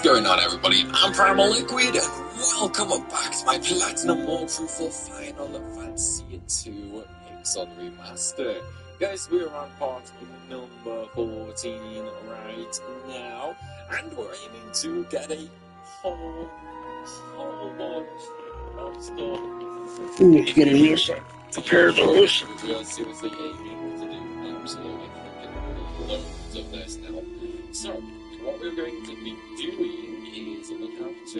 going on, everybody? I'm Primal Liquid, and welcome back to my Platinum walkthrough for Final Fantasy 2 Pixel Remaster. Guys, we're on part number 14 right now, and we're aiming to get a whole bunch of stuff. We need to get in here, so prepare those. We are seriously aiming to do absolutely freaking loads of this now. So, what we're going to be doing is we have to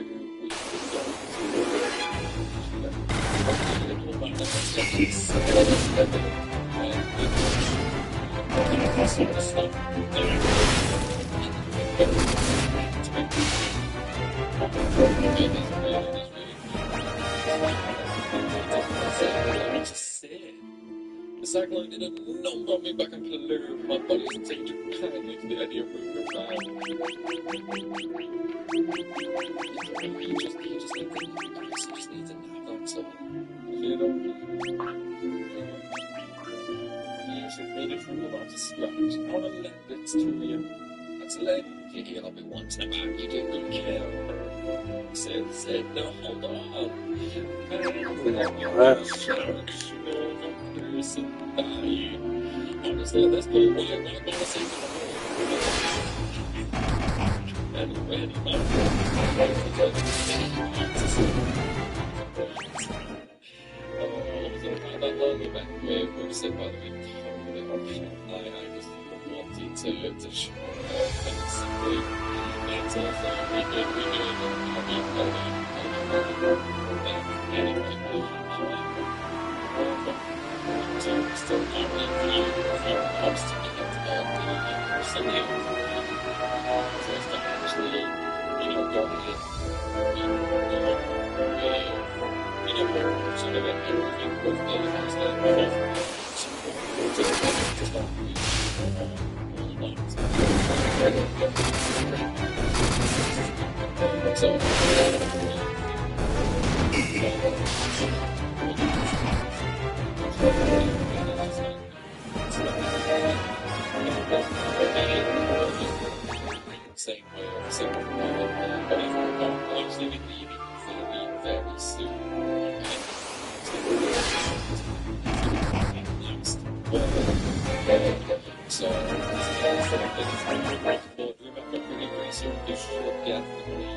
the cyclone didn't got me back in Peru. My body's taking panic the idea of moving around. You just need to nap, that's all. You know? Yes, you've made it through without a scratch. I want to lend it to you. That's lend you here. I'll be wanting about you do good care. Said, no, hold on. Honestly, at this point, what I'm going to say to the whole anyway, that lonely back where we said, by the way, I just wanted to show basically, it's also, we did anyway, still not really helps to get something first to actually, go ahead sort of everything with the things that same way, but if we're not actually leaving very soon. So, remember pretty very soon, you should definitely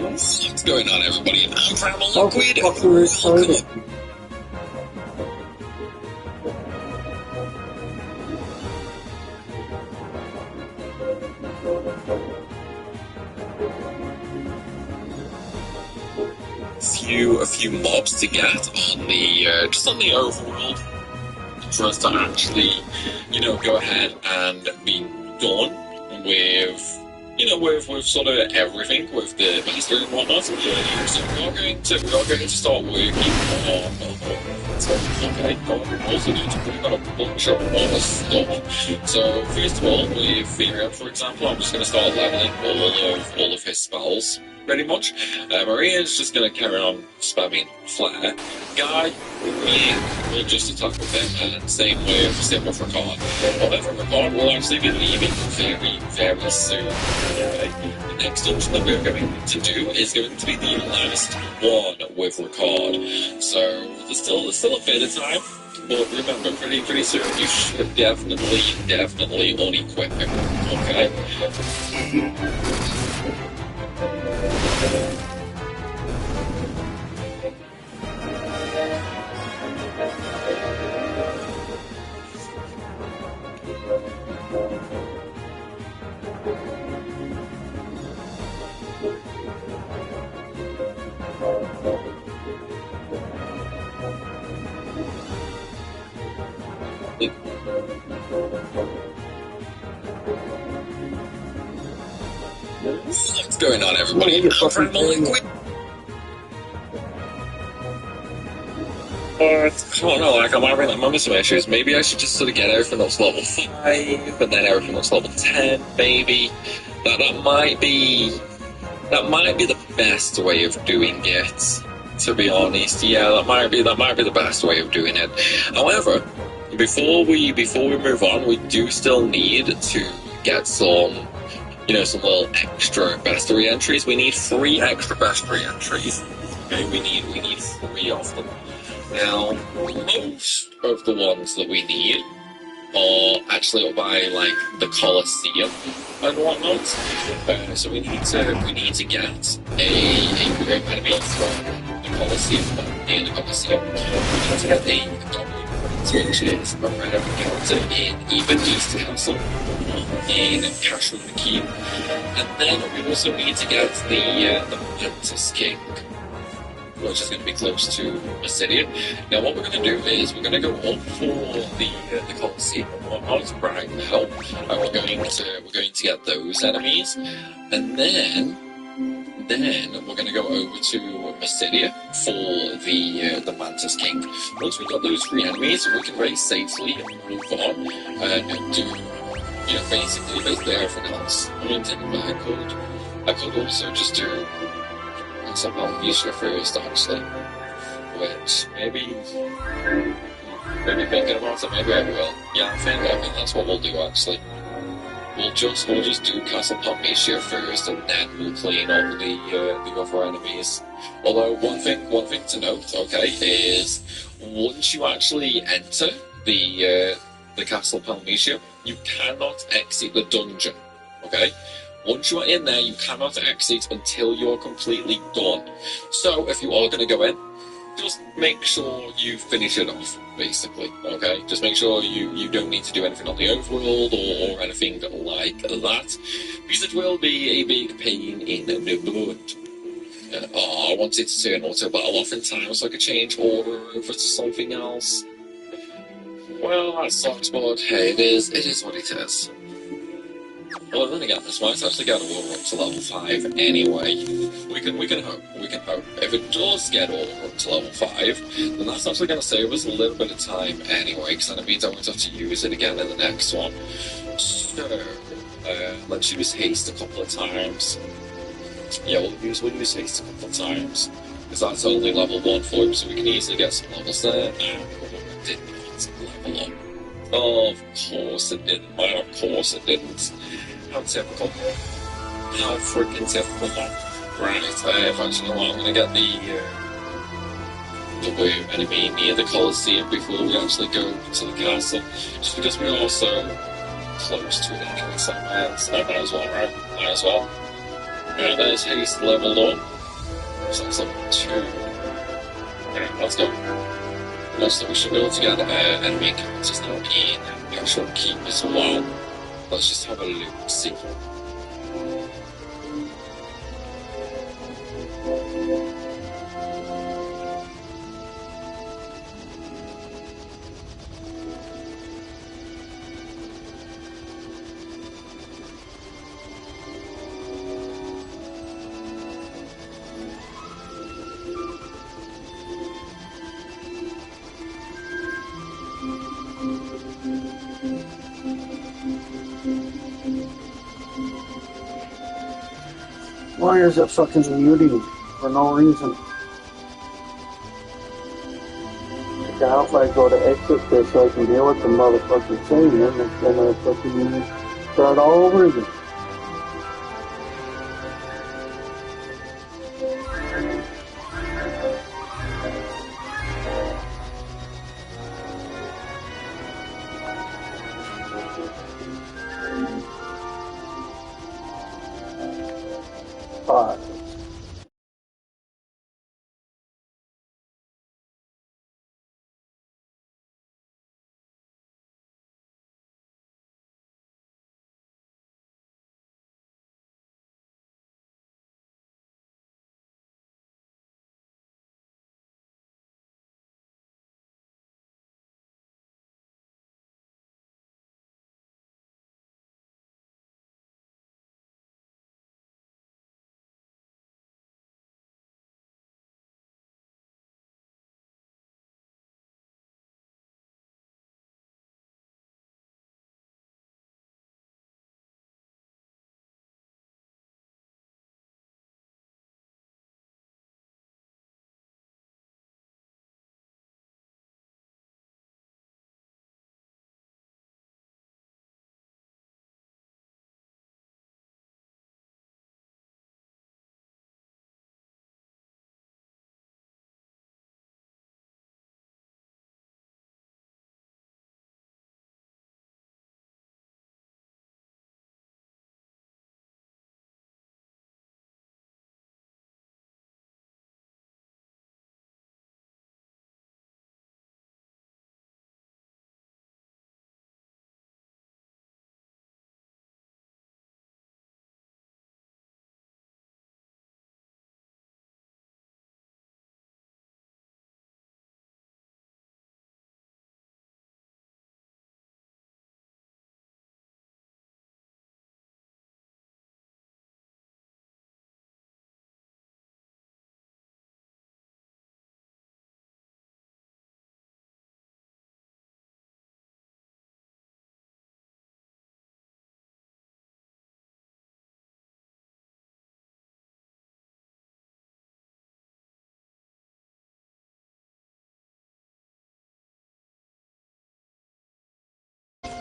What's going on, everybody? I'm Primal Liquid. Welcome. A few mobs to get on the just on the overworld for us to actually, go ahead and be done with. With sort of everything, with the master and whatnot. So we are going to start working on also we've got a bunch of other stuff. So first of all, with Virion, for example, I'm just going to start leveling all of his spells. Pretty much. Maria's just going to carry on spamming Flare. Guy, we'll just attack with him, and same with Ricard. However, Ricard will actually be leaving very, very soon. Okay? next dungeon that we're going to do is going to be the last one with record. So there's still a bit of time, but remember, pretty soon you should definitely unequip it. Okay. What's going on, everybody? I'm Primal Liquid. I don't know, like, I'm having some issues. Maybe I should just sort of get everything that's level 5, and then everything that's level 10, maybe. That might be the best way of doing it, to be honest. Yeah, that might be the best way of doing it. However, before we move on, we do still need to get some little extra bestiary entries. We need 3 extra bestiary entries. Okay, we need 3 of them. Now, most of the ones that we need are actually up by like the Colosseum and whatnot. So we need to get a group enemy from the Colosseum, near the Colosseum. We need to get a goblin, which is a red encounter in either East Castle or in Castle of the Keep. And then we also need to get the Mantis King, which is going to be close to Mysidia. Now, what we're going to do is we're going to go up for the Colosseum and whatnot right now. We're going to get those enemies, and then we're going to go over to Mysidia for the Mantis King. Once we've got those 3 enemies, we can race safely and move on and do basically everything else. I mean, I could also just do some Alphesia first, actually, which maybe thinking about it, maybe I will. Yeah, I think that's what we'll do, actually. We'll just do Castle Palmetia first, and then we'll clean up the other enemies. Although one thing to note, okay, is once you actually enter the Castle Palmetia, you cannot exit the dungeon. Okay. Once you are in there, you cannot exit until you're completely done. So, if you are going to go in, just make sure you finish it off, basically, okay? Just make sure you don't need to do anything on the overworld or anything like that, because it will be a big pain in the butt. I wanted to turn auto battle off in time so I could change order over to something else. Well, that sucks, but hey, it is what it is. Well, then again, this might actually get all up to level 5 anyway. We can hope. If it does get all up to level 5, then that's actually going to save us a little bit of time anyway, because then it means I won't have to use it again in the next one. So, let's use haste a couple of times. Yeah, we'll use haste a couple of times, because that's only level 1 for him, so we can easily get some levels there. It did not level up. Of course it didn't, man, of course it didn't. How typical. How freaking typical, man. Right, actually, you know what, I'm gonna get the blue enemy near the Colosseum before we actually go to the castle. Just because we're also close to it anyway, so might as well, right? Might as well. Right, there's haste leveled up. So that's level 2. Alright, let's go. Also, we should be able to get enemy encounters now in Castle Keep as well. Let's just have a look, see. Why is it fucking muting for no reason? Now if I go to exit this so I can deal with the motherfucking thing, then I fucking start all over again.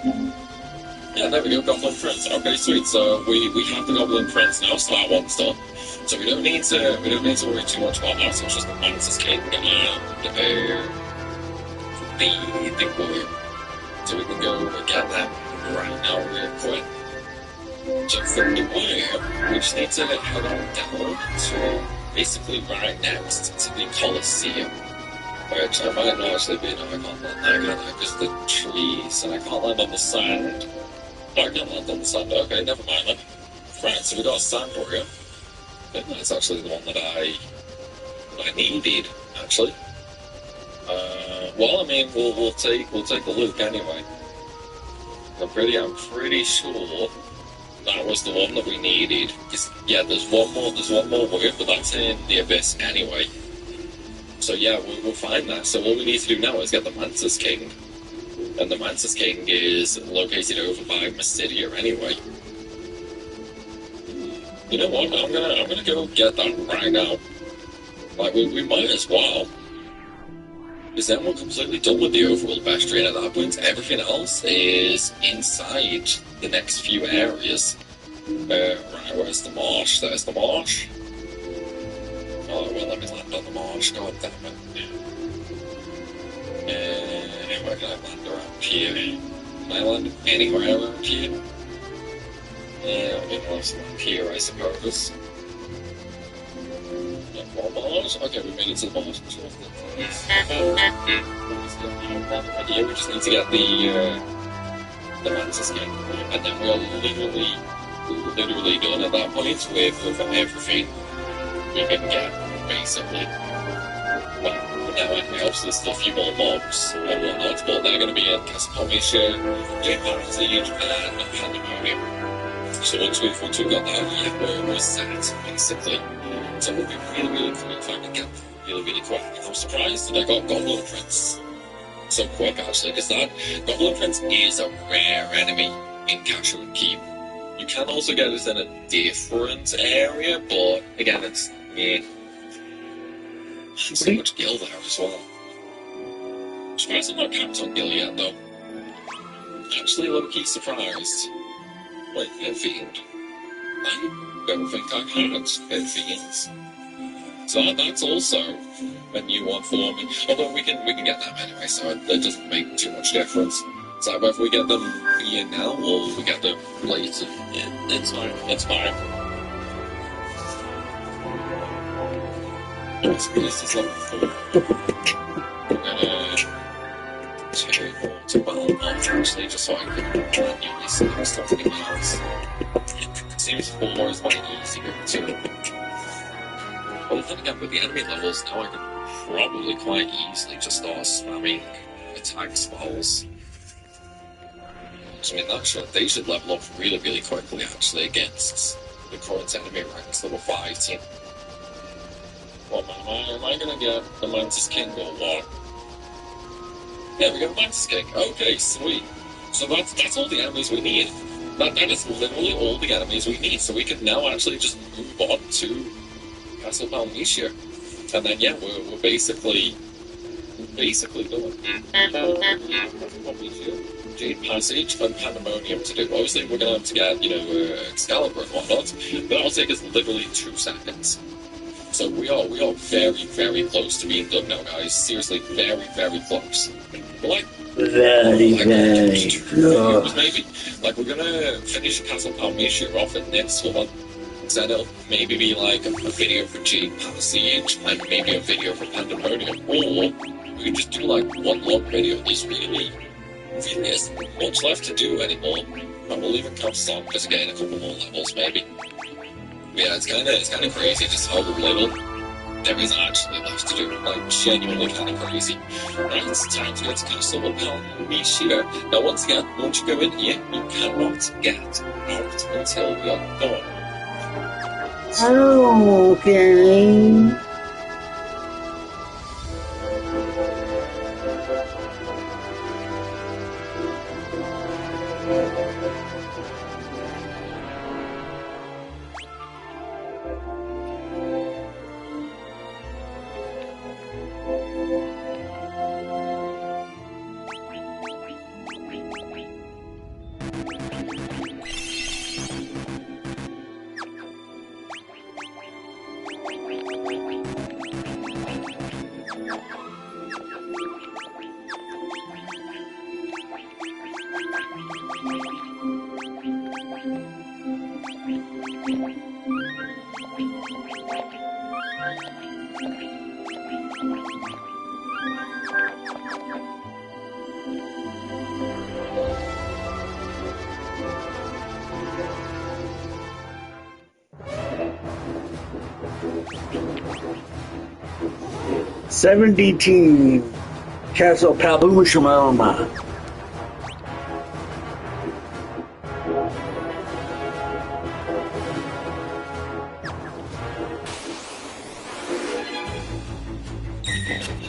Yeah, there we go, Goblin Prince. Okay, sweet. So we have the Goblin Prince now, so that one's done. So we don't need to worry too much about that. So it's just the Mantis King and the warrior. So we can go get that right now real quick. So from the warrior, we just need to head on down to basically right next to the Colosseum. Which I might not actually be, no, I can't land there, can I? Because the trees, and I can't land on the sand. Oh, I can land on the sand, okay, never mind then. Right, so we got a sand warrior. I think that's actually the one that I needed, actually. Well, I mean, we'll take a look anyway. I'm pretty sure that was the one that we needed. Yeah, there's one more warrior, but that's in the Abyss anyway. So yeah, we'll find that. So all we need to do now is get the Mantis King. And the Mantis King is located over by Mysidia anyway. You know what? I'm gonna go get that right now. Like, we might as well. Because then we're completely done with the overworld bestiary, and at that point, everything else is inside the next few areas. Right, where's the marsh? There's the marsh. Oh, well, let me land on the marsh, god damn it. Where can I land around here? Can I land anywhere around here? Yeah, I mean, let's land here, I suppose. Yeah, more marsh? Okay, we made it to the marsh. Idea, we just need to get the Mantis King, and then we're literally done at that point with everything you can get, basically. Well, now anything else, there's still a few more mobs and whatnot, but they're going to be in Casapomation, Fantasy, and Pandemonium. So once we've got that, yeah, we're set, basically. So we'll be really cool if I can get really quick. I'm surprised that I got Goblin Prince so quick, actually, because that Goblin Prince is a rare enemy in Castle and Keep. You can also get it in a different area, but again, it's so much gil there as well. I'm surprised I'm not capped on gil yet, though. Actually, low-key surprised. Wait, Pit Fiend. I don't think I had Pit Fiends. So that's also a new one for me. Although we can get them anyway, so that doesn't make too much difference. So whether we get them here now or we get them later, it's fine. It's fine. This is level 4. I'm gonna take more to Belmont actually, just so I can use some stuff anywhere else. It seems 4 is way easier too. But then again, with the enemy levels now, I can probably quite easily just start spamming attack spells. I mean, they should level up really quickly, actually, against the current enemy ranks that we're fighting. What am I gonna get the Mantis King or what? Yeah, we got Mantis King. Okay, sweet. So that's all the enemies we need. That is literally all the enemies we need. So we can now actually just move on to Castle Palmetia. And then yeah, we're basically done. Jade Passage and Pandemonium to do. Obviously we're gonna have to get, Excalibur and whatnot, but that'll take us literally 2 seconds. So we are very close to being done now, guys. Seriously, very close. We're like Very close. Maybe. Like, we're gonna finish Castle Palmetia off in this one. So it'll maybe be like a video for Jade Passage and maybe a video for Pandemonium. Or we could just do like one long video. There's really isn't much left to do anymore. And we'll even count some just getting a couple more levels maybe. Yeah, it's kind of crazy just how little there is actually left to do. Like, genuinely kind of crazy. Right, it's time to get to Castle Palmetia. Now, once again, once you go in here, you cannot get out until we are done. Oh, okay. '17 Castle Pabushima.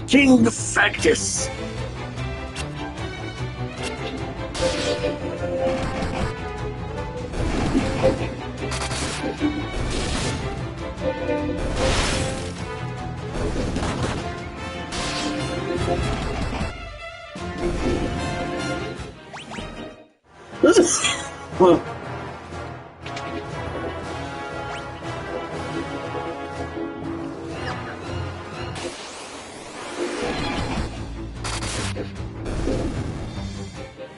King Factus.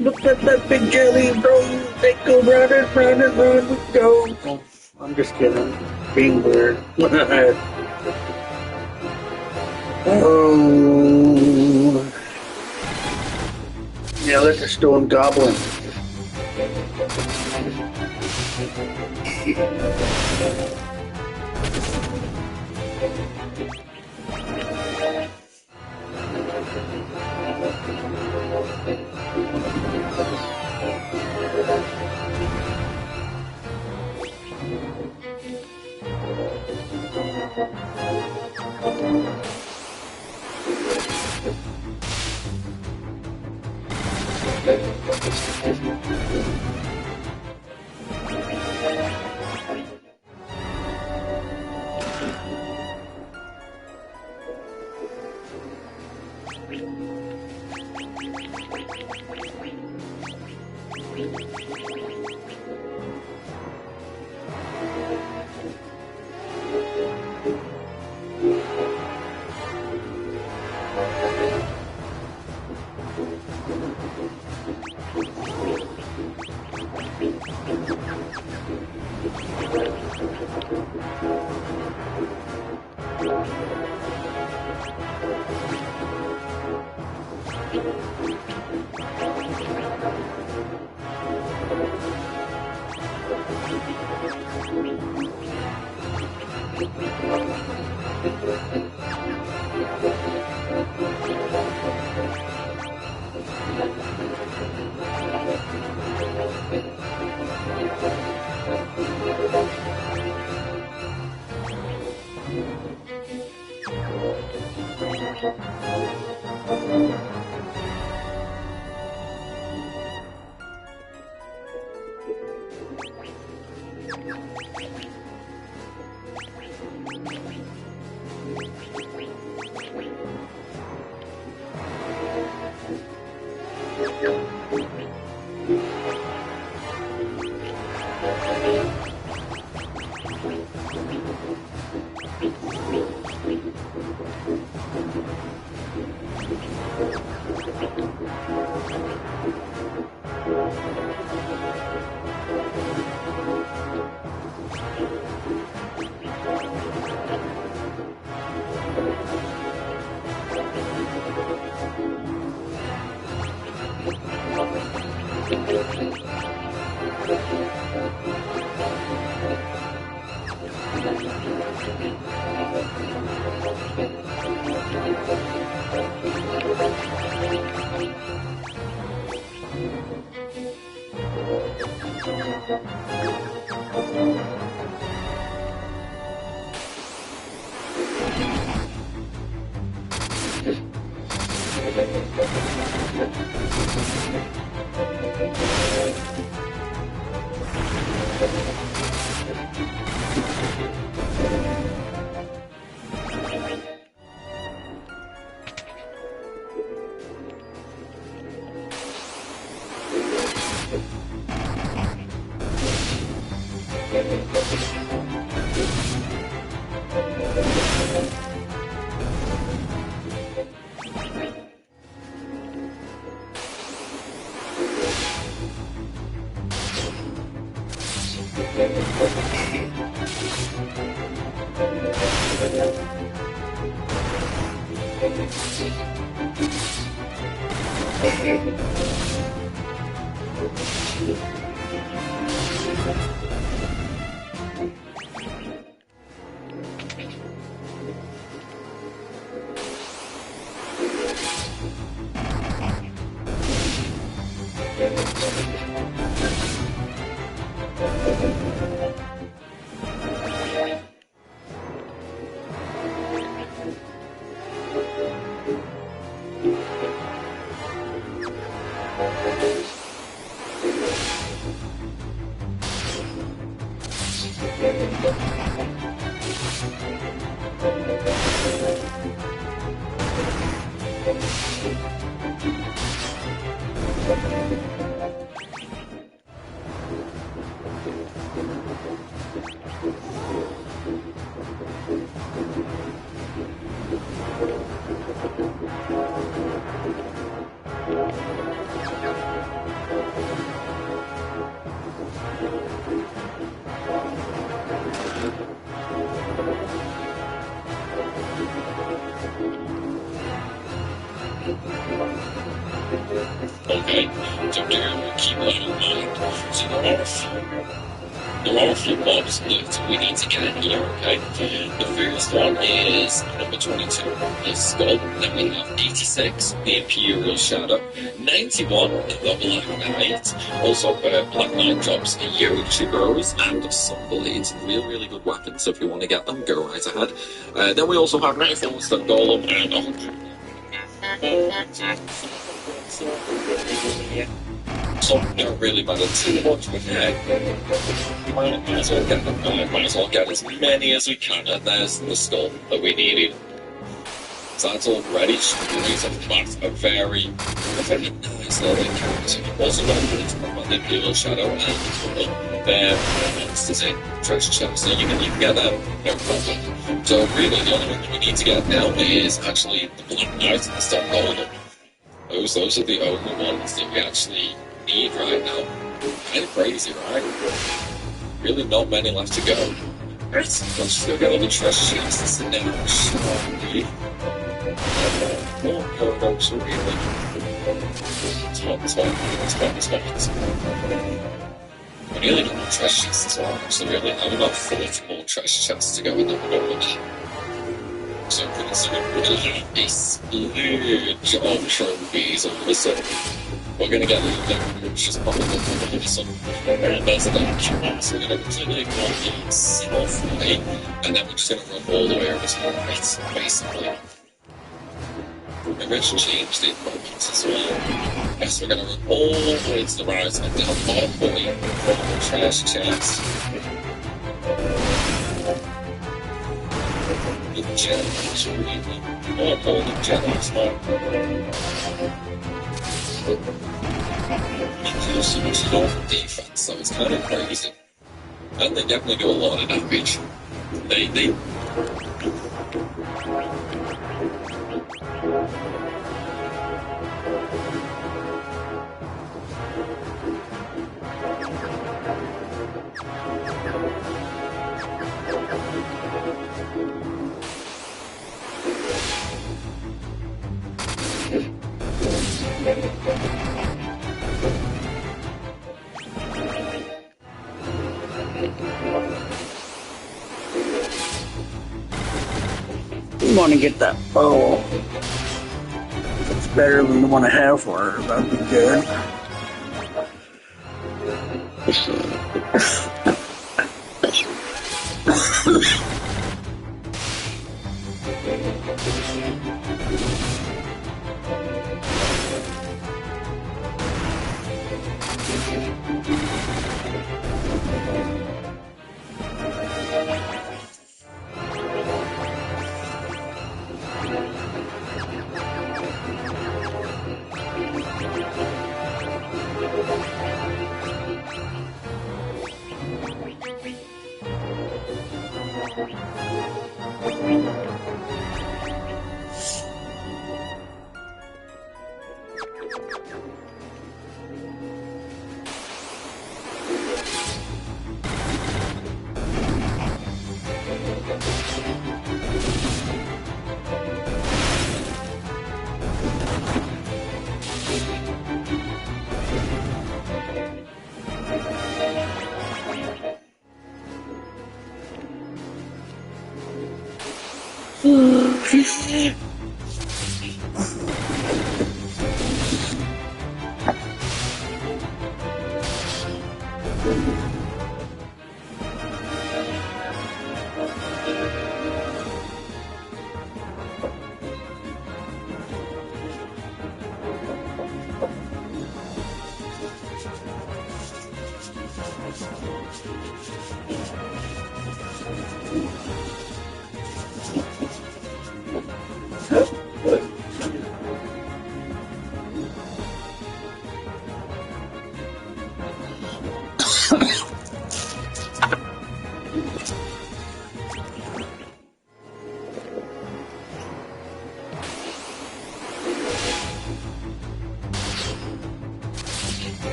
Look at that big jelly, bro. They go round and round and round we go. Oh, I'm just kidding. Being weird. Oh. Yeah, that's a stone goblin. Okay, so there, keep that in mind. So there are a few mobs that we need to get here, okay? The first one is number 22, the Skull. Then we have 86, the Imperial Shadow. 91, the Black Knight. Also, Black Knight drops Yoshi Bros and some blades. Really good weapons, so if you want to get them, go right ahead. Then we also have 94, the Golem, and 100. So don't really matter too much, but yeah, might as well get them. Might as well get as many as we can, and there's the skull that we needed. So that's all ready. These are very nice little characters. Also got to put into the Imperial Shadow and monsters in treasure chest, so you can get them, no problem. So really, the only one that we need to get now is actually the Black Knight and Stone Golem. Those are the only ones that we actually need right now. Kind of crazy, right? Really not many left to go. Right, let's just go get all the treasure chests and now slowly. More paradox, really. Spot. We nearly got more treasure chests as well, so really have about 40 more treasure chests to go in the world. So pretty soon we're going to have a splurge of trophies all of a sudden. We're going to get which is probably all of a sudden. And that's that. So we're going to completely ignore the self-way, and then we're just going to run all the way over to the right, basically. Maybe I should change the equipment as well. Yes, we're going to run all the way to the right and down bottom fully for the treasure chest. The gems, really. Oh, no, the gems, man. They do so much love defense, so it's kind of crazy. And they definitely do a lot of damage. They You want to get that bow. If it's better than the one I have for her, that'd be good.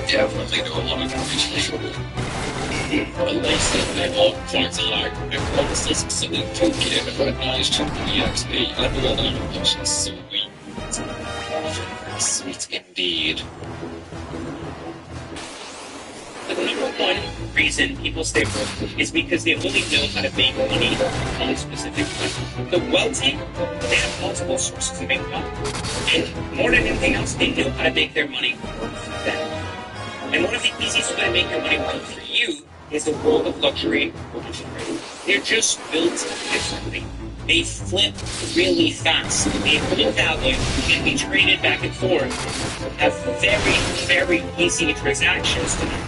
Definitely do a lot of damage. At least they all points like the closest something to get about nice chunk of EXP. I do all that much sweet. Very sweet indeed. The number one reason people stay broke is because they only know how to make money on a specific one. The wealthy, they have multiple sources of income, and more than anything else, they know how to make their money work for them. And one of the easiest ways to make your money work for you is the world of luxury auction trading. They're just built differently. They flip really fast. They hold value, can be traded back and forth, have very, very easy transactions to them.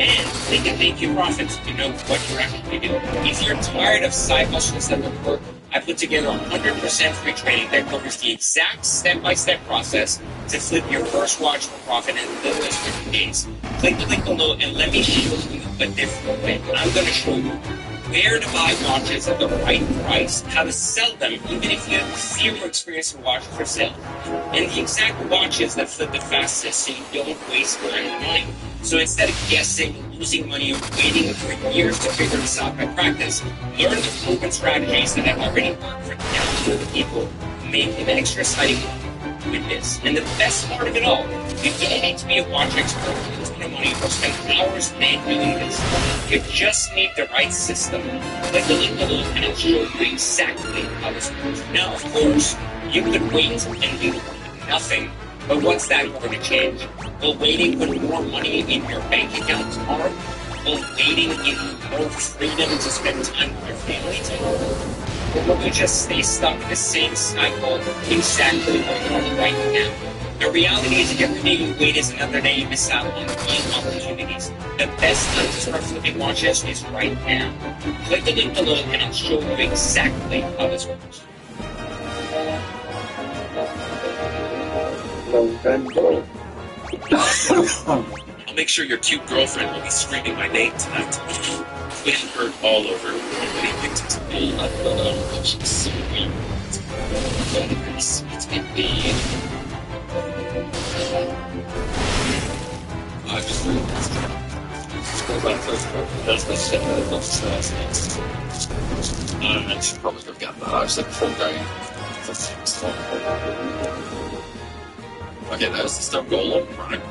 And they can make you profits if you know what you're actually doing. If you're tired of side hustles that don't work, I put together 100% free training that covers the exact step-by-step process to flip your first watch for profit in the less 50 days. Click the link below and let me show you a different way. I'm going to show you where to buy watches at the right price, how to sell them, even if you have zero experience in watches for sale, and the exact watches that flip the fastest so you don't waste time and money. So instead of guessing, losing money, or waiting for years to figure this out by practice, learn the proven strategies that have already worked for thousands of people who make an extra exciting with this. And the best part of it all, you don't need to be a watch expert to lose your money or spend hours a day doing this. You just need the right system. Click the link below and I'll show you exactly how this works. Now, of course, you could wait and do nothing. But what's that going to change? Will waiting put more money in your bank account tomorrow? Will waiting give you more freedom to spend time with your family tomorrow? Or will you just stay stuck in the same cycle exactly where you are right now? The reality is every day you wait is another day you miss out on real opportunities. The best time to start flipping watches is right now. Click the link below and I'll show you exactly how this works. I'll make sure your cute girlfriend will be screaming my name tonight. Getting hurt all over. Nobody picked it to me. I don't know. She's sweet. Very sweet indeed. I just realized. That's the shit that it looks I should probably have gotten that. I was like full day. Okay, there's the stone golem. Right.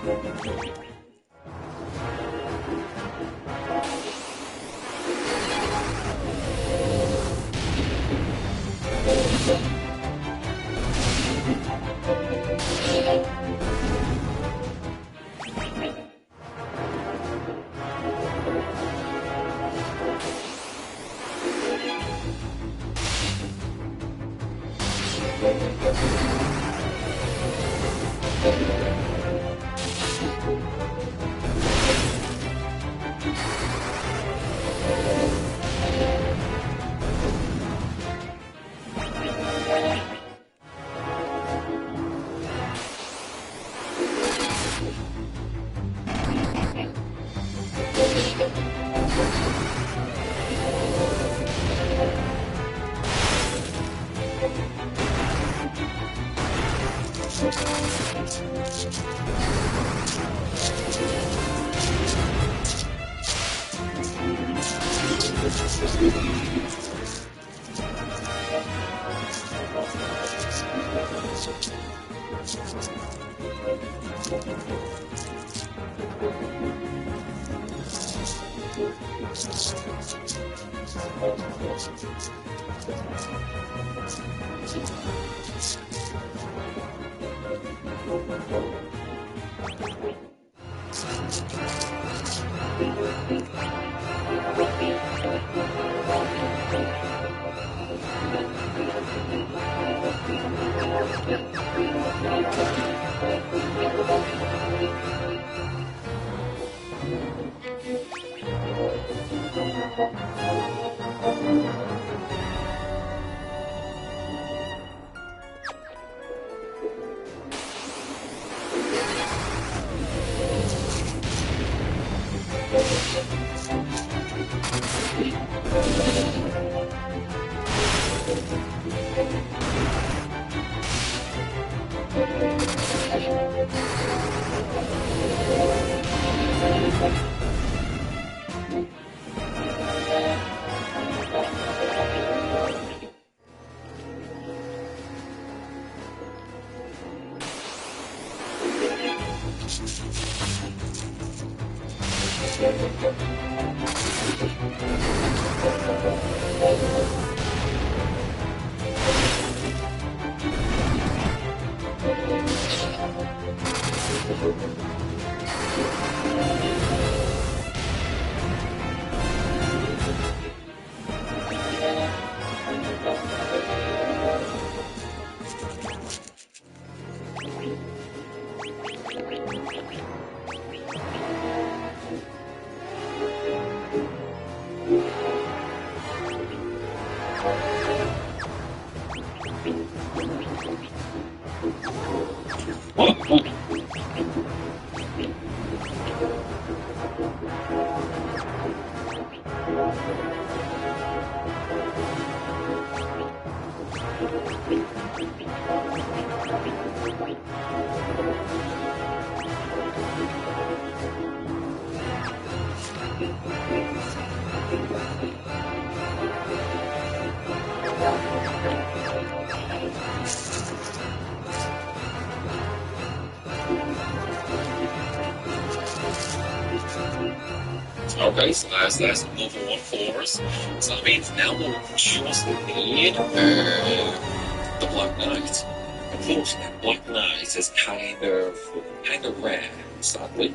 Okay, so that's another one for us. So that means now we'll just need the Black Knight. Unfortunately, Black Knight is kind of rare, sadly.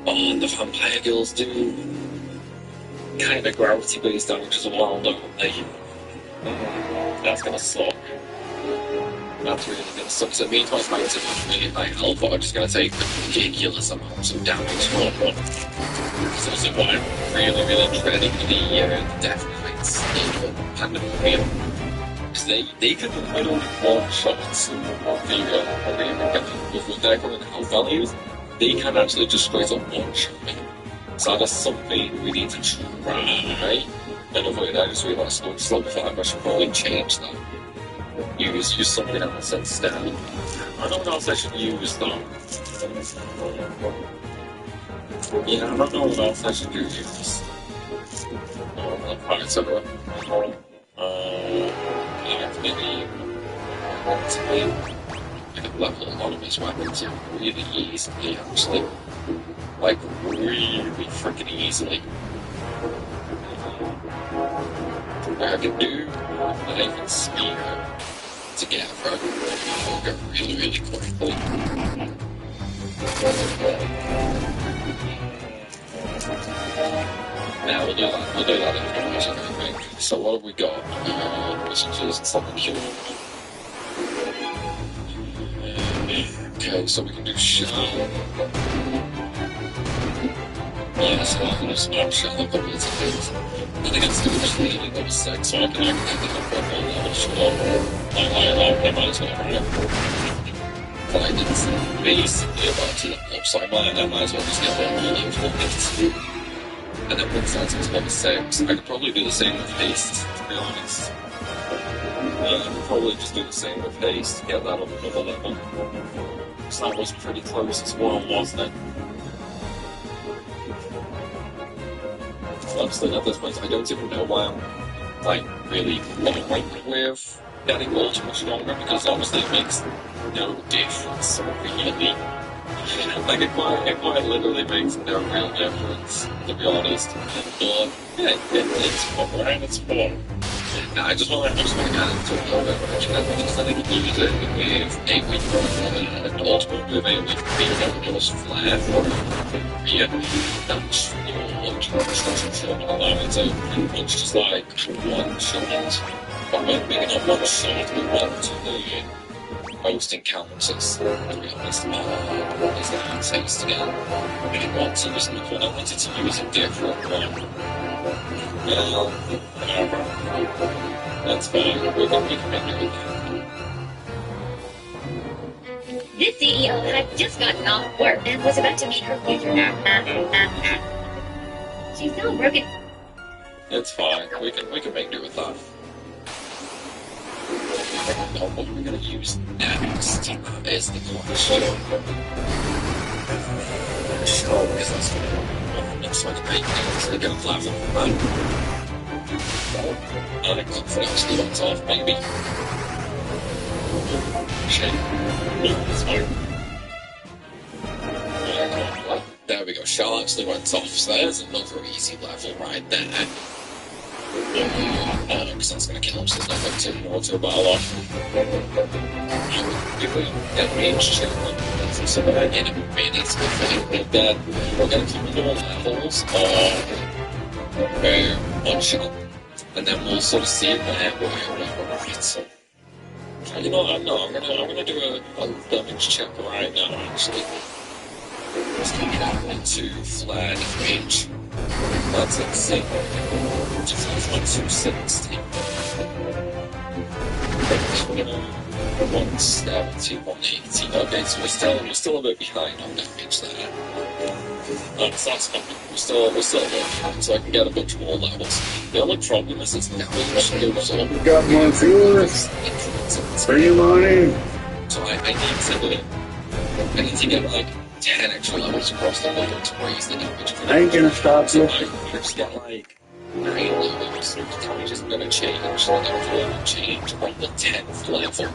And the Vampire Girls do kind of gravity-based damage as well, don't they? That's gonna suck. That's really gonna suck. So it means my fights are really high health, but I'm just gonna take ridiculous amounts of damage from one. So this is why I'm really dreading the Death Knights in Pandemonium. Because they can literally one-shots the with their current health values, they can actually just straight up one-shot me. So that's something we need to try and avoid. I just realised Slug 5, I should probably change that. Use something else instead. I don't know what else I should use though. Yeah, I don't know what else I should use. Alright, so maybe I can level a lot of his weapons really easily, actually. Like, really freaking easily. I can do the Haven Spear together. It'll go really quickly. Now we'll do that afterwards, I think. So what have we got? Messages and something cute. Okay, so we can do shell. Yeah, so I can do smart shell a couple of times. I think it's too much leading level 6, so I can actually get up on one level shell. I might as well, right? But I didn't basically about to level up, so I might as well just get one more level 4 and then once that's to level 6, I could probably do the same with haste, to be honest. Yeah, I could probably just do the same with haste to get that up another level. Because that was pretty close as well, wasn't it? honestly, at this point, I don't even know why I'm, like, really bothering with getting ultimate stronger, because honestly it makes no difference, really. Like, it quite literally makes no real difference, to be honest. But, yeah, it's fun, right? It's fun. I just want to get into it a little bit, because I think you use it with a weak an ultimate with a weak female plus flare for yeah, that's your structure allow it to pretty much just like one shot. But maybe not one shot, but one to the most encounters, to be honest. What is that taste again? I didn't want to use it before, I wanted to use a different one. Whatever. That's fine, we can make it with that. This CEO had just gotten off work and was about to meet her future. She's so broken. It's fine, we can make do with that. Now, what are we gonna use next? Is the question. Sure, because that's what looks like a big thing, so they're gonna flash up the man. And it confidence went off, maybe. Shit. It's fine. There we go, Shell actually went off, so there's another easy level right there. Because that's going to kill him, so there's no point in auto battle off. If we get range check on some of that enemy minutes, I think that we're going to come into levels of one shot, and then we'll sort of see where we're right. So, you know what, I'm gonna do a damage check right now, actually. Let's get that into flare range. That's insane. Just has 160. 170, 180. Okay, so we're still a bit behind on damage there. That's fine. We're still a bit behind, so I can get a bunch more levels. The only problem is it's damage goes up. We got more viewers. Bring him on in. So I need to get like 10 extra levels across the board to raise the damage. I ain't gonna stop So you. I just get like 9 levels. The damage isn't gonna change. The damage will change on the 10th level.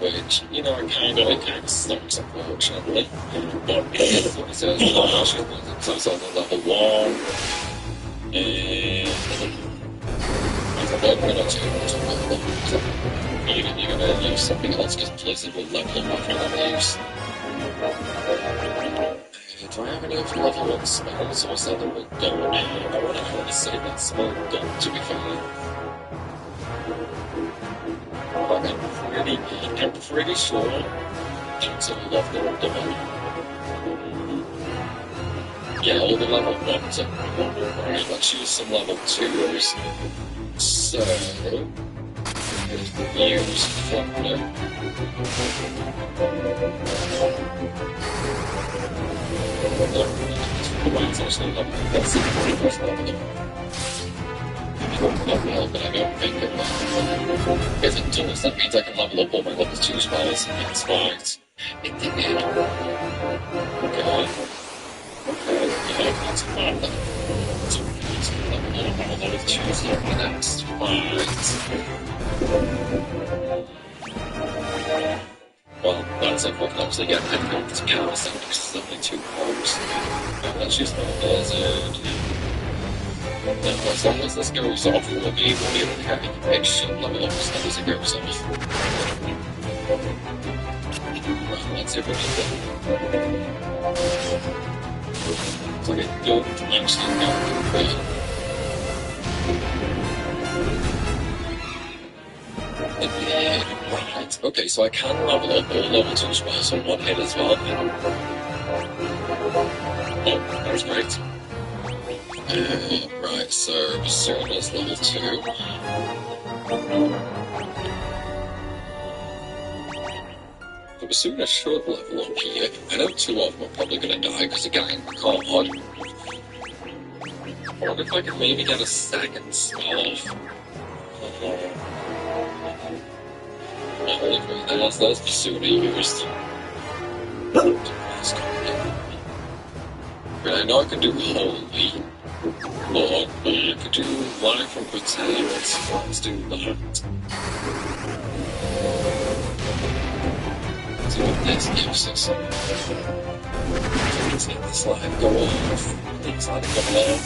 Which, you know, it kind of sucks, unfortunately. But it's on the level 1. And we're gonna do you're gonna use something else because Blizzard will level up after that use. Do I have any other level 1 spells, or is that the one gun? I want to only say that small gun, to be fair. But I'm pretty sure that's a level 1. Yeah, all the level 1s are right. Let's use some level 2s. So, use Thunder. It's actually level 1. That's the first level. But I don't think it will. If it does, that means I can level up all my level 2 spells. That's right. It did. Okay. Yeah, that's fine then. So we need to level up all level 2s here next. Right. Well, that's if we can actually get anything to counter something, because there's only 2 points. Let's use my Blizzard. Now, as long as this goes off, we'll be able to carry a shit level up as long as it goes off. Well, let's see if we can do it. It's like I don't actually know right, okay, so I can level up all level 2 spells on one hit as well. Oh, that was great. Right, so Basuna's level 2. The Basuna should level up here. I know 2 of them are probably gonna die because again, I can't hide. I wonder if I can maybe get a second spell off. Unless there's Basuna used. I know I can do Holy. But I could do life and pretend. Let's do that. See what this gives us. Let's let this light go off. Please let it go off.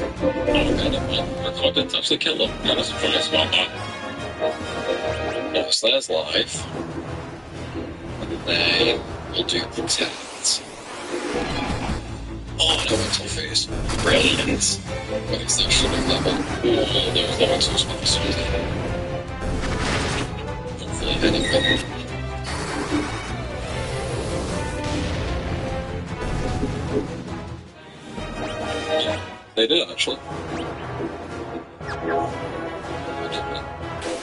Oh, God, I recorded to actually kill them. Kind of surprised about that. Yes, there's life. And then we'll do protect. Oh, no, it's on face. Brilliant. But it's that should have leveled. Oh, there's level 2 spots. Hopefully heading better. They did, actually.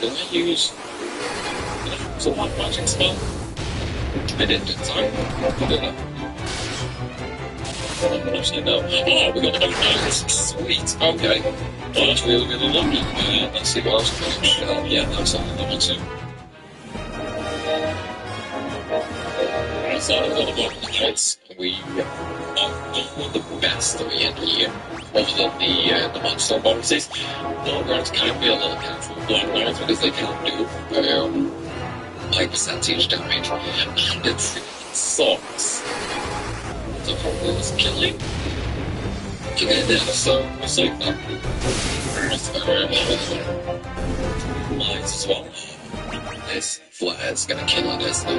Did I use a black magic spell? I didn't I? Did I? Actually, no. Oh, we got the nice. Sweet. Okay. Well, that's really, really lovely. Let's see what else we can do. Yeah, that's only level 2. So, I've got a lot of the kids. We are the best that we in here. Other than the monster boxes. Dolgrams can be a little careful with black knives because they can do high percentage damage. And it freaking sucks. So hopefully it's killing. Okay, then, so we'll save that. Might as well. This flare's gonna kill it, isn't it?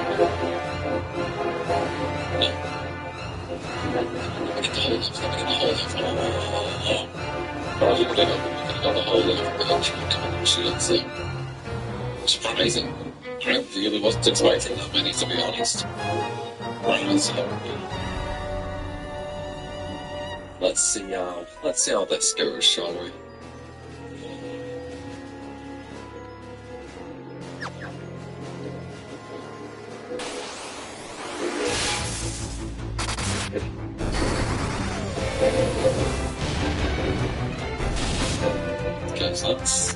No. Let me get the hole left, let me get the hole left. I was gonna do it, we're gonna go the hole left, we're gonna try to make shields in. Surprising. I really wasn't expecting that many, to be honest. Right, so let's see how this goes, shall we? Okay, so that's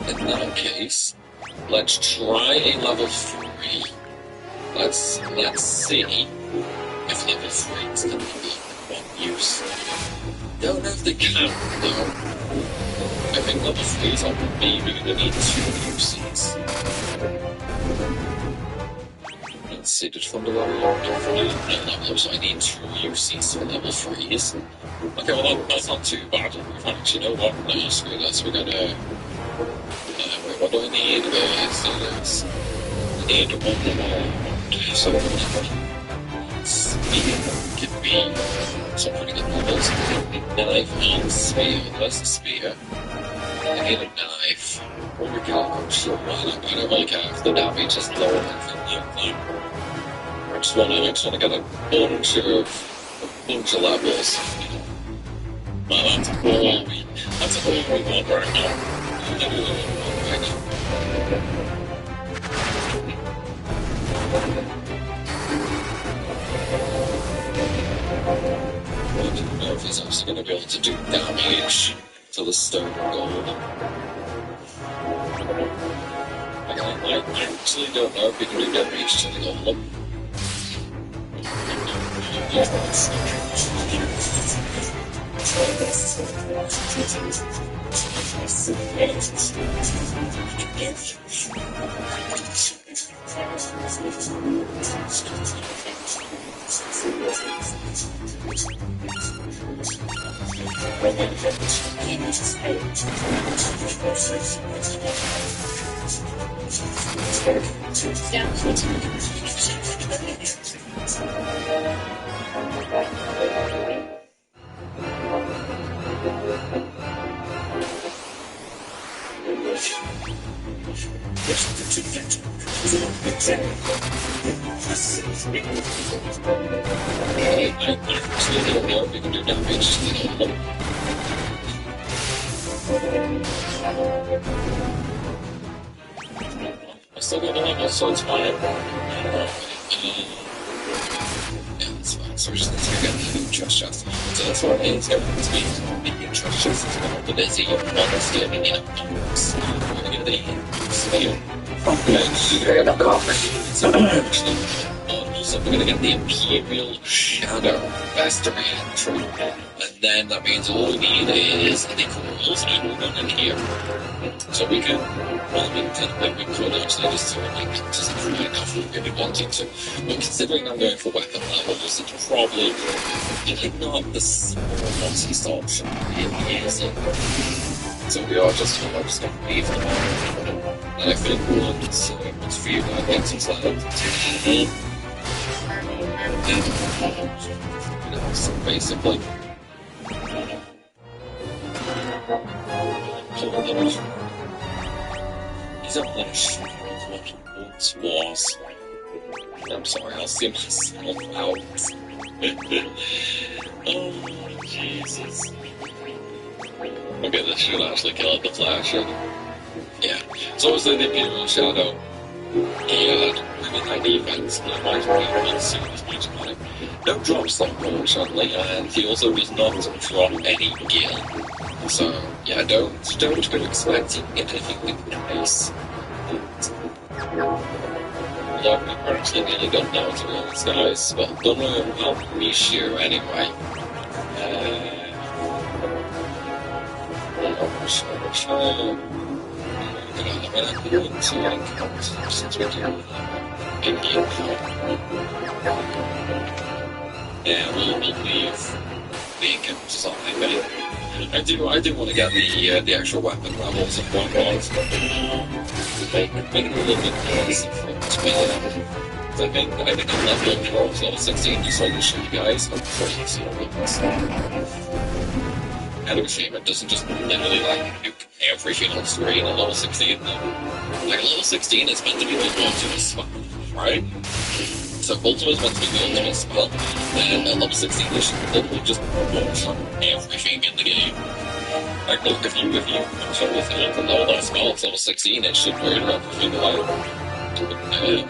in that case, let's try a level 3. Let's see if level 3 is going to be of use. Don't know if they can, though. I think level 3s are maybe going to need 2 UCs. Let's see, did Thunder level up? No, so I need 2 UCs for level 3s. Okay, well that's not too bad. Actually, you know what? No, screw this. We're gonna... wait, what do I need? So there's... I need 1 more. So... Speed could be some pretty good levels. Knife and spear. There's the spear. I need a knife. Or we can't sure why not. I don't really care if the damage is lower than anything like that. I just wanna get a bunch of levels. Well, that's all we want right now. I don't know if he's actually going to be able to do damage to the stone gold. I actually don't know if he can do damage to the golem. I actually don't know if we can do damage to the golem. I still got a level, so it's fine. Yeah, that's fine. So we're just going to get the trust chest. So that's what it is. Everything's being trust chest. It's not the busy. Honestly, I mean, we're going to get the sphere. Straight up coffee. So actually, also we're gonna get the Imperial Shadow Mastery entry. And then that means all we need is the coils and we're going in here. So we can, well, we could actually just do it like just try it if we really wanted to. But considering I'm going for weapon levels, it's probably not the smallest option, really, is it? So we are just going to leave them on. And I think once Fever gets us out of 10, so basically, he's up there shooting what he once was. I'm sorry, I'll see myself out. Oh, Jesus. Okay, this should actually kill it, the Flash. Yeah, so obviously the Imperial Shadow, he had really high defense, and I might be able to see this much on him. No drop slot, unfortunately, and he also does not drop any gear. So, yeah, don't go expecting anything nice. A lot of people actually really don't know to all these guys, but don't know how me sure anyway. Yeah, we'll leave the encounters on maybe. I do want to get the actual weapon levels at one point. Make it a little bit easier for it to be. I think I'm level 16 just so I can show you guys. Hopefully you see all of this. Kind of a shame it doesn't just literally like nuke everything on screen at level 16 though. Like level 16 is meant to be the ultimate spell, right? So ultimate is meant to be the ultimate spell, and at level 16 you should literally just launch on everything in the game. Like look, if you control with it and level that spell at level 16 it should murder everything away.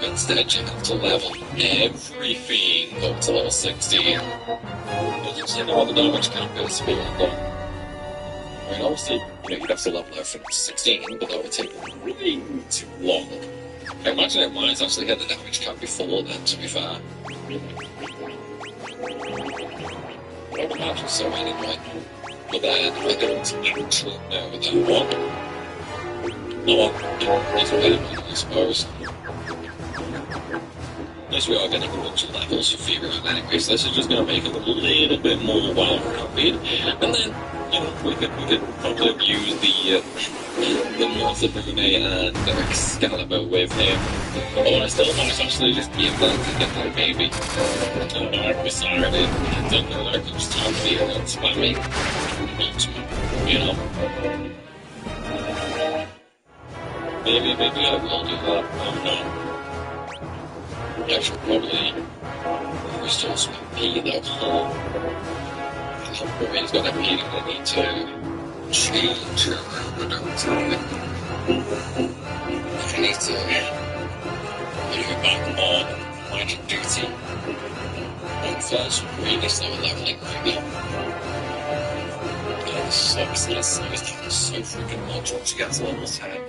Instead you have to level everything up to level 16. Doesn't seem what the damage count goes to be though. I mean, obviously, you'd have to level everything to 16, but that would take way too long. I imagine it might actually hit the damage cap before then, to be fair. I would imagine so anyway. But then, I don't actually know that one. No one, it's better, I suppose. At least we are getting a bunch of levels for Fever anyway, so this is just going to make it a little bit more well-rounded. And then, you know, we could probably use the Morph-the-Brune and Excalibur with him. Although I still might actually just give that to get that maybe. I don't know, I'm sorry, I don't know, I could just have to be around spamming. You know? Maybe I will do that, I don't know. I should probably restore some MP though. He's got MP that I need to change around time. I need to go back on magic duty. And first really start leveling right now. This sucks, this is so freaking much once you get to level 10.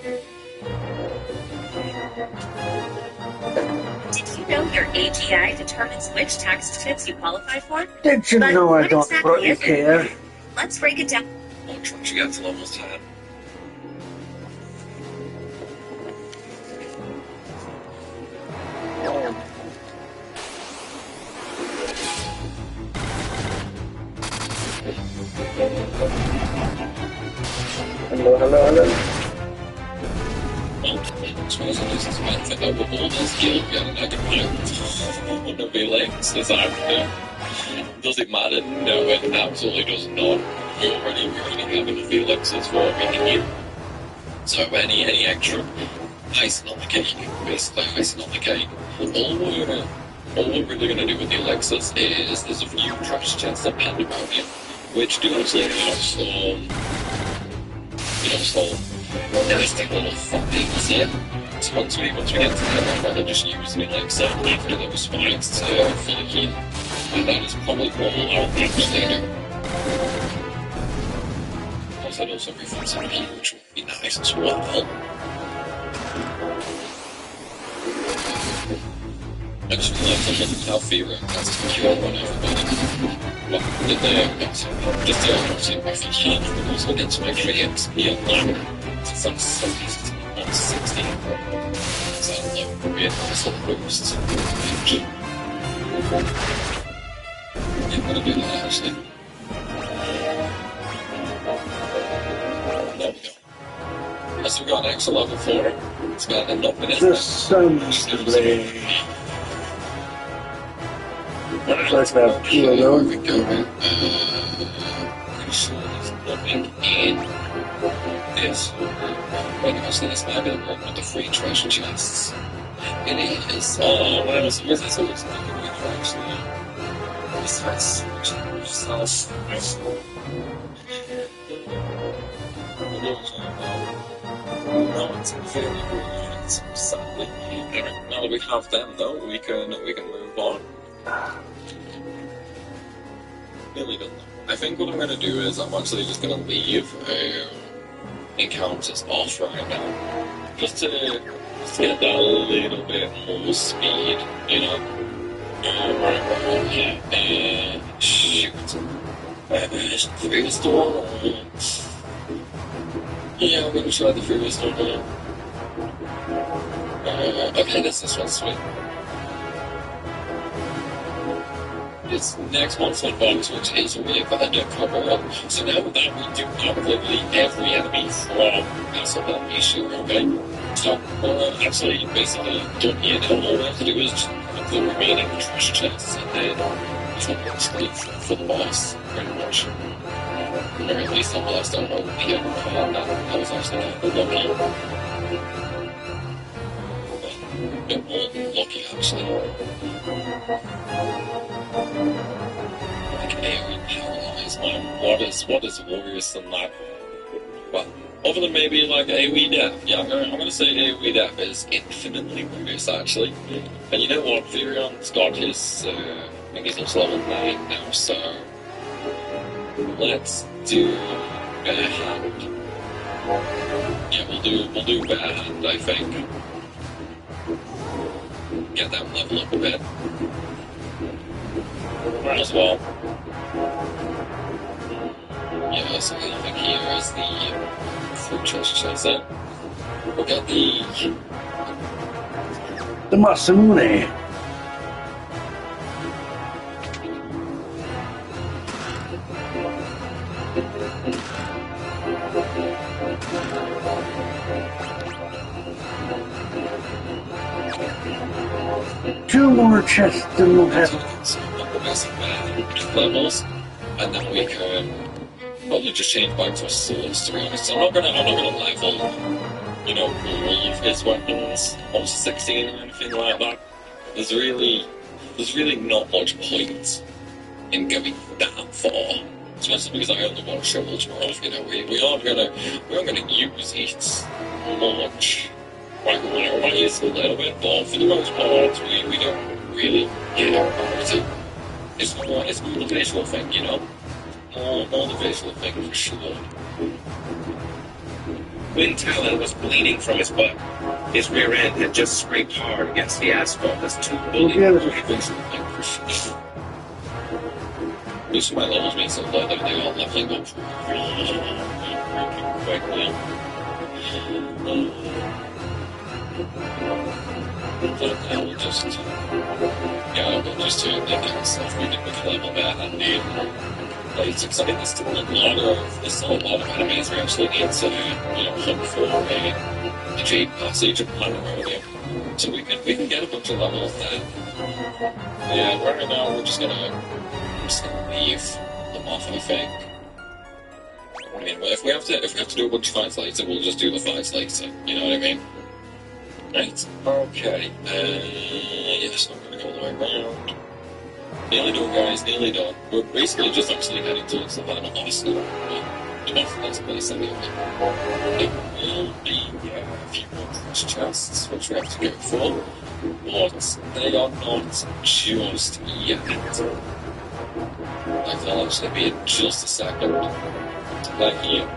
Did you know your AGI determines which tax credits you qualify for? Did you But know I what don't exactly really is it? care? Let's break it down. Once you get to level 10. Hello. I suppose it is meant to have all this guild getting like a million of feelings as I do. Does it matter? No, it absolutely does not. We already have enough elixir for what we need. So any extra icing on the cake, basically icing on the cake. All we're really going to do with the elixirs is there's a few trash chests of pandemonium, which do actually have some nasty little things here. So once we get to that, I'd rather just use the elixir after those spikes to fully heal. And that is probably all I'll actually do. Plus I'd also refund some heal, which would be nice as well. Actually, like, I look at how Fever has to cure on everybody. Well, did they just obviously if you can't, but also get some extra XP on that. So that's so easy to 160. So, like, really nice little boost. Yeah, I'm gonna do that actually. There we go. As we got an extra level 4, it's gonna end up in it. The Sunblade. Let's have two of those. We go. Pretty sure there's nothing in this. Wait, actually, this might be the room with the free treasure chests. It is. Oh, what else is this? It looks like a good actually. Besides, yourself. No, it's very good. Sadly. Now that we have them, though, we can move on. Really don't know. I think what I'm going to do is I'm actually just going to leave encounters off right now, just to get that a little bit more speed, you know. Shoot. Freeze door. Yeah, I'm going to try the freeze door now. Okay, this one's sweet. This next monster box, which is really bad to cover up. So now that we do have literally every enemy from Castle issue, okay? So we're actually basically done here now. All we have to do is just pick up the remaining treasure chests and then it's not basically for the boss, pretty much. Or at least on the last time I that was actually kind of lucky. A bit more lucky actually. Like AoE paralyze, man. What is worse than that? Well, other than maybe like AoE death. Yeah, I'm gonna say AoE death is infinitely worse actually. And you know what? Virion's got his I think he's up to level 9 now, so let's do bare hand. Yeah, we'll do bare hand, I think. Get that level up a bit. As well. Yeah, so I think here is the full treasure chest then. We've got The Masamune. Two more chests and we'll have levels, and then we can probably just change back to our swords, to be honest. I'm not gonna level, you know, leave his weapons up to 16 or anything like that. There's really not much point in going that far. Especially because I only want to show Ultimate off, you know, we aren't gonna use it much. Right, we might use it a little bit, but for the most part, we don't really care about it. It's more the visual thing, you know? More the visual thing for sure. When Talon was bleeding from his butt, his rear end had just scraped hard against the asphalt as two bullies. Visual thing for sure. At least my levels being so low that they all leveling up really quickly. I will just turn that kind of stuff. We can level that and need plates. Because I think there's still a lot of enemies we actually need to, you know, hunt for the Jade Passage and Pandemonium. So we can get a bunch of levels then. Yeah, right now we're just gonna leave them off, I think. I mean, if we have to do a bunch of fights later, we'll just do the fights later. You know what I mean? Right, okay, yes, I'm gonna go all the way around. Nearly done, guys, nearly done. We're basically just actually heading towards the final boss now. The next place anyway. There will be a few more crush chests, which we have to go for, but they are not just yet. Like, they'll actually be in just a second. Like here.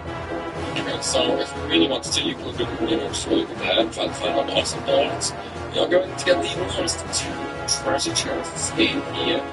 Okay, so if we really want to see you could really prepare for the final boss of boards, you're going to get the last two treasure chests in here.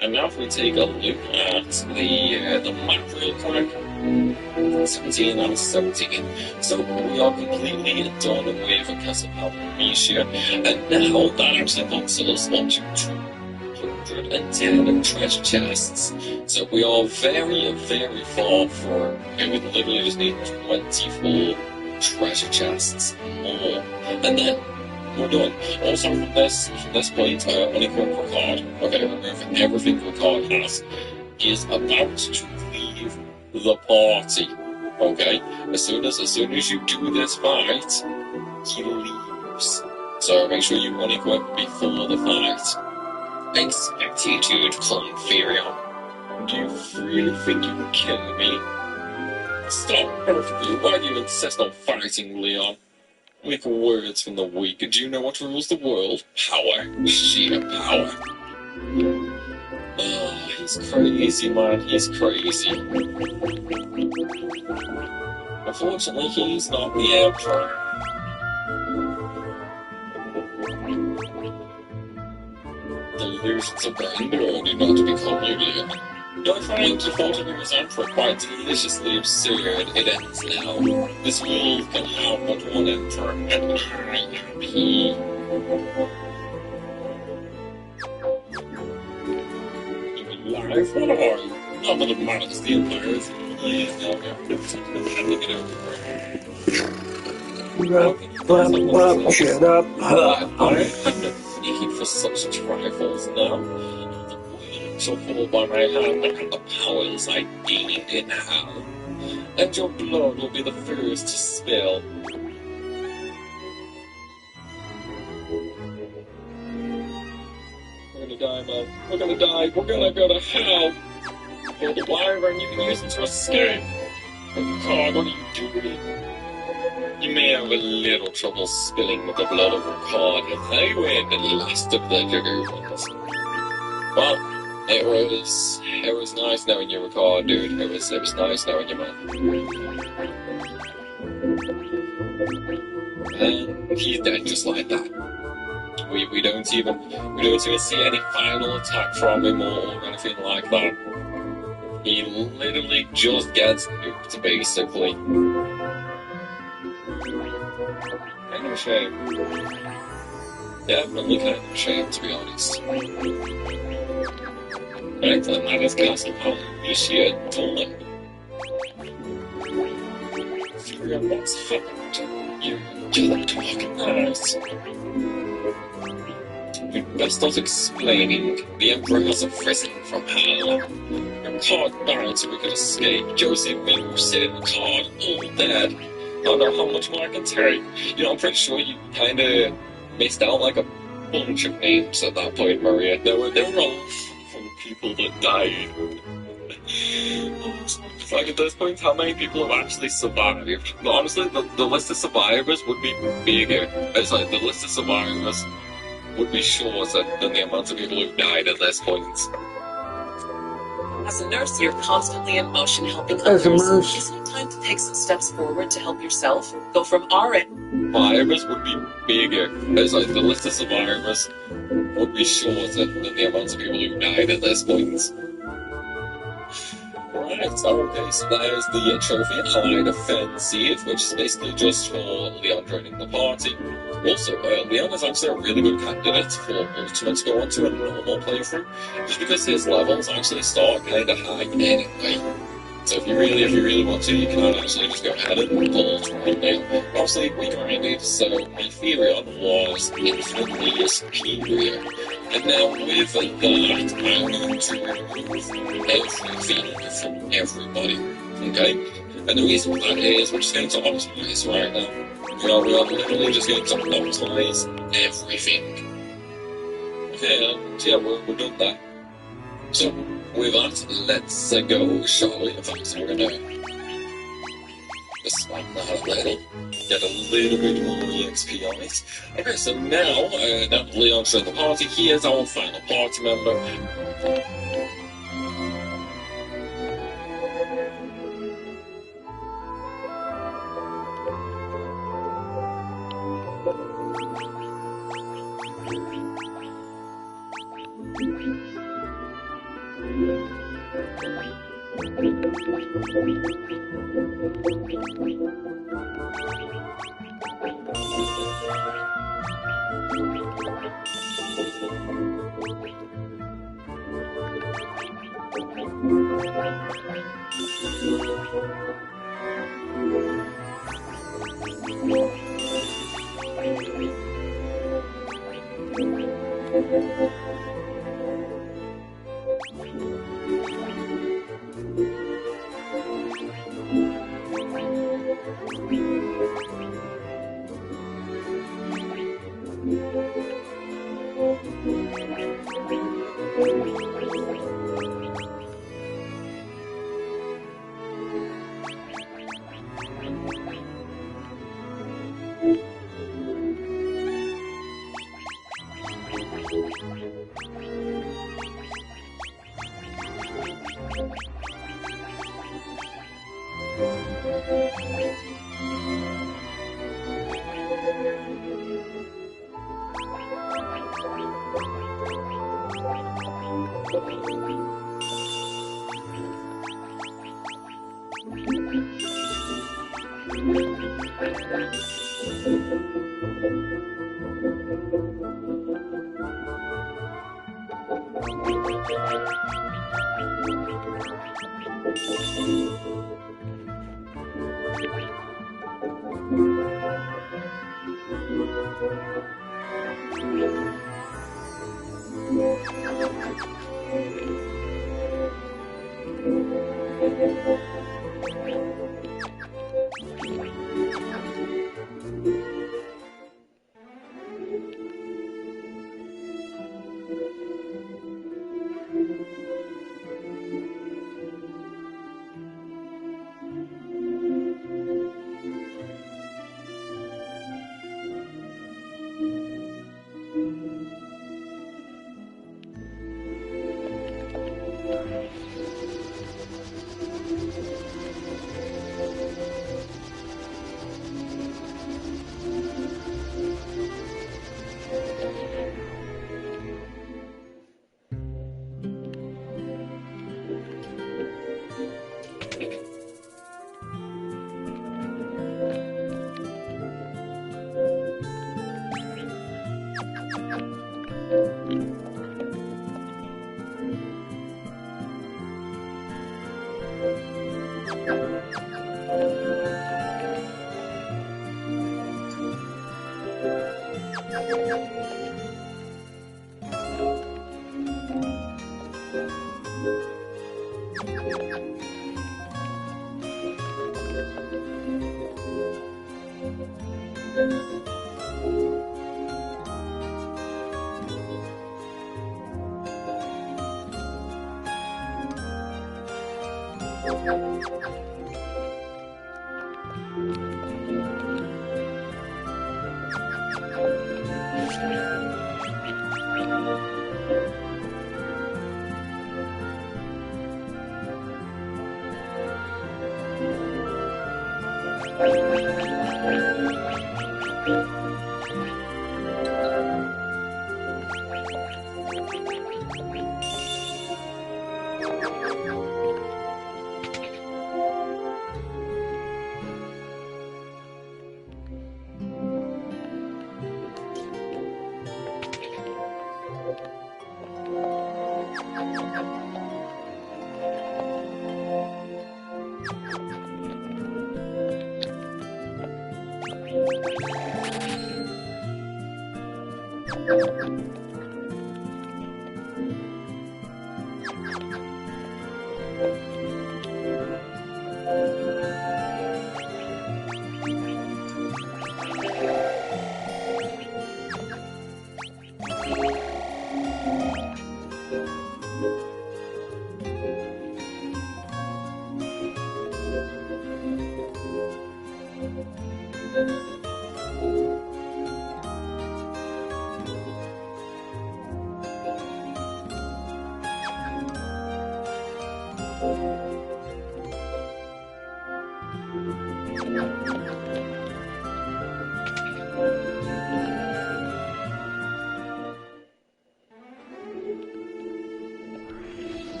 And now if we take a look at the map real quick, 17 and 17. So we are completely done with Castle Palmisia, and now that actually knocks us up to 210 treasure chests. So we are very, very far from, we would literally just need 24 treasure chests more, and then we're done. Also from this point, unequipped Ricard, okay, remove everything Ricard has, is about to leave the party. Okay? As soon as you do this fight, he leaves. So make sure you unequip before the fight. Expectitude, Clone Furion. Do you really think you can kill me? Stop perfectly. Why do you insist on fighting, Leon? Weak words from the weak. Do you know what rules the world? Power. Sheer power. Oh, he's crazy, man. He's crazy. Unfortunately, he's not the Emperor. Delusions of grandeur do not become you, Leon. Your prank you thought of it was for quite deliciously absurd. It ends now. This world can have but one emperor, and I am he. Even live? What are you? Not that it matters, the empire is now handing it over. Shut up. I have no need for such trifles now. Shall fall by my hand and the powers I gained in hell, and your blood will be the first to spill. We're gonna die, man. We're gonna die. We're gonna go to hell. You're the wyvern, you can use it to escape. Oh God, what are you doing? You may have a little trouble spilling the blood of Ricard, and I win the last of the good ones. Well, it was nice knowing you, Ricard, dude. It was nice knowing you, man. And he's dead just like that. We don't even see any final attack from him or anything like that. He literally just gets nuked, basically. Kind of a shame. Definitely kind of a shame, to be honest. Back to the Magus Castle, Alicia Dolan. Figure out what's happened. You're talking nice. You'd best start explaining. The Emperor has arisen from hell. Ricard died so we could escape. Josie Miller said Ricard all dead. I don't know how much more I can take. You know, I'm pretty sure you kinda missed out like a bunch of names at that point, Maria. There were all from people that died. It's like at this point, how many people have actually survived? But honestly, the list of survivors would be bigger. It's like the list of survivors would be shorter than the amount of people who've died at this point. As a nurse, you're constantly in motion helping As a others. nurse. Isn't it time to take some steps forward to help yourself? Go from our end. Survivors would be bigger. It's like the list of survivors would be shorter than the amount of people who died at this point. Right, okay, so there's the trophy Allied Offensive, which is basically just for Leon joining the party. Also, Leon is actually a really good candidate for Ultimate to go on to a normal playthrough, just because his levels actually start kind of high anyway. So if you really want to, you can actually just go ahead and pull Ultimate now. Obviously, we grinded, so my Therion was infinitely superior. And now with that, I'm going to remove everything from everybody, okay? And the reason for that is we're just going to optimize right now. We are literally just going to optimize everything. Okay, and yeah, we're done there. So, with that, let's go, shall we? In fact, we're gonna just swipe that a little, get a little bit more EXP on it. Okay, so now that Leon's joined the party, he is our final party member.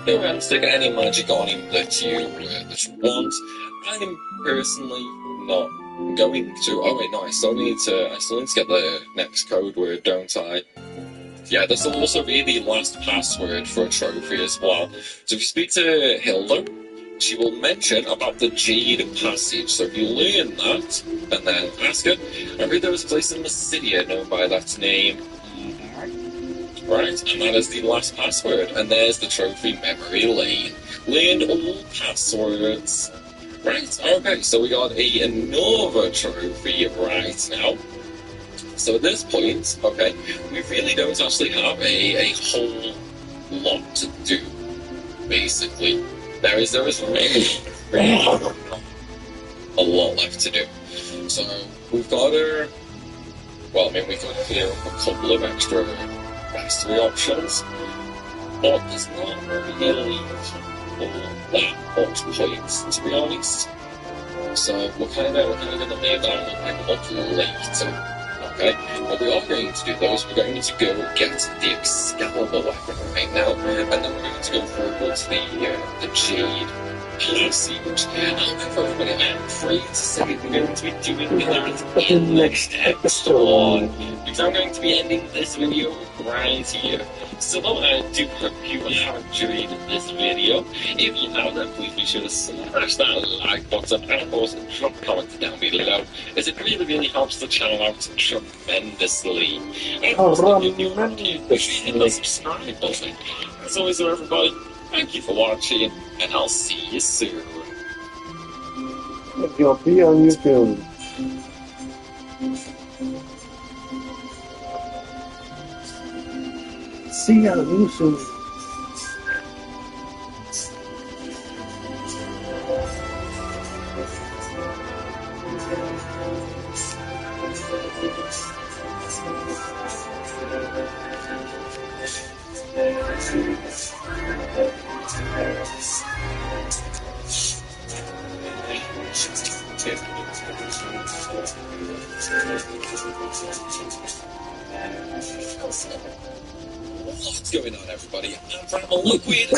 Go ahead and stick any magic on him that you want. I'm personally not going to. Oh wait, no, I still need to get the next code word, don't I? Yeah, this will also be the last password for a trophy as well. So if you speak to Hilda, she will mention about the Jade Passage. So if you learn that, and then ask her, every there was a place in the city known by that name. Right, and that is the last password. And there's the trophy memory lane. Learned all passwords. Right, okay, so we got another trophy right now. So at this point, okay, we really don't actually have a whole lot to do, basically. There is really a lot left to do. So we've got we could clear up a couple of extra mastery options, but there's not really that much point, to be honest. So we're kind of going to leave that up later. Okay, what we are going to do though is we're going to go get the Excalibur weapon right now, and then we're going to go forward to the Jade Passage. For everybody, I'm afraid to say we're going to be doing that in the next episode, because I'm going to be ending this video right here. So I do hope you have enjoyed this video. If you have, then please be sure to smash that like button and of course drop a comment down below, as it really helps the channel out tremendously. And also, if you're new here, make sure you hit the subscribe button. As always, everybody, thank you for watching, and I'll see you soon. You'll be on YouTube. See you soon. What's going on, everybody? I'm Primal Liquid.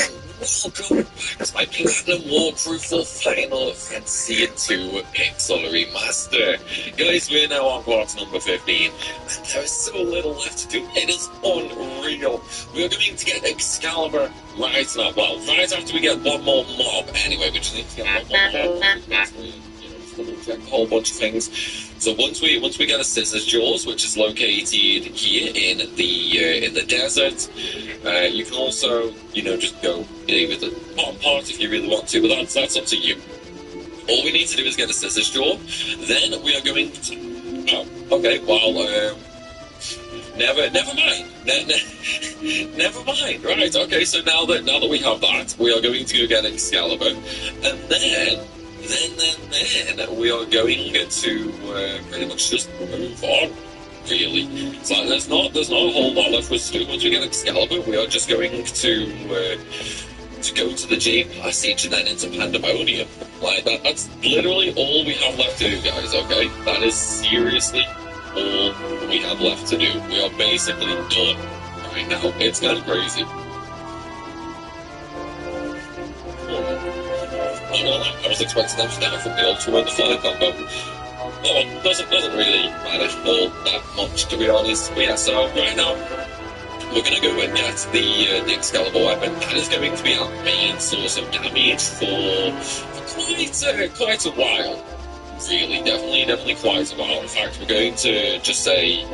Welcome back to my Platinum walkthrough for Final Fantasy II Pixel Remaster. Guys, we're now on part number 15, and there is so little left to do. It is unreal. We're going to get Excalibur right now. Well, right after we get one more mob. Anyway, we just need to get one more mob. Check a whole bunch of things. So once we get a Scissors Jaws, which is located here in the desert, you can also just go with the bottom part if you really want to, but that's up to you. All we need to do is get a Scissors Jaw. Then we are going to. Oh, okay. Well, never mind. Never mind. Right. Okay. So now that we have that, we are going to go get Excalibur, and then we are going to pretty much just move on, really. So there's not a whole lot left for us to do. Once we get Excalibur, we are just going to go to the Jade Passage and then into Pandemonium. Like that's literally all we have left to do, guys, okay? That is seriously all we have left to do. We are basically done right now. It's kind of crazy. Oh, well, I was expecting them to die from the ultra in the final combo. Oh, well, doesn't really matter all that much, to be honest. But yeah, so right now, we're going to go and get the Excalibur weapon. That is going to be our main source of damage for quite a while. Really, definitely quite a while. In fact, we're going to just say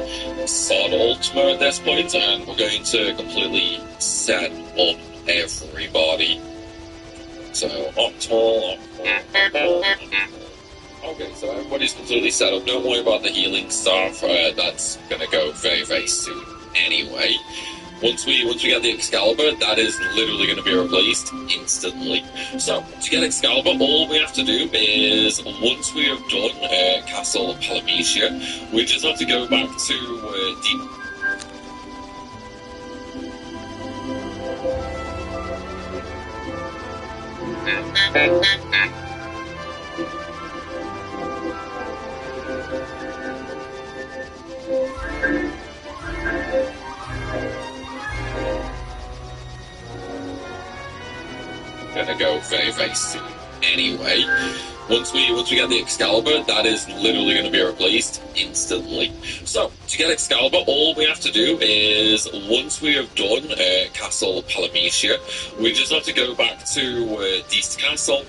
Sword Ultima at this point, and we're going to completely set up everybody. So, optimal. Okay, so everybody's completely set up. Don't worry about the healing stuff. That's gonna go very soon anyway. Once we get the Excalibur, that is literally going to be replaced instantly. So, to get Excalibur, all we have to do is, once we have done Castle Palamecia, we just have to go back to Deep... Gonna go very soon anyway. Once we get the Excalibur, that is literally going to be replaced instantly. So, to get Excalibur, all we have to do is, once we have done Castle Palamecia, we just have to go back to Deist Castle.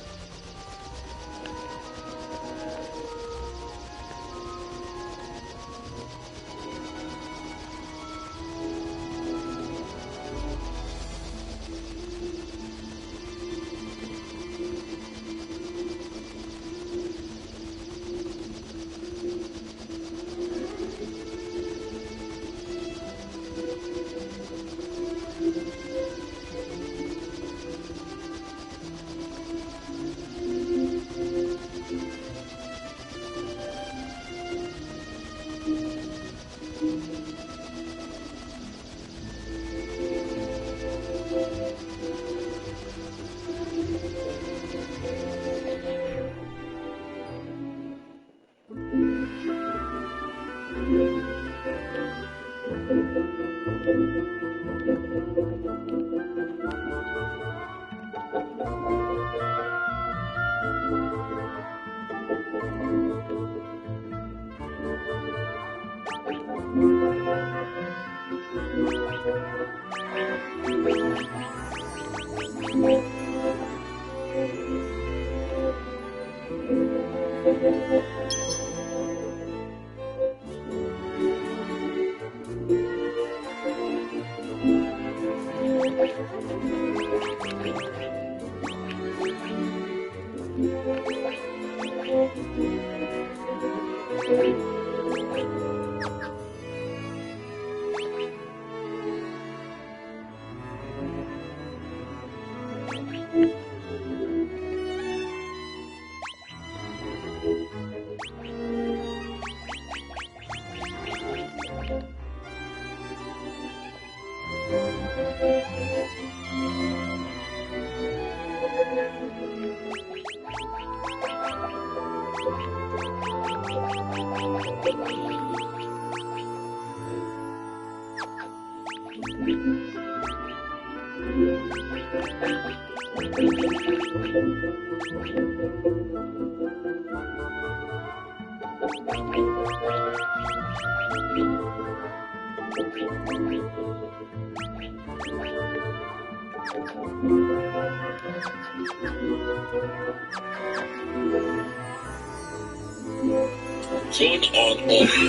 One on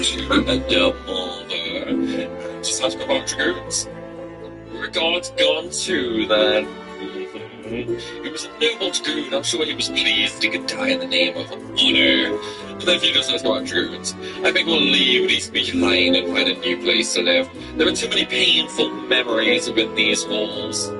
to a double. Just have to go about Dragoons. Regards gone to then. He was a noble Dragoon. I'm sure he was pleased he could die in the name of honor. And then he just has to go on Dragoons. I think we'll leave these behind and find a new place to live. There are too many painful memories within these walls.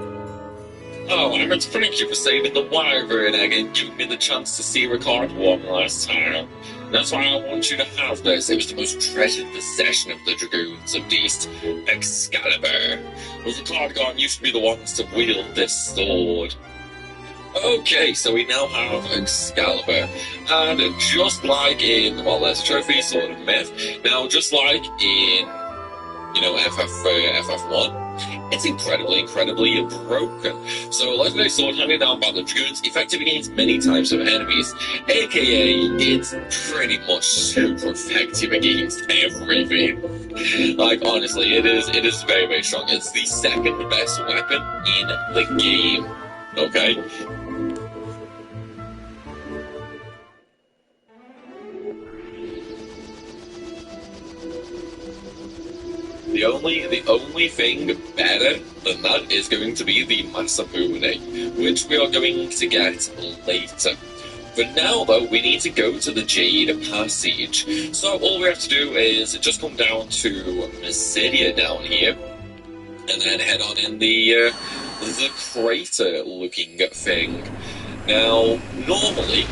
Oh, I meant to thank you for saving the wyvern egg and giving me the chance to see Ricard one last time. That's why I want you to have this. It was the most treasured possession of the Dragoons of Deist, Excalibur. Well, Ricard used to be the ones to wield this sword. Okay, so we now have Excalibur. And just like in, well, there's a trophy, Sword of Myth. Now, just like in, FF1, It's incredibly broken. So legendary sword handing down battle attributes effective against many types of enemies, aka it's pretty much super effective against everything. Like honestly, it is very strong. It's the second best weapon in the game. Okay? The only thing better than that is going to be the Masabune, which we are going to get later. For now, though, we need to go to the Jade Passage. So all we have to do is just come down to Mysidia down here, and then head on in the crater-looking thing. Now, normally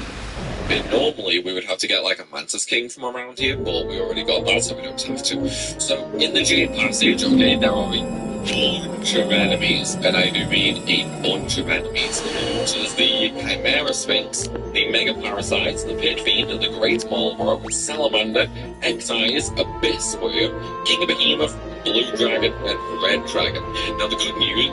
we would have to get like a Mantis King from around here, but we already got that, so we don't have to. So, in the Jade Passage, okay, there are a bunch of enemies, and I do mean a bunch of enemies. So there's the Chimera Sphinx, the Mega Parasites, the Pit Fiend, the Great Marlborough, Salamander, X-Eyes, Abyss Warrior, King Behemoth, Blue Dragon, and Red Dragon. Now the good news...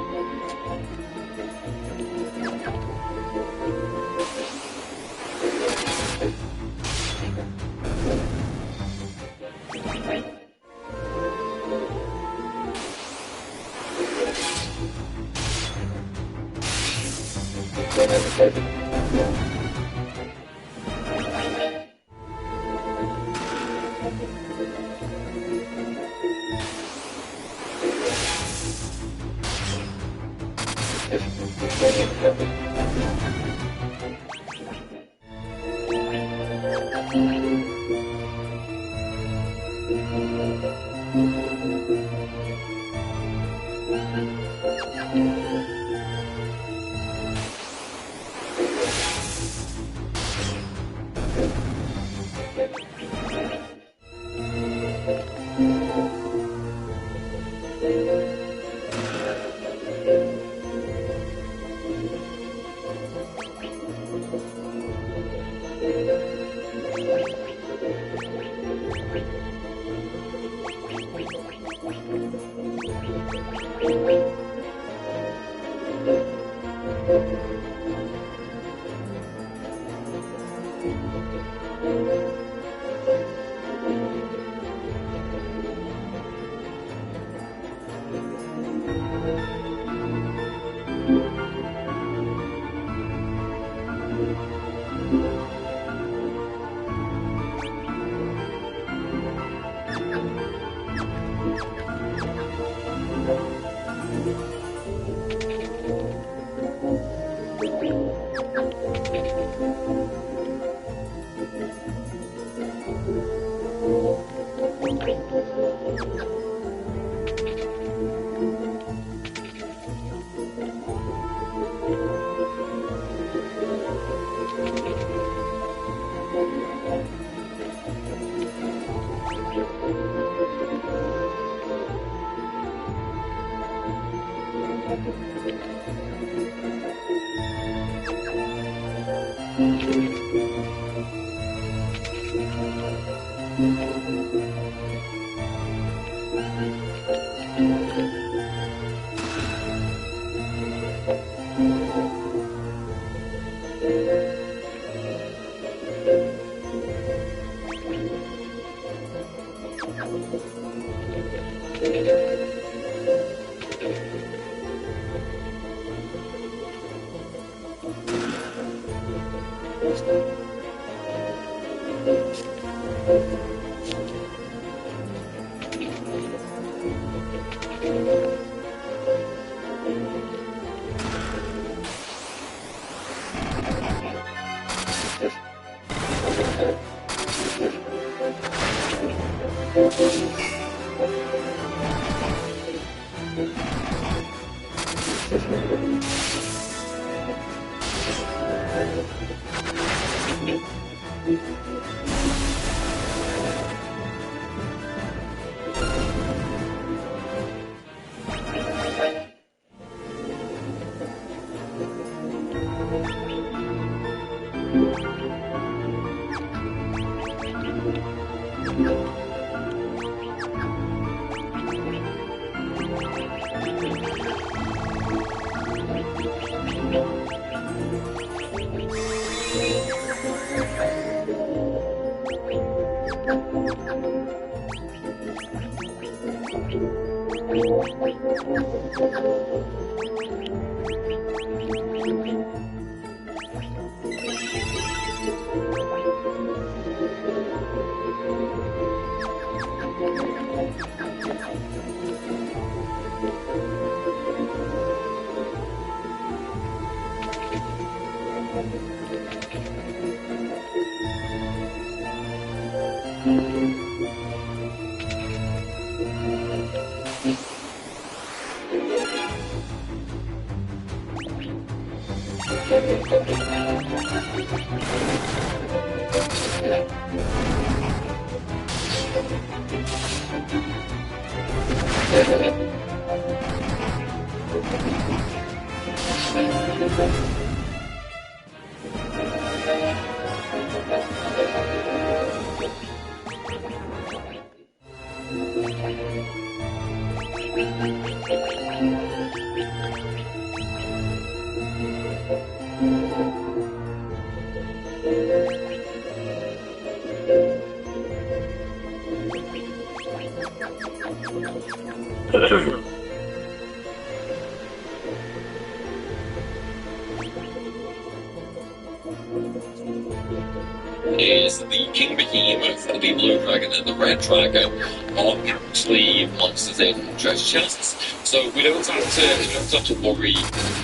Is the King Behemoth, the Blue Dragon, and the Red Dragon are actually monsters in treasure chests, so we don't have to worry,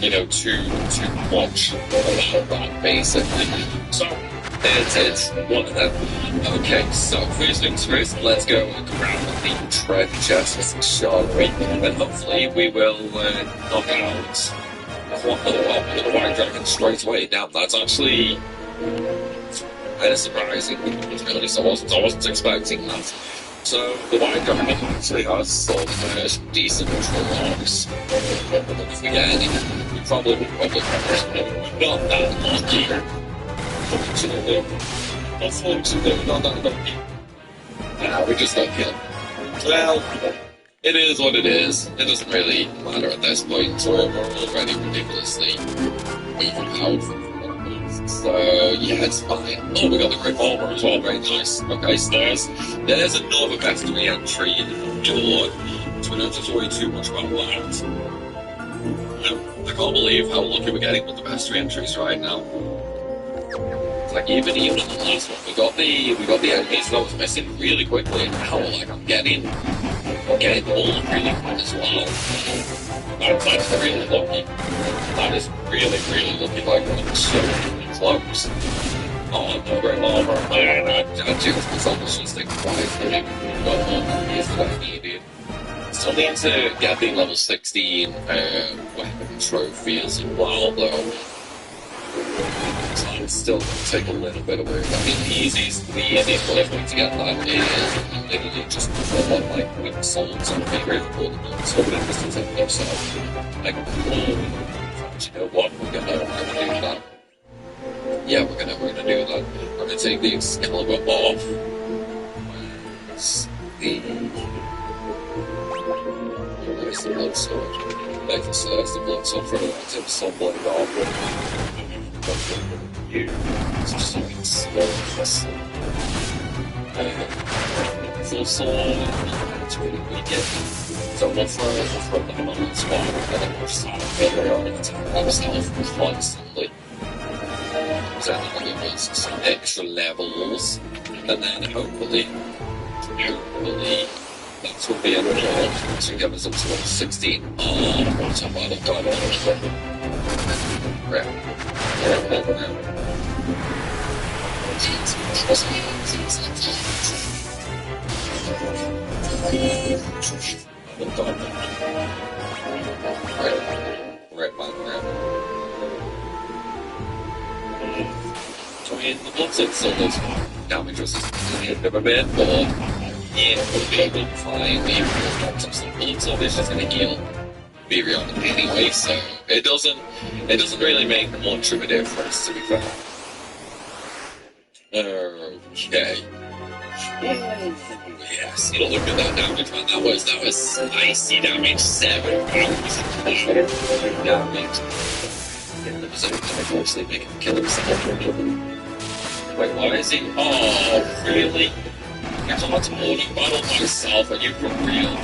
you know, too much about that, basically. So it's one of them. Okay, so first things first, let's go and grab the treasure chests, shall we? And hopefully we will knock out the White Dragon straight away. Now that's actually kind of surprising, to be honest. I wasn't expecting that. So the White Dragon actually has some decent rocks. If we get any, we probably we're not that lucky. Unfortunately, not that lucky. Nah, we just got killed. Well, it is what it is. It doesn't really matter at this point. We're already ridiculously overpowered from. So, yeah, it's fine. Oh, we got the Great Palmer as well, very nice. Okay, so there's another mastery entry in the board, so we don't have to worry too much about that. I can't believe how lucky we're getting with the mastery entries right now. It's like even in the last one, we got the enemies that I was missing really quickly, and now like I'm getting all really good as well. That's really lucky. That is really lucky. Like I'm so close. Oh, no Great Palmer, man! I just was just quiet for him. Got all the keys that I needed. Still need to get the level 16 weapon trophy as well, though. So it's still going to take a little bit of work. I mean, the easiest way to get that is literally just pull on like weak swords and figure it all the bullets over and just take yourself. Like, you know what? We're gonna do that. Yeah, we're gonna do that. I'm gonna take the Excalibur off. Where's the blood sword? There's the blood sword for the tip sunblade off. It's just so it's full sword. It's really weak. So we'll throw them on the spot, and then we'll just have to figure out and attack themselves constantly. So I'm going to give us some extra levels, and then hopefully that's what we end up to give us up to 16. What's up, I don't know. Right. Right, man. So in the Bloodset Solid, damage resistance a bit, but yeah, we'll be able to find the some bullets, so this is going to heal Virion anyway, so it doesn't really make much of a difference, to be fair. Okay. Yes, look at that damage, man. That was spicy damage. 7 pounds of damage. Yeah, there was actually make him kill himself. Wait, why is he? Oh, really? I got to morning battle myself, and you for real?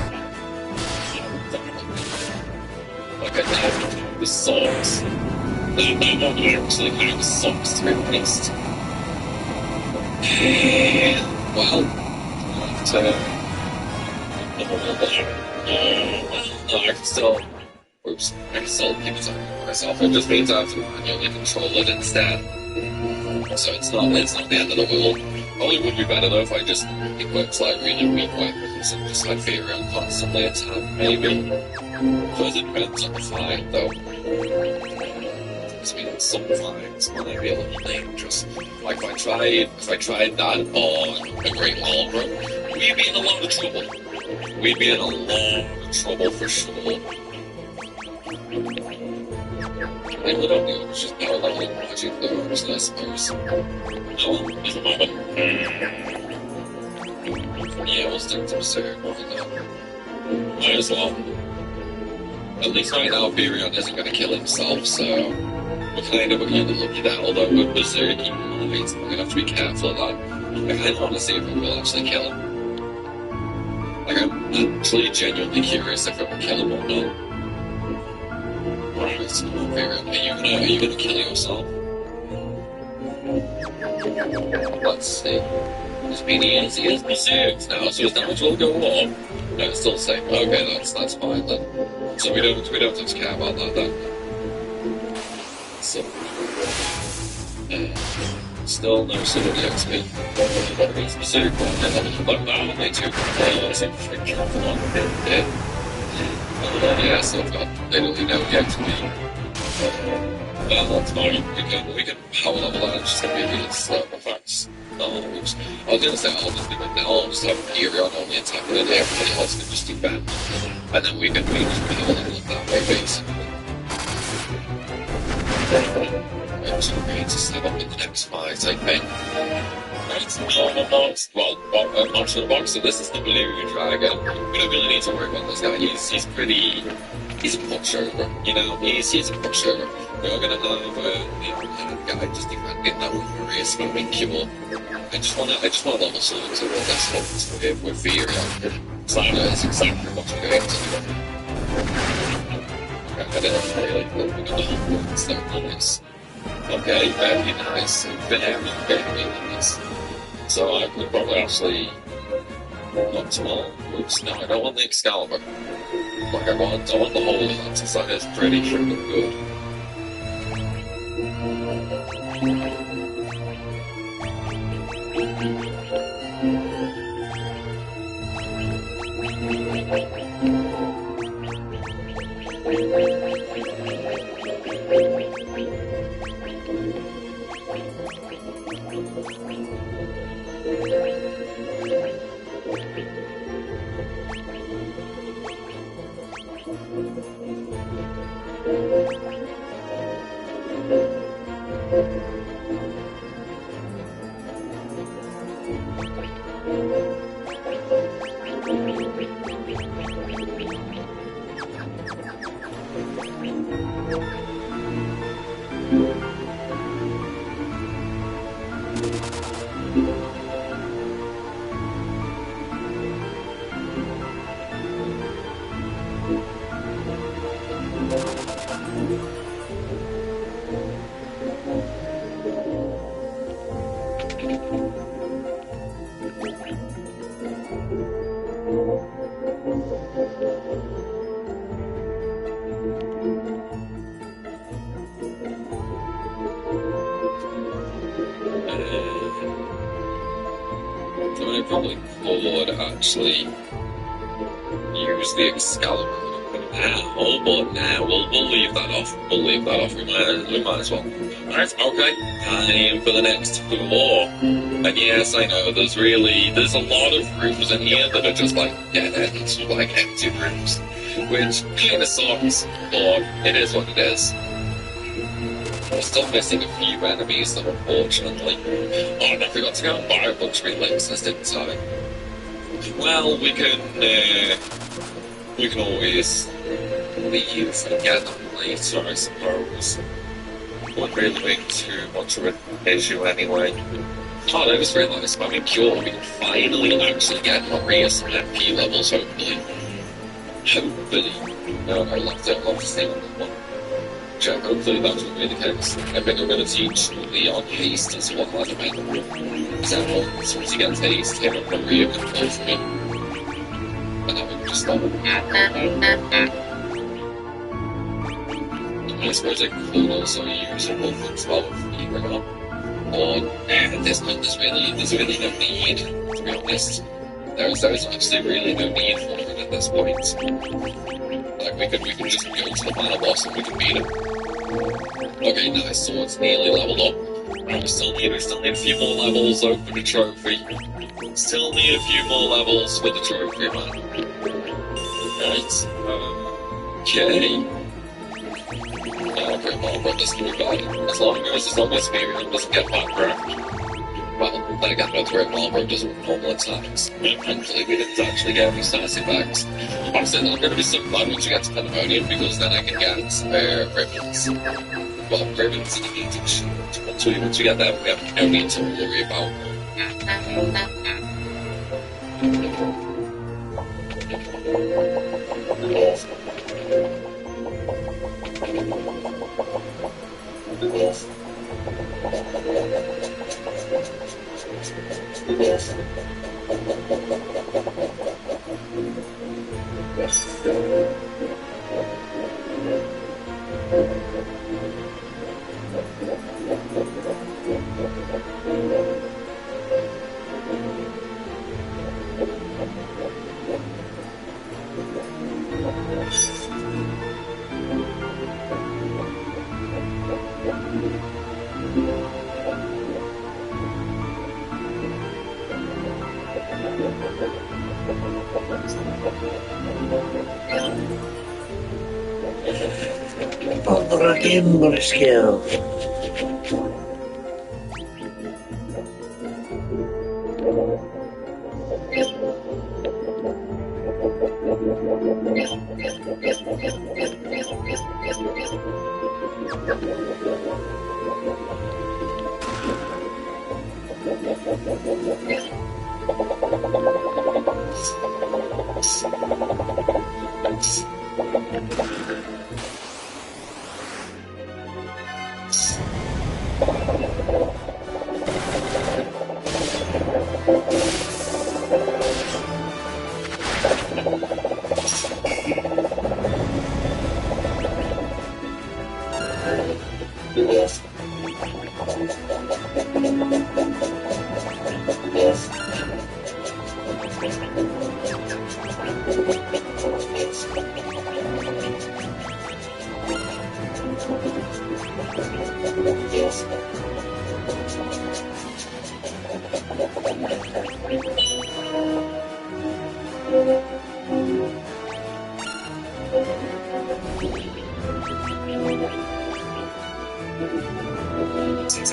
the socks. That one actually kind of sucks, to be honest. Well, no, I can still. Oops, I can still keep talking myself. It just means I have to manually control it instead. So it's not the end of the world. Probably would be better though if I just equipped like really weak weapons and just had Furion constantly attack, maybe. Because it depends on the fight though. I mean, some fights might be a little dangerous. Like if I tried that on a Great Wall Run, we'd be in a lot of trouble. We'd be in a lot of trouble for sure. I really don't know, it's just power leveling magic though, I suppose. No, never mind. Yeah, we'll stick to Berserk over that. Might as well. At least right now, Furion isn't going to kill himself, so we're kind of lucky that, although with Berserk, he might, we're going to have to be careful of that. I kind of want to see if it will actually kill him. Like, I'm actually genuinely curious if it will kill him or not. Alright, so Furion, are you gonna kill yourself? Let's see. It's been easy as Berserk now, so his damage will go up. No, it's still the same. Okay, that's fine then. So we don't have to care about that then. So still no sort of XP. It's Berserk one, and they took some careful on it. Yeah, so I've got literally no XP. Well, that's fine. We can power level that. It's just gonna be really slow effects. Oops. I was gonna say I'll just do it now. I'll just have Furion only attacking and everybody else can just defend. And then we can just power level it that way, basically. I'm just going to step up in the next fight, I think. Right, well, onto the box, so this is the Blue Dragon. We don't really need to worry about this guy. He's a pushover, you know, he's a pushover. We're gonna have the guy just defending that with Marius being cure. I just wanna level swords and that's what with Furion. So that is exactly what we're going to do. I didn't really think the whole words that nice. Okay, very nice. Very nice. So I could probably actually not tomorrow. Oops, no, I don't want the Excalibur. Like I want the whole Atlantis, that is pretty freaking good. I probably could actually use the Excalibur now, but nah, we'll leave that off. We'll leave that off. We might as well. Alright, okay. Time for the next floor. And yes, I know, there's a lot of rooms in here that are just like dead ends, like empty rooms. Which kinda sucks, but it is what it is. We're still missing a few enemies though, unfortunately. Oh, and I forgot to go and buy a bunch of elixirs, didn't I? Well, we can always leave and get them later, I suppose. Wouldn't really make too much of an issue anyway. Oh, I just realised, by being Cure, we can finally actually get Maria some MP levels, hopefully. Hopefully. No, I left it, obviously, on that one. check. Hopefully that will be the case. I think I'm going to teach Leon haste as well as a main example. As soon as he gets haste, him and Maria can close me. And then we can just stop him. I suppose I could also use a wolf as well with Fever up. Or there's really no need, to be honest. There's actually really no need for it at this point. Like we could just go to the mana boss and we can beat him. Okay, nice, so it's nearly leveled up. We still need a few more levels out for the trophy. Still need a few more levels for the trophy, man. Right. Okay. Okay, well, but this can be bad. As long as Miriam doesn't get background. Well, then again, that's where Malbro doesn't normal attacks. Thankfully, we didn't actually get any sassy backs. Honestly, I'm going to be so glad once you get to Pandemonium, because then I can get ribbons. Well, ribbons and a beating shield. Once we get that, we have no need to worry about. Other timber skill.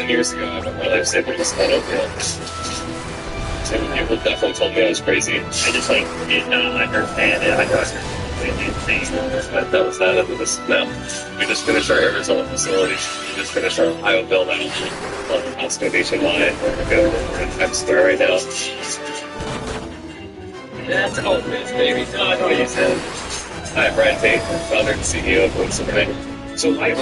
Years ago, I met my life savings on Oakdale. And people definitely told me I was crazy. I just did not understand it. I thought it was completely insane. But that was that into this. No, we just finished our Arizona facility. We just finished our Ohio build out. Costco nationwide. We're going to Times Square right now. That's all it is, baby. No, I know what you said. Hi, Brian Tate, founder and CEO of Wings Overnight. So I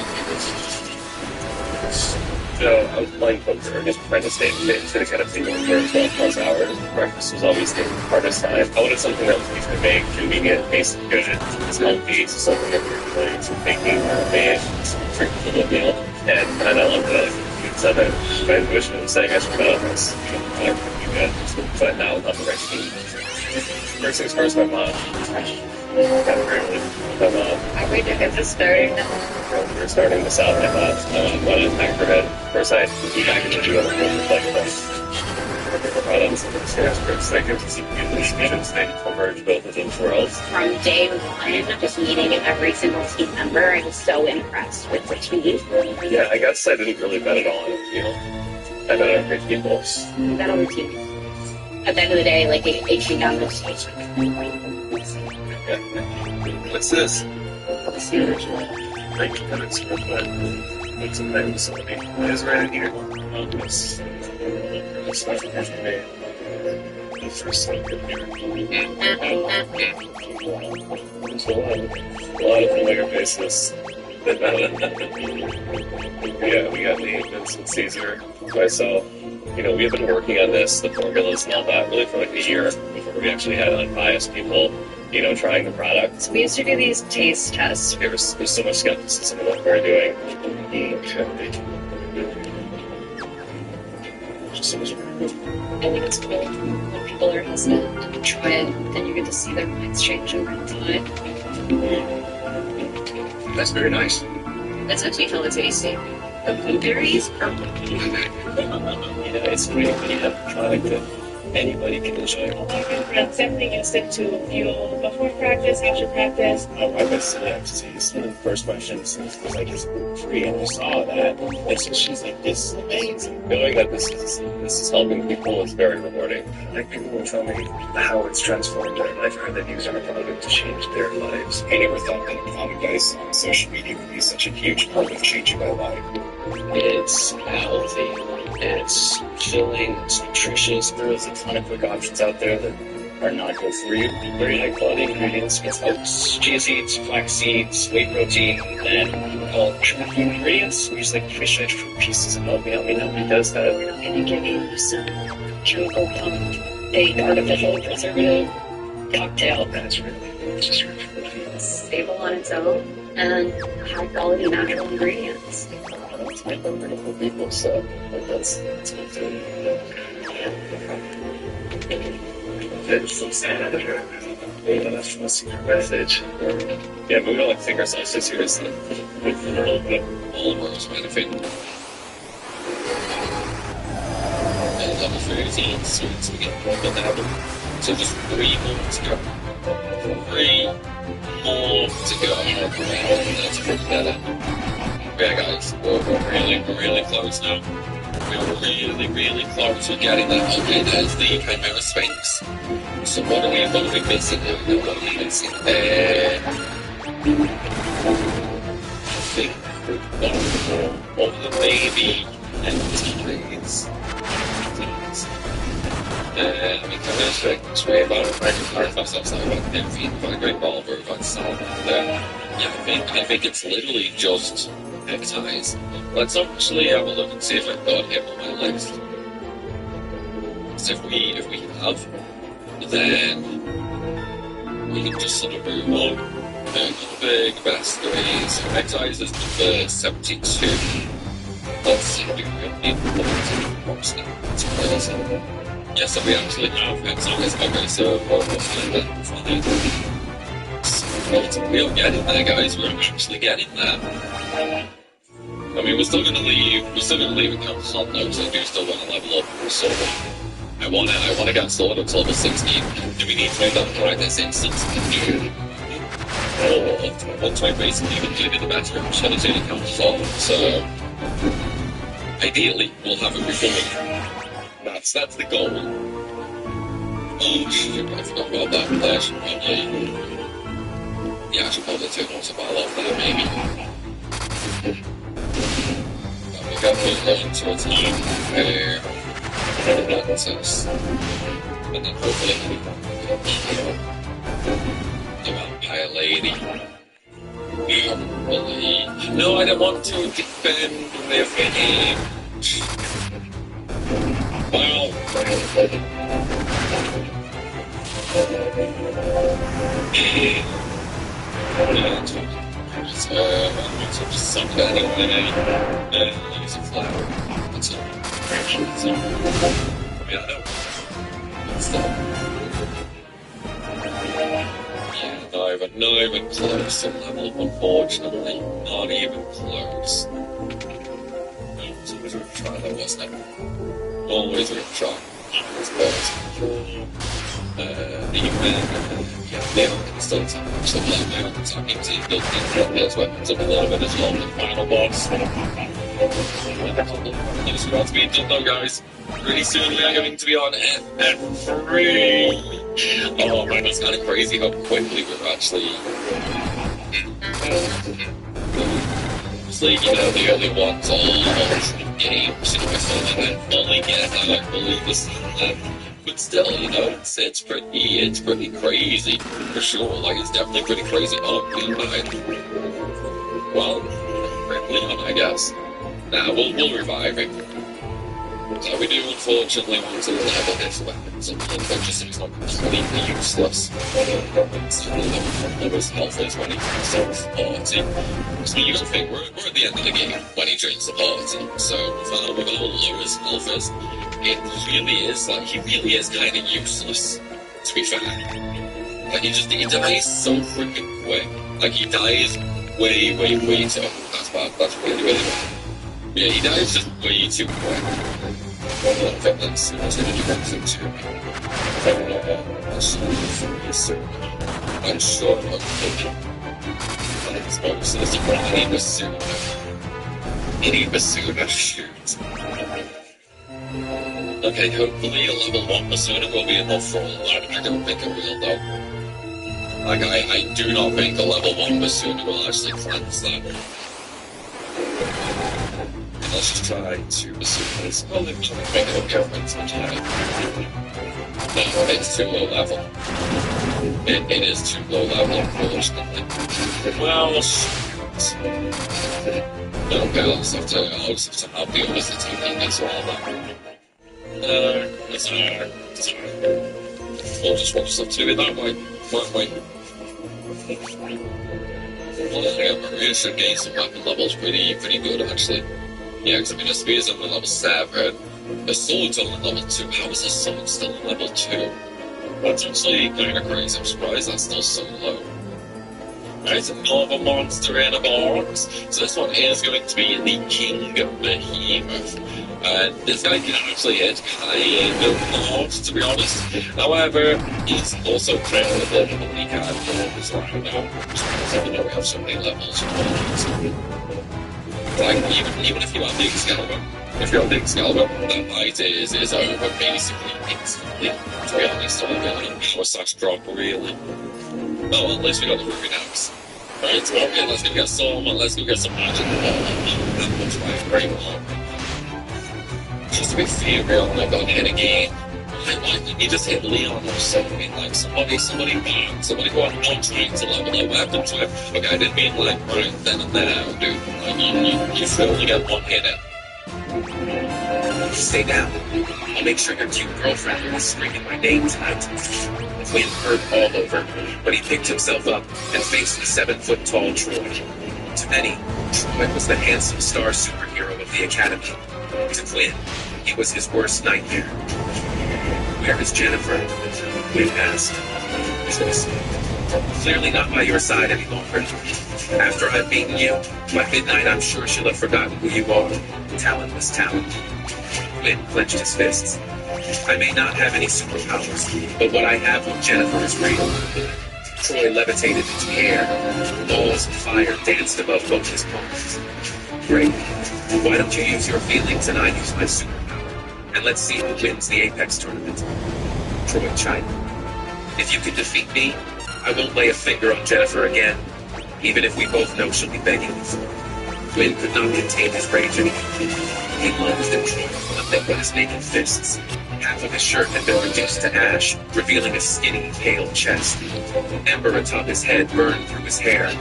So I was playing poker, just trying to stay fit to kind of think for 12+ hours. Breakfast was always the hardest time. I wanted something that was easy to make, convenient, tastes good, it's healthy, so something that we're doing, some baking, made, drinking a meal, and I loved it. So then my intuition was saying I should go this, I could be good, but now without the right team. First things first, my mom. Got a great one. Are we doing this starting now? We're starting this out, I thought. When I packed her head, first I went back into the other room with like products and transcripts. I get to see communications, they converge both of those worlds. From day one, just meeting every single team member, I was so impressed with the team. Yeah, I guess I didn't really bet it all on it, you know? I bet on great people. You bet on the team. At the end of the day, like, it came down to the stage. What's this? It's the original 1900 square foot. It's a night facility. It is right in here. It's the first time here. There's a lot of familiar faces. Yeah, we got Nate, Vincent, Caesar, myself. You know, we've been working on this, the formulas and all that, really for like a year before we actually had unbiased people, you know, trying the product. So we used to do these taste tests. There's so much skepticism in what we're doing. Just so much. I think it's cool when people are hesitant to try it, then you get to see their minds change over time. That's very nice. That's actually hella tasty. The blueberries are Yeah, it's great when you have a product that anybody can enjoy. And same thing you stick to fuel before practice, after practice. My wife has celiac. One of the first questions was like, "Is gluten free?" And I saw that, and so she's like, "This is amazing." Knowing that this is helping people is very rewarding. Like people will tell me how it's transformed their life, how they've used our product to change their lives. I never thought that advice on social media would be such a huge part of changing my life. It's healthy. It's filling, it's nutritious. There's a ton of quick options out there that are not good for you. Very high quality ingredients. It's oats, chia seeds, flax seeds, whey protein, and all sugar food ingredients. We use like fish fruit pieces of oatmeal. I mean, nobody does that. going to give you some chemical pumped, fake, artificial preservative cocktail. That's really just really It's stable on its own and high quality natural ingredients. it's my favorite of people, so that's good too. It's so sad. Maybe that's from a secret message. Yeah, but we don't like to take ourselves so seriously. All of ours benefit. And level 13, so we get built out. So just 3 more to go. 3 more to go. That's pretty better. Yeah, guys, we're really close now. We're really close to getting that. Okay, there's the Chimera Sphinx. So what are we missing now? What are we missing? I think one of the maybe please. I mean, Chimera Sphinx, way about it. I can clarify ourselves now about everything, about a great ball, very about sound. Yeah, I think it's literally just neckties. Let's actually have a look and see if I've got him on my list. So if we have, then we can just sort of move on. Big masteries. Neckties is number 72. Let's see, do we need what's that? Yes, so we actually have neckties. Okay, so what was that? We are getting there, guys. We're actually getting there. I mean, we're still gonna leave a couple slot notes. I do still want to level up sword. I wanna get sword up to level 16. Do we need to do that right this instance? Once we've basically completed the better utility to count slot. So ideally we'll have it before. That's the goal. Oh shit, I forgot about that. I should probably turn on some ball off there maybe. We got to into a time where that test. And then hopefully the vampire lady. No, I don't want to defend with him. Well, so just suck that anyway. Use a flower. That's all. So, I mean, I don't. What's that? Yeah, not even close to level up, unfortunately. Not even close. It's always worth a try, though, wasn't it? Always worth a try. Still attacking to build those weapons up a little bit as well. The final boss. It's about to be done though, guys. Pretty soon we are going to be on FF3. Oh man, that's kind of crazy how quickly we're actually. Obviously, you know, the early ones all games, you know, I still didn't fully get how I fully understand them. But still, you know, it's pretty crazy, for sure. Like, it's definitely pretty crazy. Oh, man. Well, Leon, I guess. Nah, we'll revive him. So we do unfortunately want to level his weapons up a little bit just so he's not completely useless. So level his health is when he drinks the party. So you gotta think, we're at the end of the game when he drinks the party. So we're gonna lower his health is. He really is kind of useless, to be fair. Like, he dies so freaking quick. Like, he dies way too. That's bad. That's really bad. Yeah, he dies just way too quick. I don't think that's too much defensive to me. I'm sure of it. It's bonuses. I need Basuna. Shoot. Okay, hopefully a level 1 Basuna will be enough for all that. I don't think it will, though. Like, I do not think a level 1 Basuna will actually cleanse that. Let's just try to Basuna this. Well, they're trying to make it a difference, which no, it's too low level. It is too low level, unfortunately. Well, shoot. Okay, I'll just have to have the opposite technique as well, though. It's hard. We'll just have to do it that way. Won't we? Well, yeah, Maria should gain some weapon levels pretty good, actually. Yeah, because I mean, the spear is only level 7. The sword's only level 2. How is the sword still level 2? That's actually kind of crazy. I'm surprised that's still so low. There's another monster in a box. So this one is going to be the King Behemoth. This guy can actually hit kind of hard, to be honest. However, he's also fairly livable. He can hold his round out. Even though we have so many levels. Like, even if you have the Excalibur, that fight is over basically instantly. To be honest, all the power slash drop, really. Oh, well, at least we got the Ruby Axe. Right, okay, let's go get some magic. That looks right, very well. Just to be fair, real, like, on any game, you just hit Leon or something, like, somebody bang, somebody who I'm not trying to level their weapons with. Okay, I didn't mean, like, right then and there, dude. Like, you should only get one hit in. Stay down. I'll make sure your cute girlfriend will be screaming my name tonight. Quinn hurt all over, but he picked himself up and faced the 7-foot-tall Troy. To many, Troy was the handsome star superhero of the Academy. To Quinn, he was his worst nightmare. Where is Jennifer? Quinn asked. Clearly not by your side any longer. After I've beaten you, by midnight I'm sure she'll have forgotten who you are. Talentless talent. Quinn clenched his fists. I may not have any superpowers, but what I have with Jennifer is real. Troy levitated into the air. Balls of fire danced above both his palms. Great. Why don't you use your feelings and I use my superpower? And let's see who wins the Apex tournament. Troy chimed. If you can defeat me, I won't lay a finger on Jennifer again, even if we both know she'll be begging me for it. Quinn could not contain his rage anymore. He lunged at Troy, nothing but his naked fists. Half of his shirt had been reduced to ash, revealing a skinny, pale chest. Ember atop his head burned through his hair.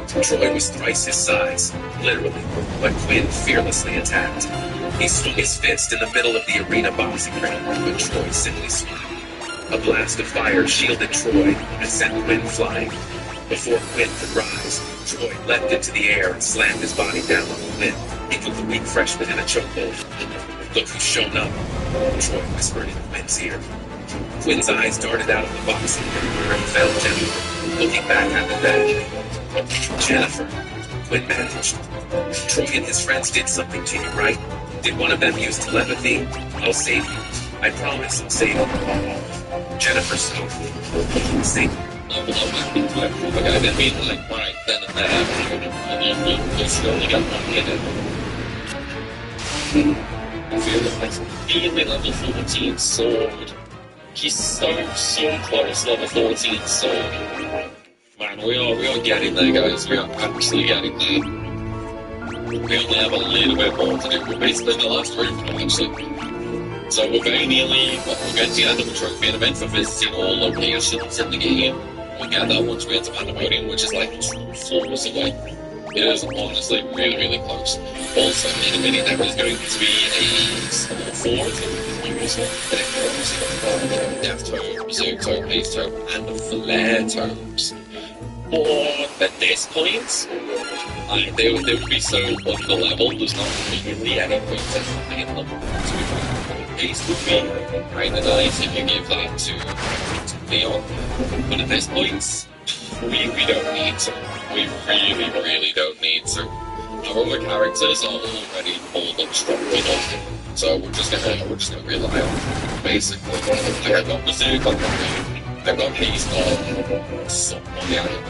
Troy was thrice his size, literally, but Quinn fearlessly attacked. He swung his fist in the middle of the arena boxing ring, but Troy simply smiled. A blast of fire shielded Troy and sent Quinn flying. Before Quinn could rise, Troy leapt into the air and slammed his body down on Quinn. He put the weak freshman in a chokehold. Look who's shown up, Troy whispered in Quinn's ear. Quinn's eyes darted out of the boxing ring where he fell gently, looking back at the bed. Jennifer, Quinn managed. Troy and his friends did something to you, right? Did one of them use telepathy? I'll save you. I promise I'll save you. Jennifer stopped. Save you. Okay, I didn't mean like right then and there. You should only get one hit in. I feel like feeling level 14 sword. He's so close, level 14 sword. Man, we are getting there, guys. We are actually getting there. We only have a little bit more to do. We're basically in the last room, actually. So we're very nearly, we're getting to the end of the trophy event for visiting all locations in the game. We'll get that once we get to Pandemonium, which is like 2 floors away. It is honestly really, really close. Also, in a minute, there is going to be a small forward and it goes Death Tome, Berserk Tome, Haste Tome, and Flare Tomes. But at this point, they would be so under level, there's not really any point in playing them. To be fair, Haste would be kind of nice if you give that to Leon. But at this point, we don't need to. We really, really don't need to. Our other characters are already pulled up strong enough, so we're just gonna rely on basically. Like I've got Berserk on the green, I've got Haste on somebody I don't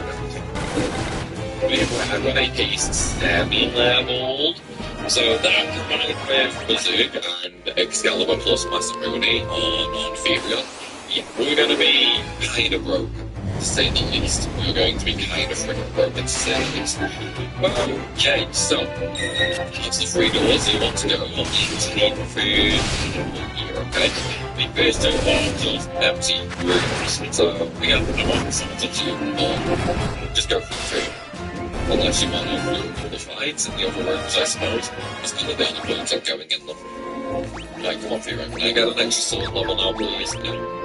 know. I've got a Haste semi-leveled, so that combined with Berserk and Excalibur plus Masamune on Furia, yeah, we're gonna be kind of broke. To say the least. We're going to be kind of freaking broken to say the least. Okay, so that's the 3 doors you want to go into the food here, okay? The first 2 are just empty rooms. So we got I want something to just go for the food. Unless you want to do the fights in the other rooms, I suppose. That's kind of the only point I'm going in them. Like, come on, Fury, can I get an extra sword level now, please? No.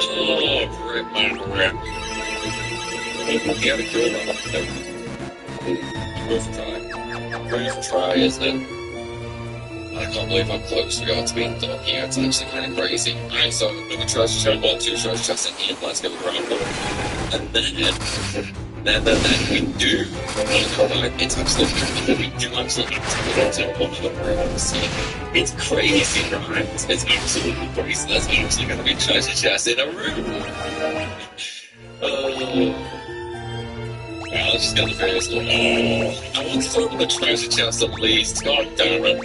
Oh, rip, man, rip. You gotta kill that one. Worth a try. Worth a try, isn't it? I can't believe how close we got to being done here. It's actually kind of crazy. Alright, so another treasure chest, 2 treasure chests in here. Let's go grab them. And then we do. It's absolutely we do actually activate into one of the rooms. It's crazy, right? It's absolutely crazy. There's actually going to be treasure chests in a room. Let's just get the first one. I want to open the treasure chest at least. God damn it.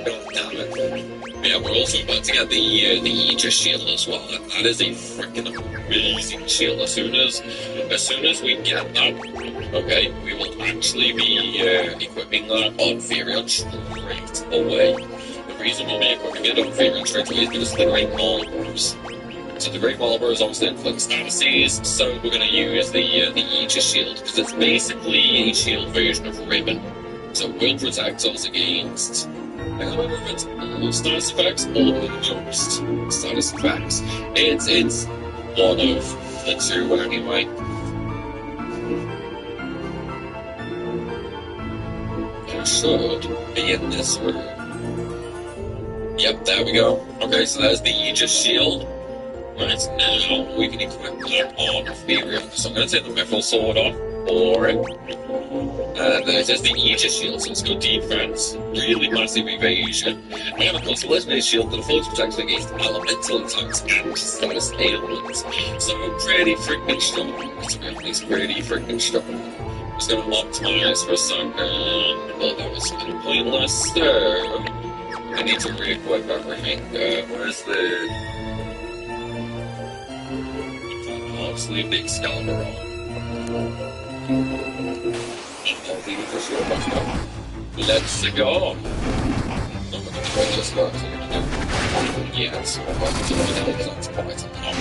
God damn it. Yeah, we're also about to get the Aegis shield as well. That is a freaking amazing shield. As soon as we get that, okay, we will actually be equipping that on Furion straight away. The reason we'll be equipping it on Furion straight away is because of the Great Malbars. So the Great Malbar is obviously influenced statuses, so we're going to use the Aegis shield because it's basically a shield version of Ribbon. So it will protect us against. I don't know if it's all status effects or most status effects. It's one of the 2 anyway. It should be in this room. Yep, there we go. Okay, so there's the Aegis shield. Right, now we can equip that on Furion. So I'm going to take the Mithril sword off for it. And it says the Aegis shield, so it's good defense, really massive evasion, and of course the legendary shield that affords protection against elemental attacks and status ailments. So pretty freaking strong, it's pretty freaking strong. I'm just gonna optimize for a second. Well, that was kind of pointless. I need to re-equip everything. Where's the... Let's leave the Excalibur on. Let's go. Let's go. Yes, that's quite enough.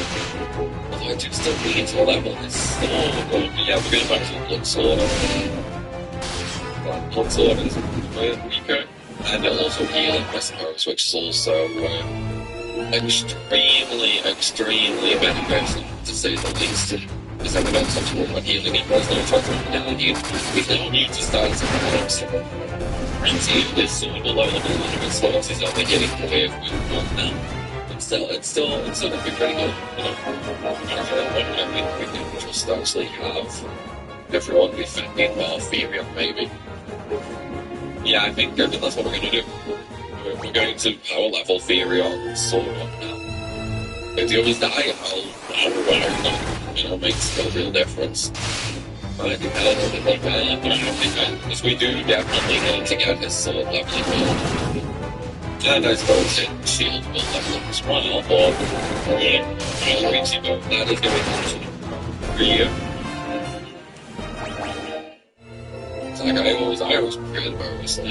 Although I do still need to level this. Yeah, we're going back to the Blood Sword. Blood Sword is weaker, and it'll also heal, I suppose, which is also extremely beneficial, to say the least. Because I don't have to worry about healing it, there's no choice of down here. We don't need to start something else. And see if this sword will level up a little bit slow, since he's only getting away if we want now. But still, it's still gonna be pretty good, you know. I think we can just actually have everyone defending while Furion, maybe. Yeah, I think that's what we're gonna do. We're going to power level Furion sword up now. If the others die, I'll you know, makes no real difference. But because we do definitely need to get his sword leveling up. And I suppose his shield will level up as well, but yeah, I'll reach him up. That is going to be you. It's like I always prefer the bows now.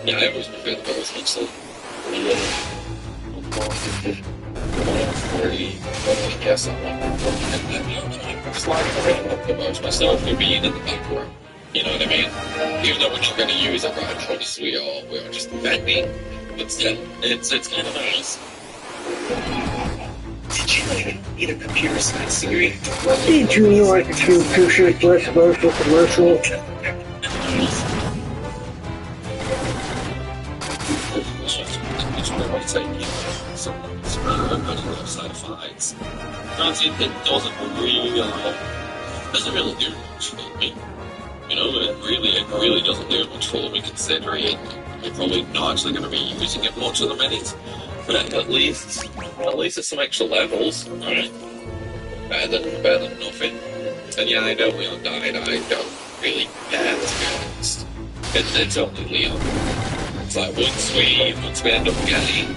Yeah, I always prefer the bows, honestly. 3, I guess I'm and then I'm slightly up the most myself for being in the back row. You know what I mean? Even though we're not going to use it right now, just we are just defending. But still, it's kind of nice. Did you need a computer science degree? Did you like a few pictures less social commercial? Granted, it doesn't really do much for me. You know, it really doesn't do much for me considering we're probably not actually going to be using it much of the minute. But at least it's some extra levels, right? Better than nothing. And yeah, I know Leon died. I don't really care, to be honest. It's only Leon. It's like once we end up getting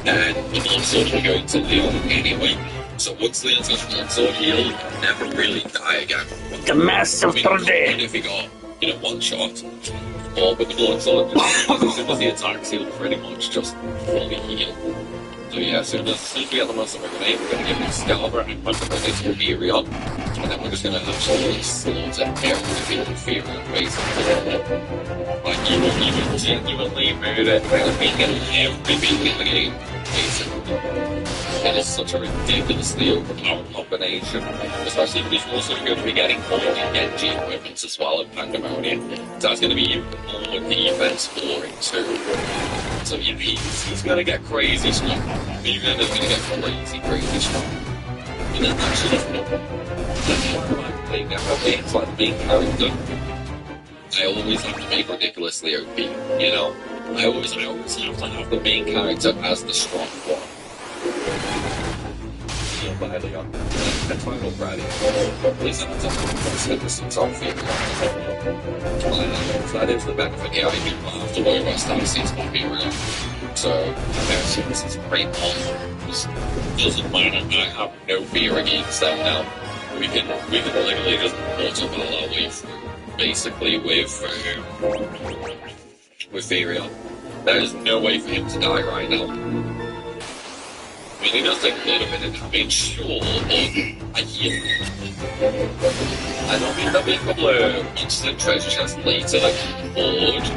and the Blood Sword will go into Leon anyway. So once Leon's got the Blood Sword, he'll never really die again. The massive and if he got, one shot, or with the Blood Sword, as soon as he attacks, he'll pretty much just fully heal. So yeah, as soon as we get the most of our grenade, we're going to give him Scalper and put the into Furion. And then we're just going to absolutely slaughter everything in Furion, basically. Like, you will genuinely murder everything in the game, basically. It is such a ridiculously overpowered combination, especially because we're also going to be getting more Genji equipment as well in Pandemonium. So that's going to be even more defense for it too. So yeah, he's going to get crazy strong. Even is going to get crazy strong. And then actually, that's why I'm playing games like the main character. I always have to make ridiculously OP, you know? I always have to have the main character as the strong one. By Leon. That's my little Brady. At least I'm not this top feet. That is the benefit. Yeah, I do not have to worry about star seats not being real. So, this is great on. Doesn't matter. I have no fear against them now. We can literally just multiple our way through. Basically, with Furion. There is no way for him to die right now. I mean, he does take a little bit of damage, sure, but I heal. I don't mean there'll be a couple of instant treasure chests later, like Forge,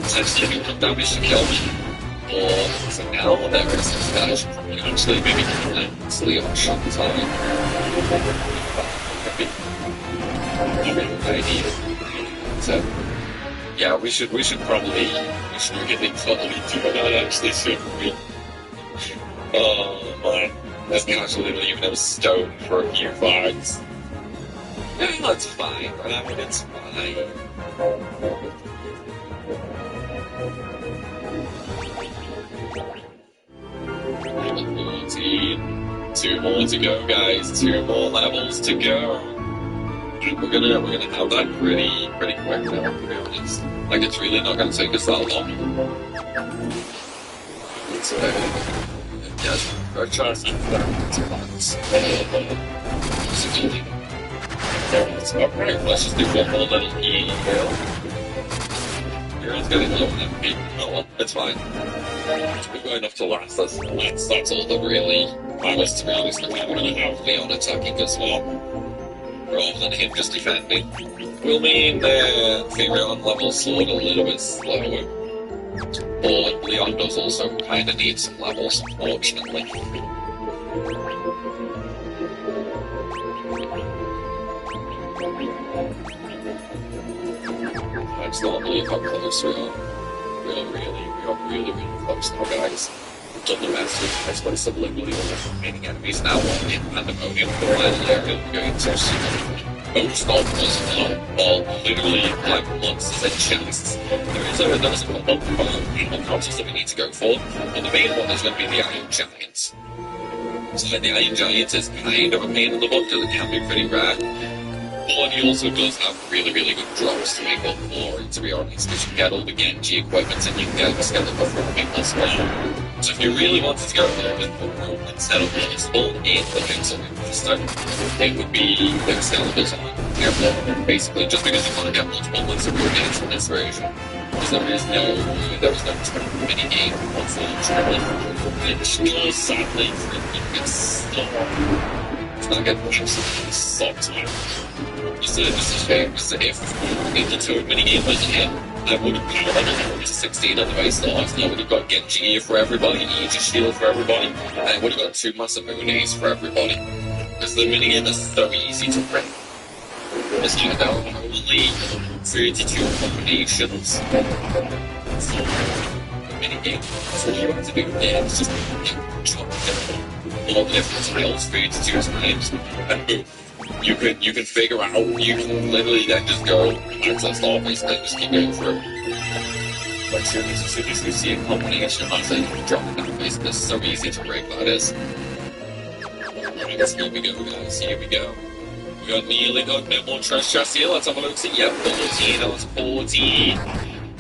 potentially enough damage to kill me. Or, for now, there is this guy should probably actually maybe cleanse Leon shot time. So, yeah, we should really probably do that actually soon. Oh man, this guy's literally even have stone for a few fights. Yeah, that's fine, I mean, it's fine. Level 14. 2 more to go, guys. 2 more levels to go. And we're gonna have that pretty quick now, to be honest. Like, it's really not gonna take us that long. Yes, our chance to months. Okay, let's just do one more little E. Hero's getting low on MP. Oh well, it's fine. We've got enough to last us. That's all that really matters, to be honest. We're going to have Leon attacking as well, rather than him just defending. We'll mean Furion level sword a little bit slower. But Leon does also kind of need some levels, fortunately. I just don't believe how close we are. We are really close now, guys. We've done the best. I suppose subliminally all the remaining enemies now are in Pandemonium. We're going to see most of us are literally like monsters and chests. There is a couple of encounters that we need to go for, and the main one is going to be the Iron Giants. So the Iron Giant is kind of a pain in the butt because it can be pretty rare. But he also does have really good drops to make up for it, to be honest, because you can get all the Genji equipment and you can get the skeleton from people as well. So if you really wanted to go there with the room instead of the spawn in the Pixel Master, it would be the Skeletons on Airport, basically, just because you want to get multiple ones of your games in this version. Because there was no mini game, unfortunately. Which does sadly get stuck. It's not getting absolutely sucked. It's a shame, because if the two mini game was hit, I would have got like 16 on the base slots, and I would have got Genji for everybody, Aegis Shield for everybody, and I would have got 2 massive Moonies for everybody. Because the mini game is so easy to break. It's like there are only 32 combinations for the mini game. So all you have to do is just chop down all the different tiles 32 times and move. You can figure out, you can literally then just go access the office and just keep going through. But as soon as you see a combination, I think you can drop it down. It's so easy to break, that is. Right, here we go, guys, here we go. We got nearly got no more trash chests here. Let's have a look. See, yep, 14. That was 14.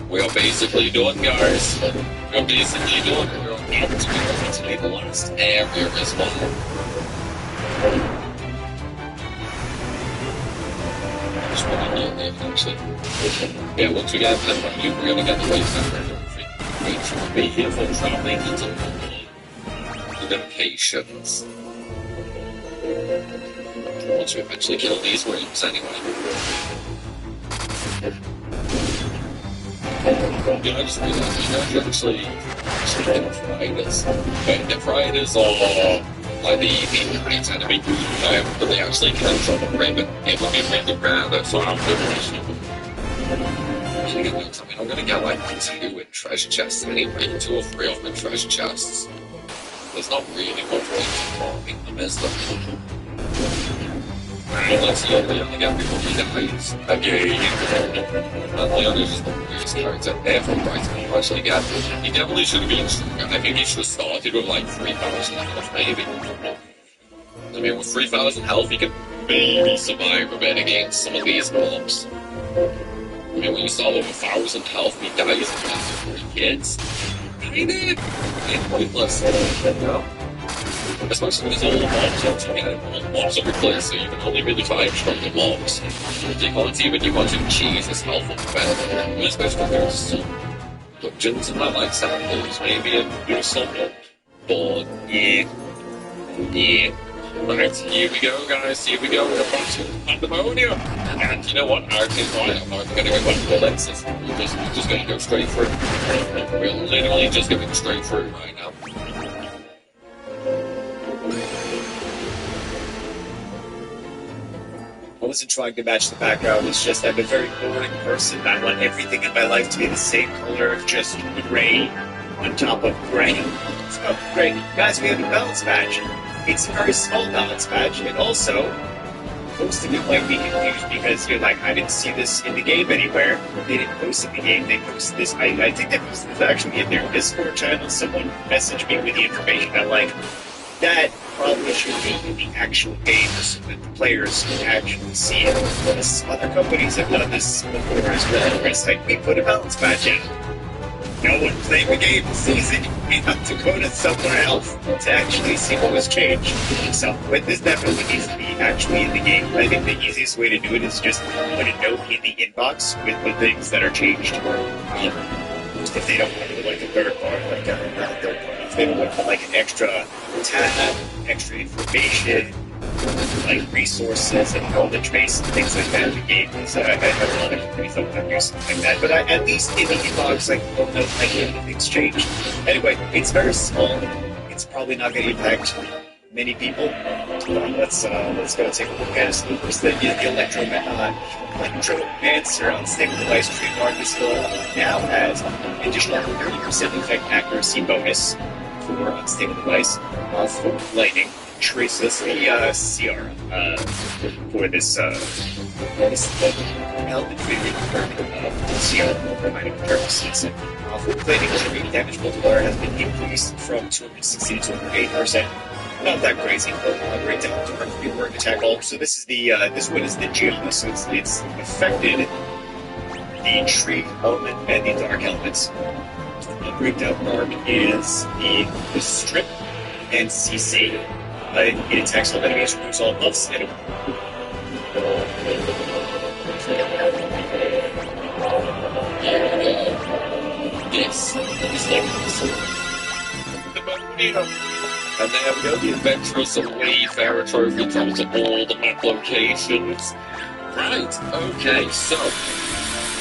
We are basically done, guys. We are basically done. We're on to the last area as well. Just want to get there, actually. Yeah, once we get that one, we're going to get the way back. We should be here for traveling into locations. Once we eventually kill these worms, anyway. Yeah, I just realized, you actually get Fridays. The Fridays are like the great enemy, but they actually can drop a ribbon. It would be really rare that so I'm I'm gonna get like 2 in treasure chests anyway, 2 or 3 of them in treasure chests. There's not really much point in them, is there? Let's see if Leon again before he dies again. Leon is just the weirdest character ever, right? Actually, again, he definitely should have been stronger. I think he should have started with like 3,000 health, maybe. I mean, with 3,000 health, he could maybe survive a bit against some of these mobs. I mean, when you start with 1,000 health, he dies after 3 kids. He did! It's pointless, you know? Especially with all the mobs, once you get all the mobs are replaced, so you can only really fight stronger mobs. You can't even cheese this health up better. Especially if there's some dungeons and that, like samples, maybe, and do something. But, yeah. Right, here we go, guys, here we go. We're back to Pandemonium. And you know what? Arcane's right. I'm not going to go back to the lenses. We're just going to go straight through. We're literally just going straight through right now. I wasn't trying to match the background, it's just I'm a very boring person. I want everything in my life to be the same color, just gray on top of gray. So, great. Guys, we have a balance badge. It's a very small balance badge, and also, most of you might be confused because you're like, I didn't see this in the game anywhere. They didn't post it in the game, they posted this. I think they posted this actually in their Discord channel. Someone messaged me with the information. I'm like, that probably should be in the actual game so that the players can actually see it. Some other companies have done this before as well. It's like, we put a balance badge in. No one playing the game sees it. We have to go to somewhere else to actually see what was changed. So, but this definitely needs to be actually in the game. I think the easiest way to do it is just put a note in the inbox with the things that are changed. If they don't want to like a third party, like not a third party, if they don't want like an extra tab, extra information, like resources and knowledge base and things like that in the game, because I have a lot of companies that want to do something like that, but at least in the inbox, like, don't know like anything's changed. Anyway, it's very small. It's probably not going to impact many people. Let's go take a look at it. So first, the Electromancer Unstable Device trademark is still now has additional 30% effect accuracy bonus for Unstable Device for Lightning. Traces the CR for this element CR reminding purposes. For plating, the damage multiplier has been increased from 260 to 208%. Not that crazy. Breakdown to work attack all. So this is the this one is the Gianna, so it's affected the tree element and the dark elements. The breakdown arm is the strip and CC. It attacks all enemies, removes all buffs, and this demonia. And there we go, the Adventurous Wayfarer trophy tells us all the map locations. Right, okay, so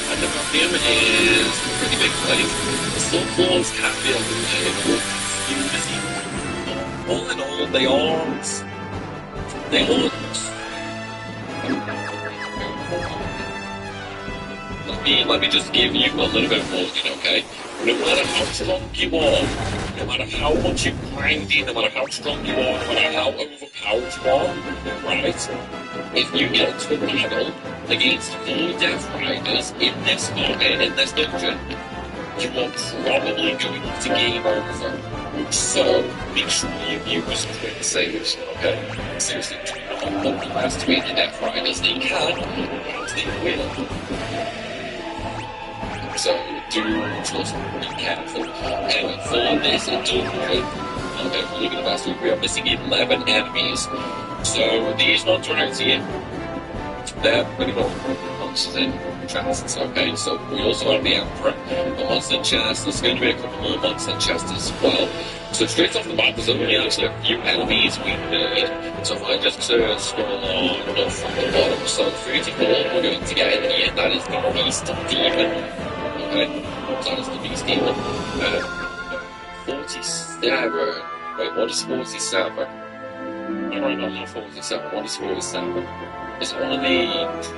Pandemonium is a pretty big place. The subfloors can be a little confusing. All in all, they aren't. Let me just give you a little bit of warning, okay? No matter how strong you are, no matter how much you grinding, no matter how strong you are, no matter how overpowered you are, right? If you get to a battle against 4 Death Riders in this dungeon, you are probably going to game over. So, make sure you use quick saves, okay? Seriously, do not underestimate the Death Riders. They can, and they will. So, do just be careful. Anyway, for this dungeon, okay, look at the best, we are missing 11 enemies. So, these ones right here, they're pretty much monsters in chests, okay? So, we also have the Emperor, the monster in chest, there's going to be a couple more monster in chests as well. So, straight off the bat, there's only actually a few enemies we need. So, if I just scroll on from the bottom, so 34 we're going to get in here, that is the Beast Demon. Okay, that is the Beast Demon. 47. Wait, what is 47? Alright, no, not 47. What is 47? Is it one of the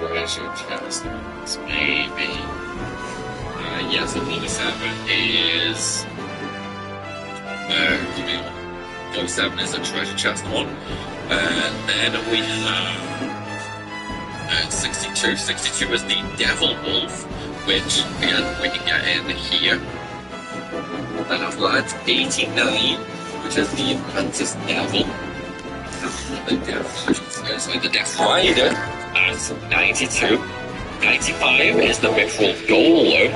treasure chests? Maybe. Yes, the 47 is. Give me one. 47 is a treasure chest one. Then we have 62. 62 is the Devil Wolf, which again we can get in here. Then after that, 89, which is the Mantis Devil. The Death Rider at 92. 95 is the Mithril Golem.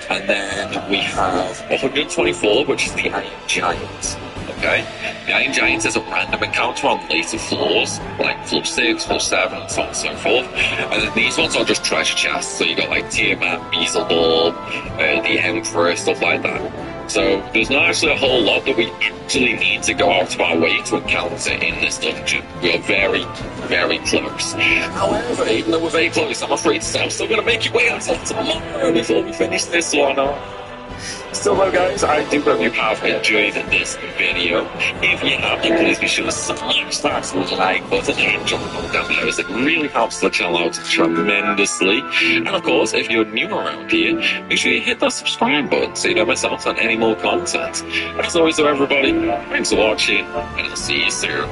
And then we have 124, which is the Iron Giant. Okay? The Iron Giant is a random encounter on later floors, like floor 6, floor 7, and so on and so forth. And then these ones are just treasure chests, so you got like Tiamat, Beelzebub, the Emperor, stuff like that. So there's not actually a whole lot that we actually need to go out of our way to encounter in this dungeon. We are very, very close. However, even though we're very close, I'm afraid to say I'm still going to make you wait until tomorrow before we finish this one off. Still though guys, I do hope you have enjoyed this video. If you have, then please be sure to smash that like button and drop a comment down below, as it really helps the channel out tremendously. And of course, if you're new around here, make sure you hit that subscribe button so you don't miss out on any more content. And as always though everybody, thanks for watching, and I'll see you soon.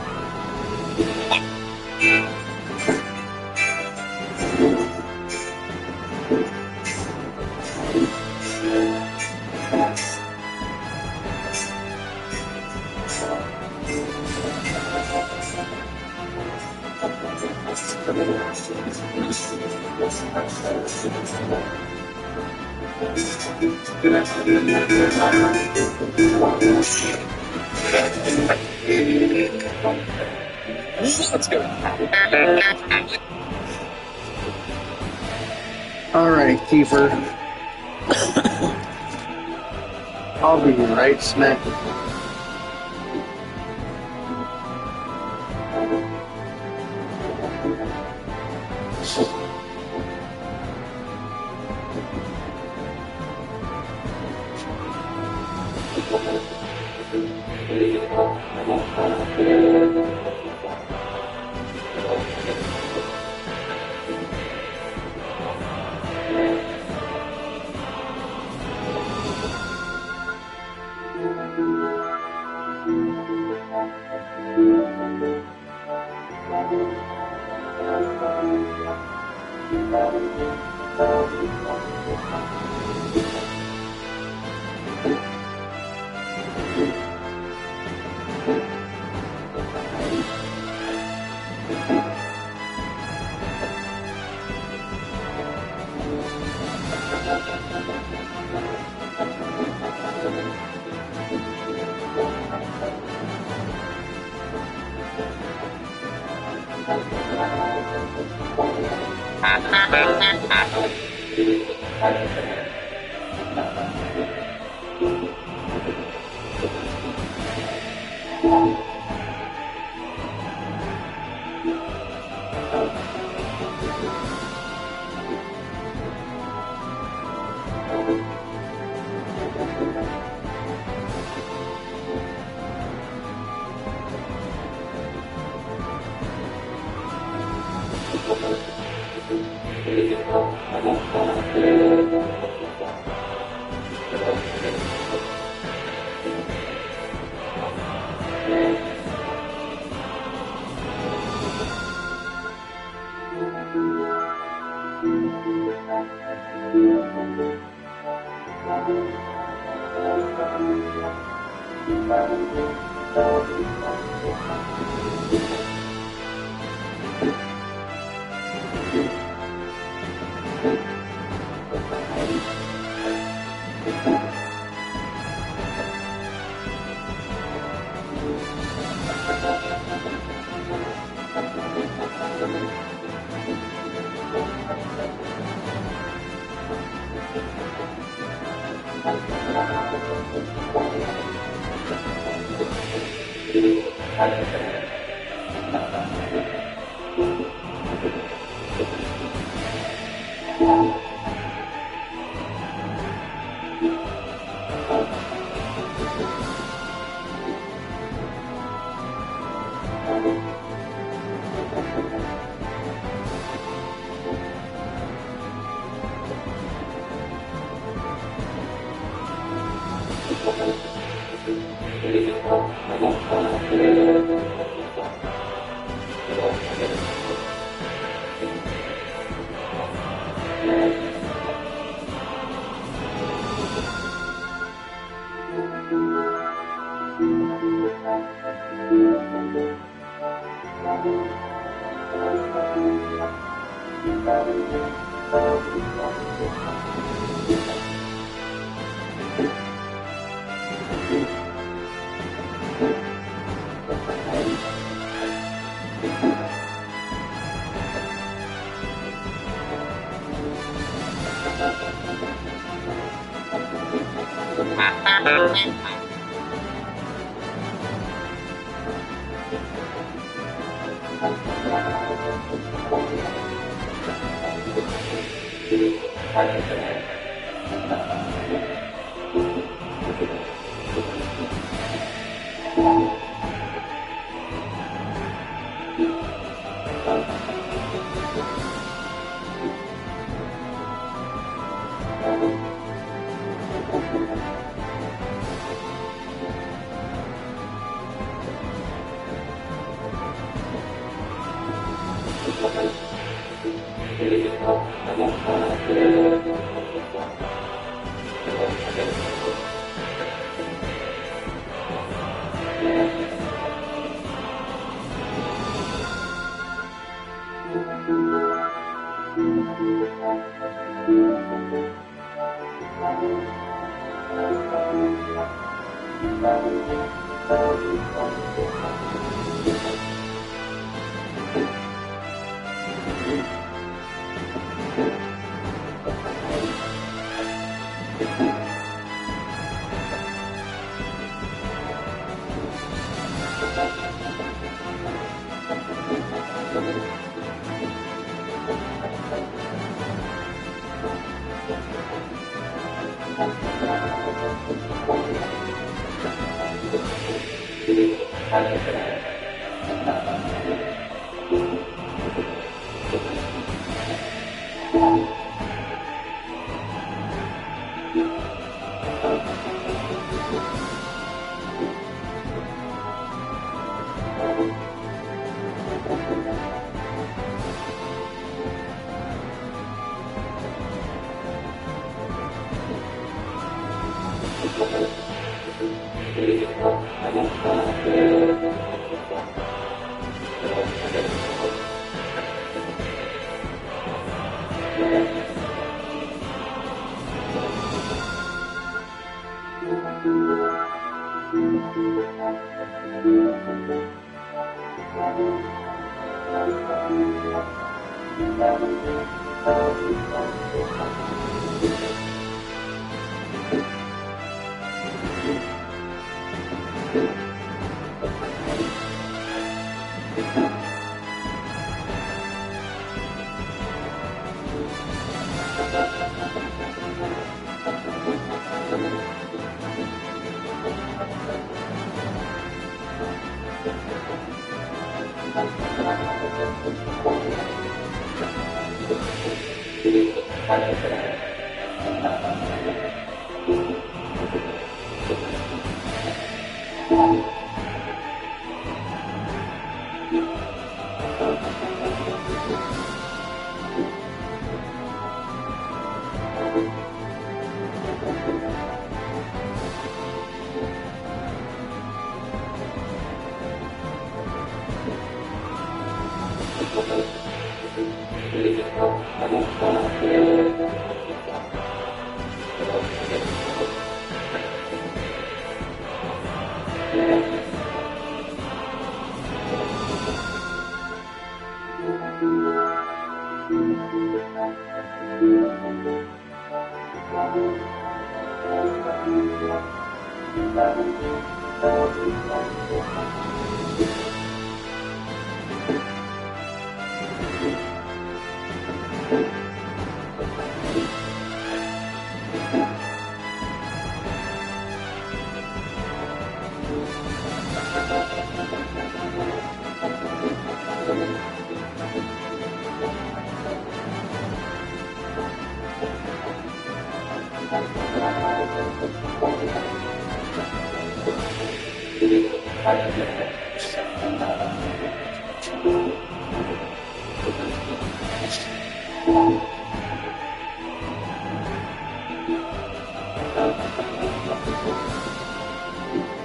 Let's go. Alright, Keeper. I'll be right smack.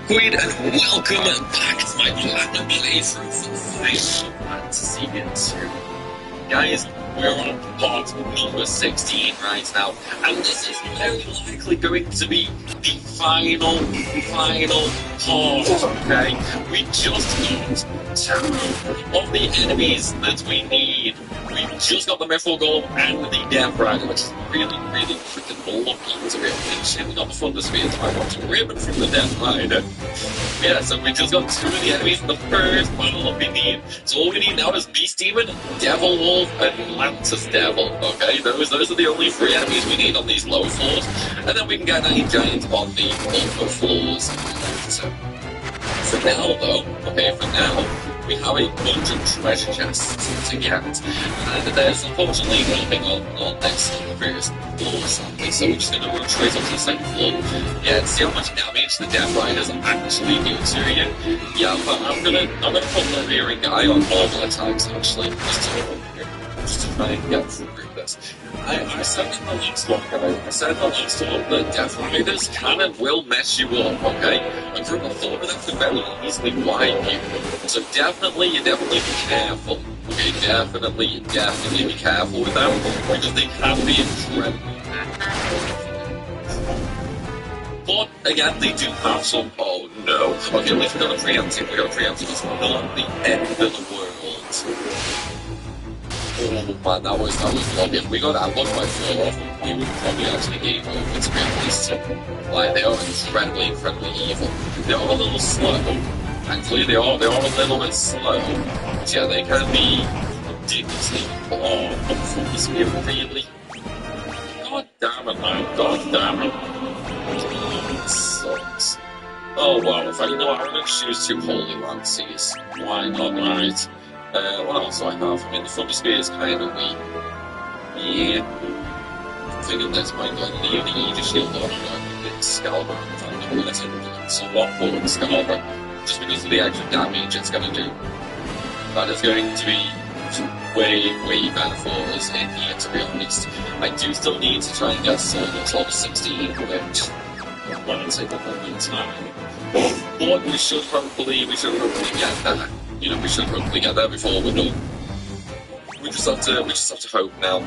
Queen, and welcome back to my platinum playthrough for Final Fantasy 2. Guys, we're on part number 16 right now, and this is very likely going to be the final part, okay? We just need 2 of the enemies that we need. We've just got the Mithril Golem and the Death Rider, which is really freaking lucky to be able to. We got the Thunder Spear to I want to ribbon from the Death Rider. Yeah, so we just got 2 of the enemies in the first battle that we need. So all we need now is Beast Demon, Devil Wolf, and Lantis Devil. Okay, those are the only 3 enemies we need on these lower floors, and then we can get 9 Giant on the upper floors. So for now, though, okay, for now, we have a bunch of treasure chests to get, and there's unfortunately nothing on this first floor, sadly, so we're just going to run straight up to the second floor. Yeah, and see how much damage the Death Riders actually do to you. Yeah, but I'm gonna put the rearing guy on normal attacks, actually, just to try and get through this. I said in the last one, guys, that Death Riders can and will mess you up, okay? And from the floor, that could very easily wipe you. So you definitely be careful. Okay, definitely be careful with them, because they can be incredibly but again, they do have some. Oh no. Okay, at least we got a preemptive. It's not the end of the world. Oh man, that was lovely. If we got that one by 4, we would probably actually game over, to be honest. Like, they are incredibly evil. They are a little slow. Thankfully, they are a little bit slow. But yeah, they can be ridiculously. Oh, but this be really. God damn it, man. God damn it. It sucks. Oh well, in fact, you know what? I'm going to choose 2 Holy Lances. Why not, right? What else do I have? I mean, the Thunder Spear is kind of weak. Yeah. I think that's my gun. Leave the Aegis Shield on. I think it's Excalibur. In fact, I'm going to take it's a lot more than Excalibur. Just because of the extra damage it's going to do. That is going to be way better for us in here, to be honest. I do still need to try and get Sword of 16, which I'm going to take a little time. But we should hopefully get that. You know, we should hopefully get there before we're done. We just have to hope now.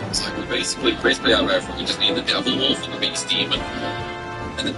It's like we basically have everything. We just need the Devil Wolf and the Beast Demon. And then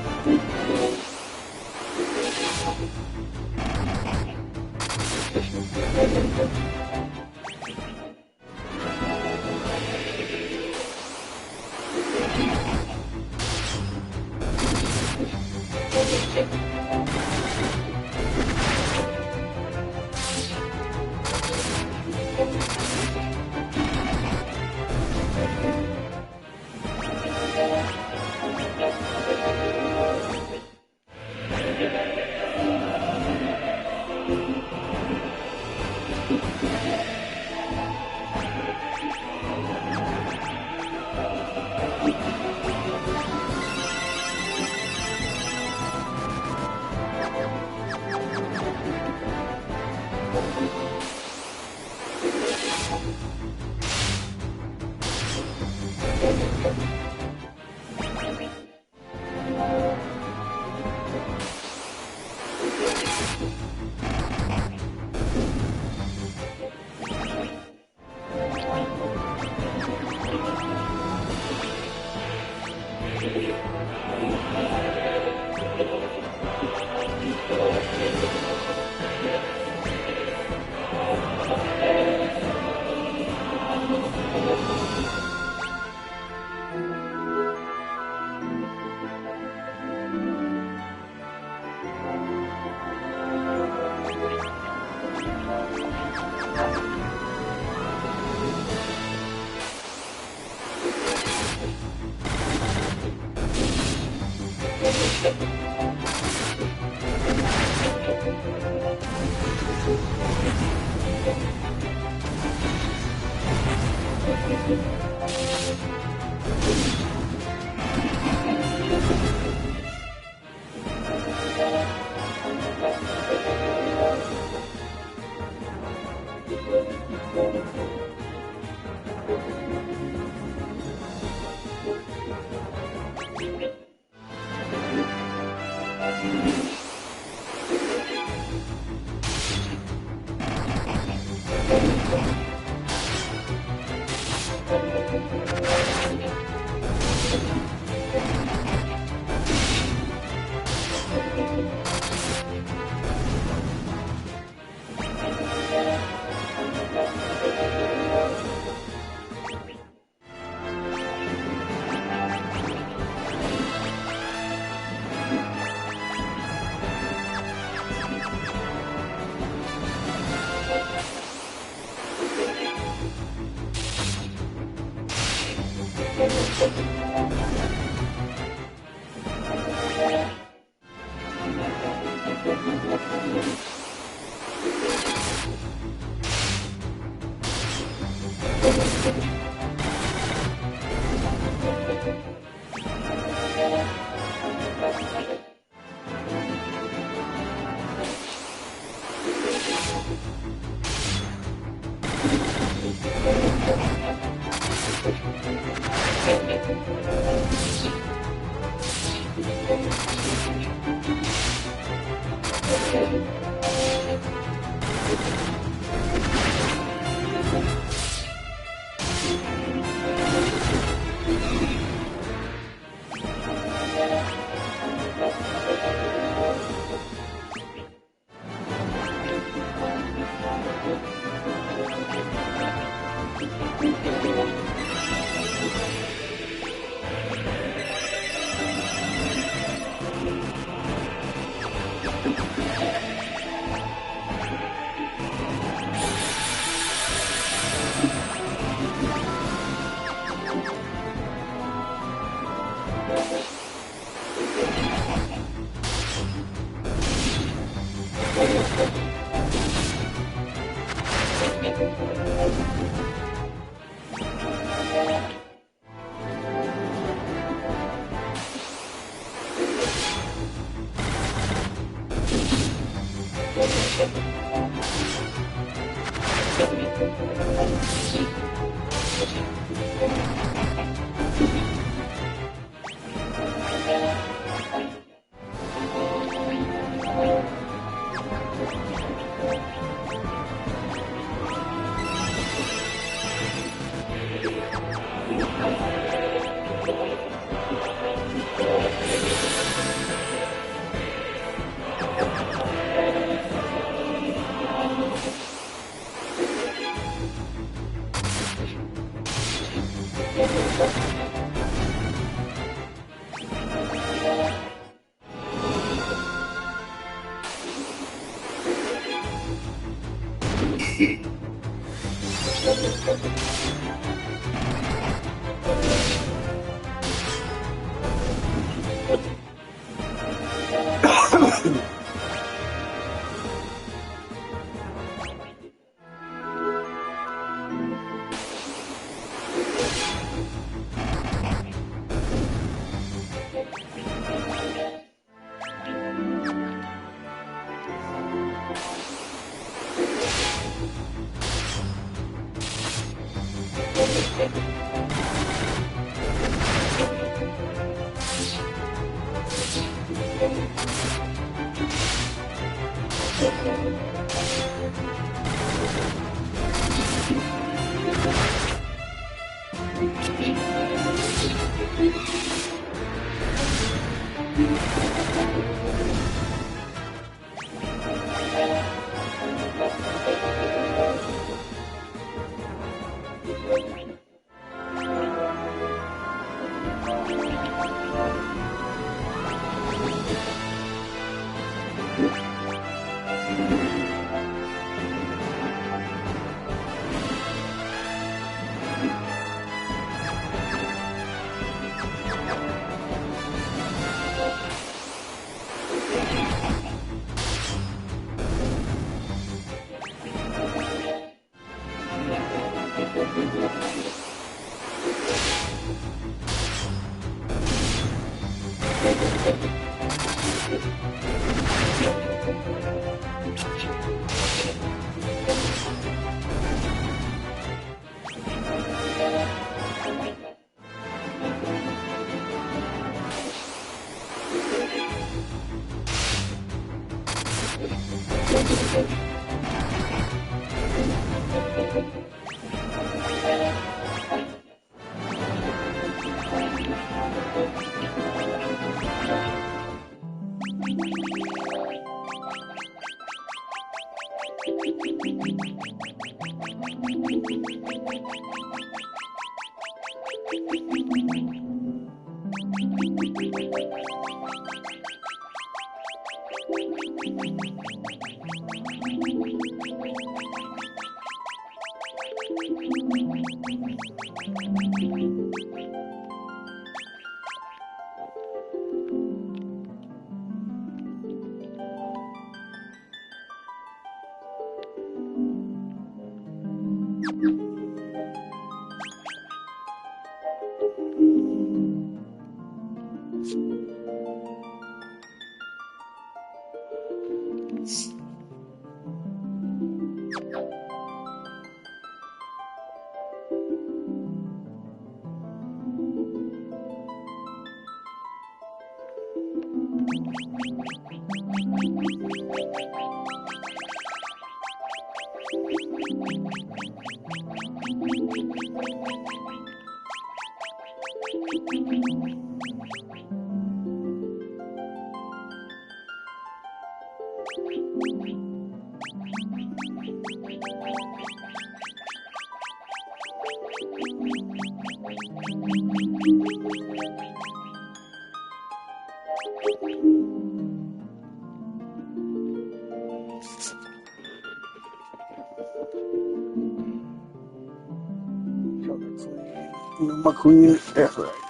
My queen, that's right.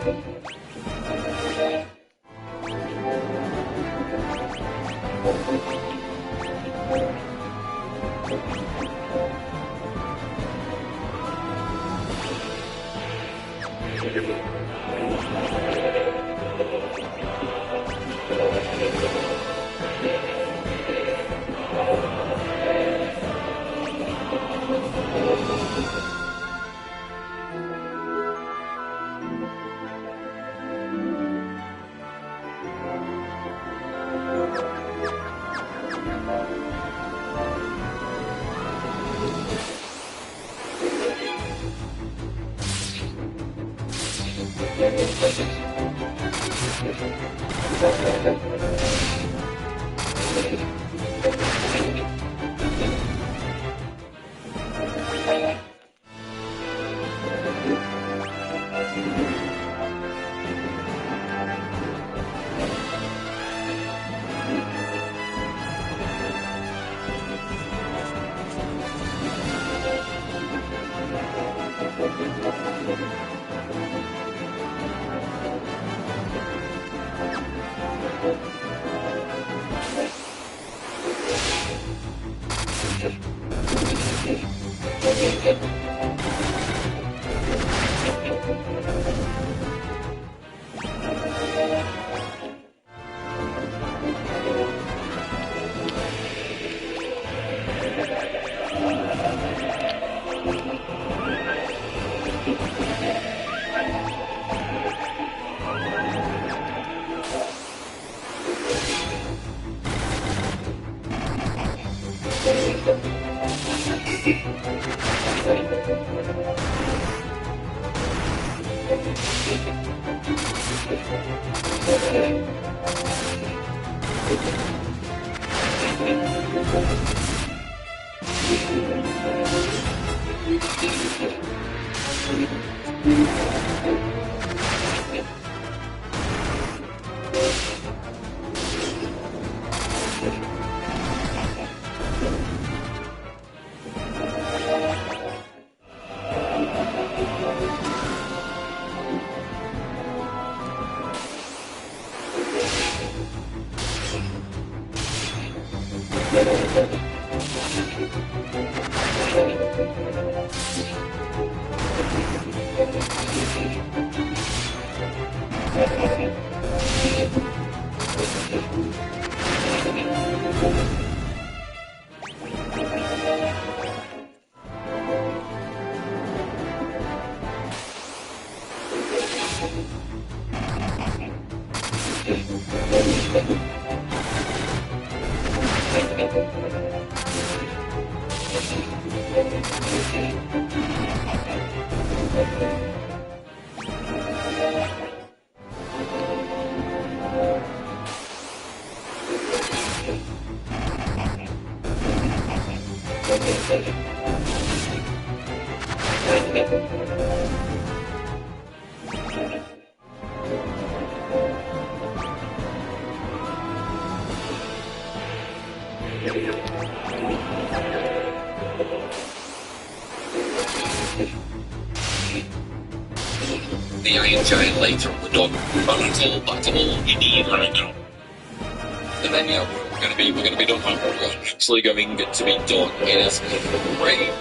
The Iron Giant later on the dog battle indeed right now. And then yeah, we're gonna be done. We're actually going to be done. It is great.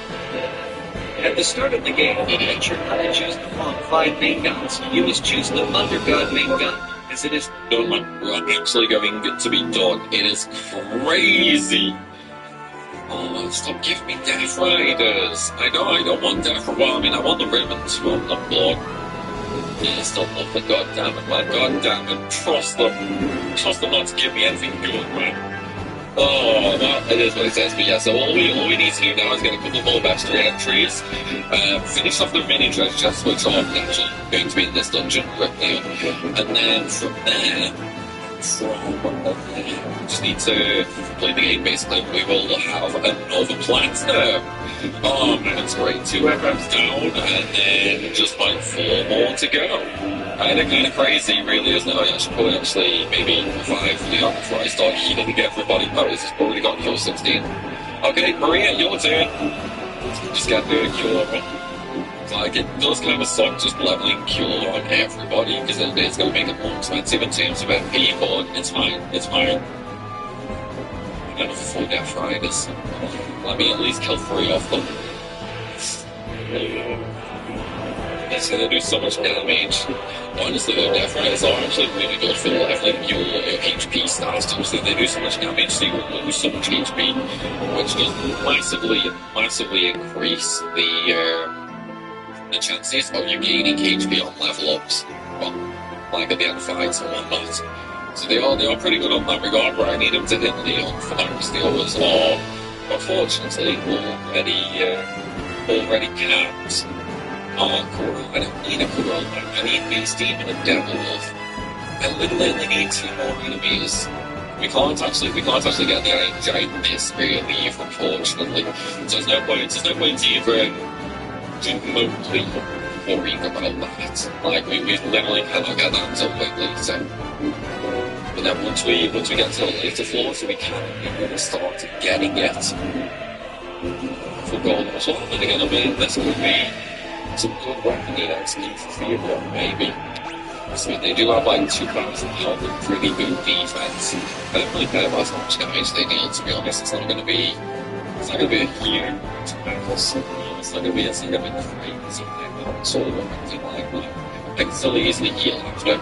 At the start of the game, you featured how to choose the 5 main guns. You must choose the Thunder God main gun, as it is Done. We're actually going to be done. It is crazy. Oh, stop giving me Death Riders. I know I don't want Death Riders. Well, I mean, I want the ribbons from the block. Yeah, stop love for goddammit, man. Goddammit. Trust them not to give me anything good, man. Oh, well, it is what it says, but yeah, so all we need to do now is get a couple more mastery entries, finish off the mini treasure chests, which are actually going to be in this dungeon quickly, and then from there, we just need to play the game basically. We will have another platinum. Oh man, it's great. 2 FMs down, and then just like 4 more to go. Kind of crazy, really, isn't it? I should probably actually maybe 5 before I start healing everybody. Oh, this has already got kill 16. Okay, Maria, your turn. Just get the cure. like, it does kind of suck just leveling Cure on everybody, because it's going to make it more expensive in terms of MP, but it's fine, it's fine. I'm going to 4 Death Riders. Let me at least kill 3 of them. It's going to do so much damage. Honestly, the Death Riders are actually really good for leveling your HP stats. Obviously, they do so much damage, so you lose so much HP, which does massively increase the chances of you gaining HP on level ups, like at the end of fights and whatnot. So they are pretty good on that regard, but I need them to hit Leon first. The others are, unfortunately, already capped. Coral. I don't need a Coral. I need Beast Demon and Devil Wolf. I literally need 2 more enemies. We can't actually get the Iron Giant this leave, unfortunately. So there's no point even remotely worrying about that. Like, we literally cannot get that until later. But then once we get to the later floors, we can really start getting it. For gold as well, and again, this could be some good weapon XP for Theodore, maybe. So they do have like 2,000 health and pretty good defense. I don't really care about how much damage they deal, to be honest. It's not going to be a huge battle. It's not going to be crazy or anything like that. I can still easily heal after.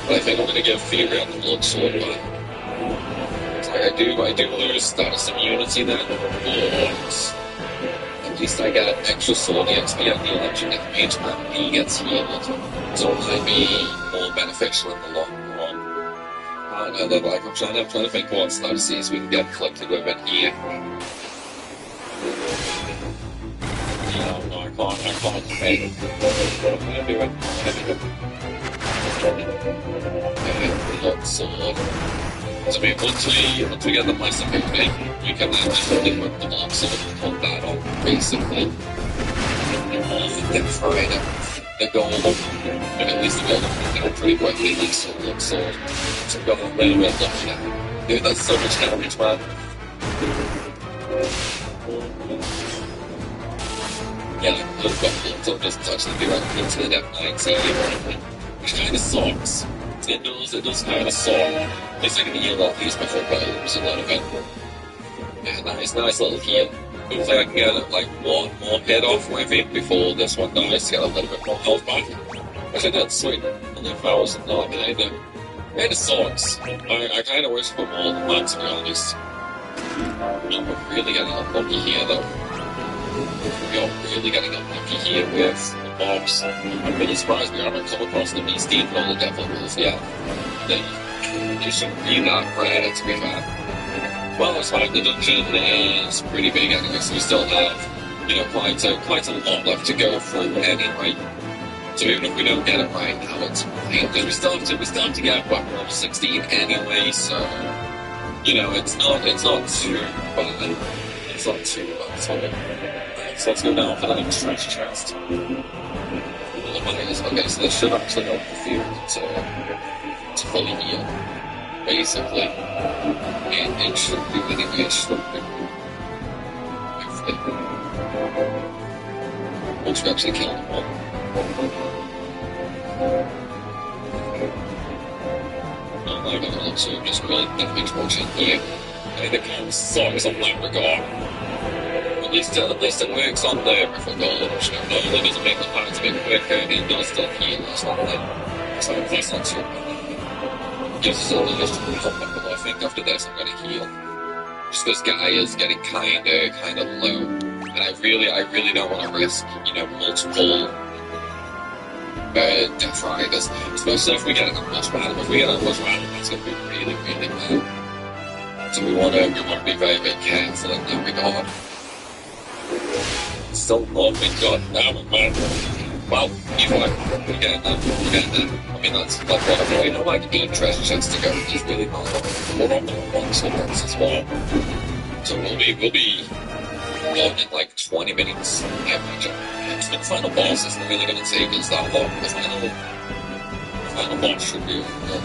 But I think I'm going to give Theodore the Blood Sword back. I do lose status immunity then, but at least I get extra sword XP on the electric damage and he gets healed. So it might be more beneficial in the long run. I don't know, like, I'm trying to think what statuses we can get collected with in here. No, I can't. Hey, what am I doing? Blood sword. So once we get the place moving, you can then just equip the block sword and put that on, basically. Death Rider, the gold, and at least the gold will down pretty quickly, like sword. So we've got a little bit lucky now. Dude, that's so much damage, man. Yeah, I've got blood, so just touch the directly into the Death Knights here, which kind of sucks. It does kind of suck. At least I can heal off these before bombs a little bit. Yeah, nice little heal. Hopefully I can get like 1 more hit off with it before this one dies to get a little bit more health back. Which I did, sweet. Only 1,000, no, kinda sucks. I kinda wish for more than that, to be honest. We're really getting unlucky here though. We are really getting unlucky here with the mobs. I'm really surprised we haven't come across the Beast Demon or the Devil Wolf yet. They shouldn't be that rare, to be fair. Well, it's fine, the dungeon is pretty big anyway, so we still have, quite a lot left to go through anyway. So even if we don't get it right now, it's fine, because we still have to get weapon level 16 anyway, so, it's not too bad. It's not too bad, so let's go down for the next treasure chest. Okay, so this should actually help the field to fully heal, basically. It should be anyway, it should be. Once we actually kill them all. I'm not gonna look so just really damage motion here. I think the kind of sucks on that regard. At least it works on the River Gold. Not only does it make the fights a bit quicker, it does still heal us on them. So that's not too bad. Gives us a little bit of help, but I think after this I'm gonna heal. Just this guy is getting kinda low. And I really don't want to risk, multiple Death Riders. Especially if we get an ambush battle. If we get an ambush battle, that's gonna be really, really bad. So we wanna be very, very careful in that regard. Still not been done. Damn it, man. Well, either way, we're getting there. I mean, that's like what we have, 8 treasure chests to go. It's really not long. We're on the wrong swords as well. So we'll be done in like 20 minutes. I imagine. The final boss isn't really going to take us that long. The final boss should be done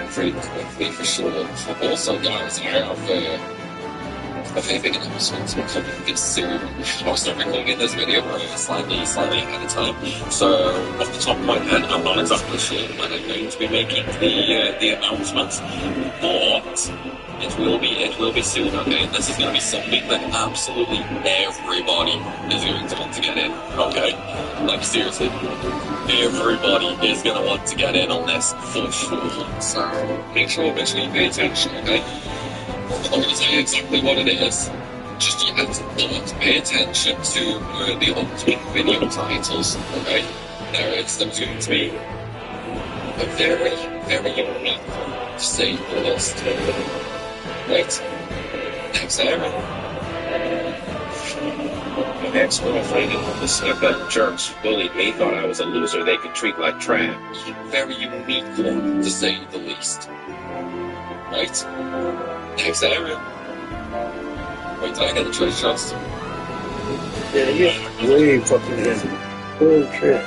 pretty quickly for sure. Also, guys, I a very big announcement coming soon. I'll start recording this video slightly ahead of time. So, off the top of my head, I'm not exactly sure when I'm going to be making the announcement, but it will be soon, okay? This is going to be something that absolutely everybody is going to want to get in, okay? Like, seriously, everybody is going to want to get in on this, for sure. So, make sure you pay attention, okay? I'm not going to tell you exactly what it is. Just you have to not pay attention to the ultimate video titles, okay? There's going to be a very, very unique one, to say the least. Right. Next area. My ex-girlfriend and all the stuff that jerks bullied me thought I was a loser they could treat like trash. Very unique one, to say the least. Right. Next area. Wait, did I get the treasure chest? Yeah, you're way fucking busy. Oh shit.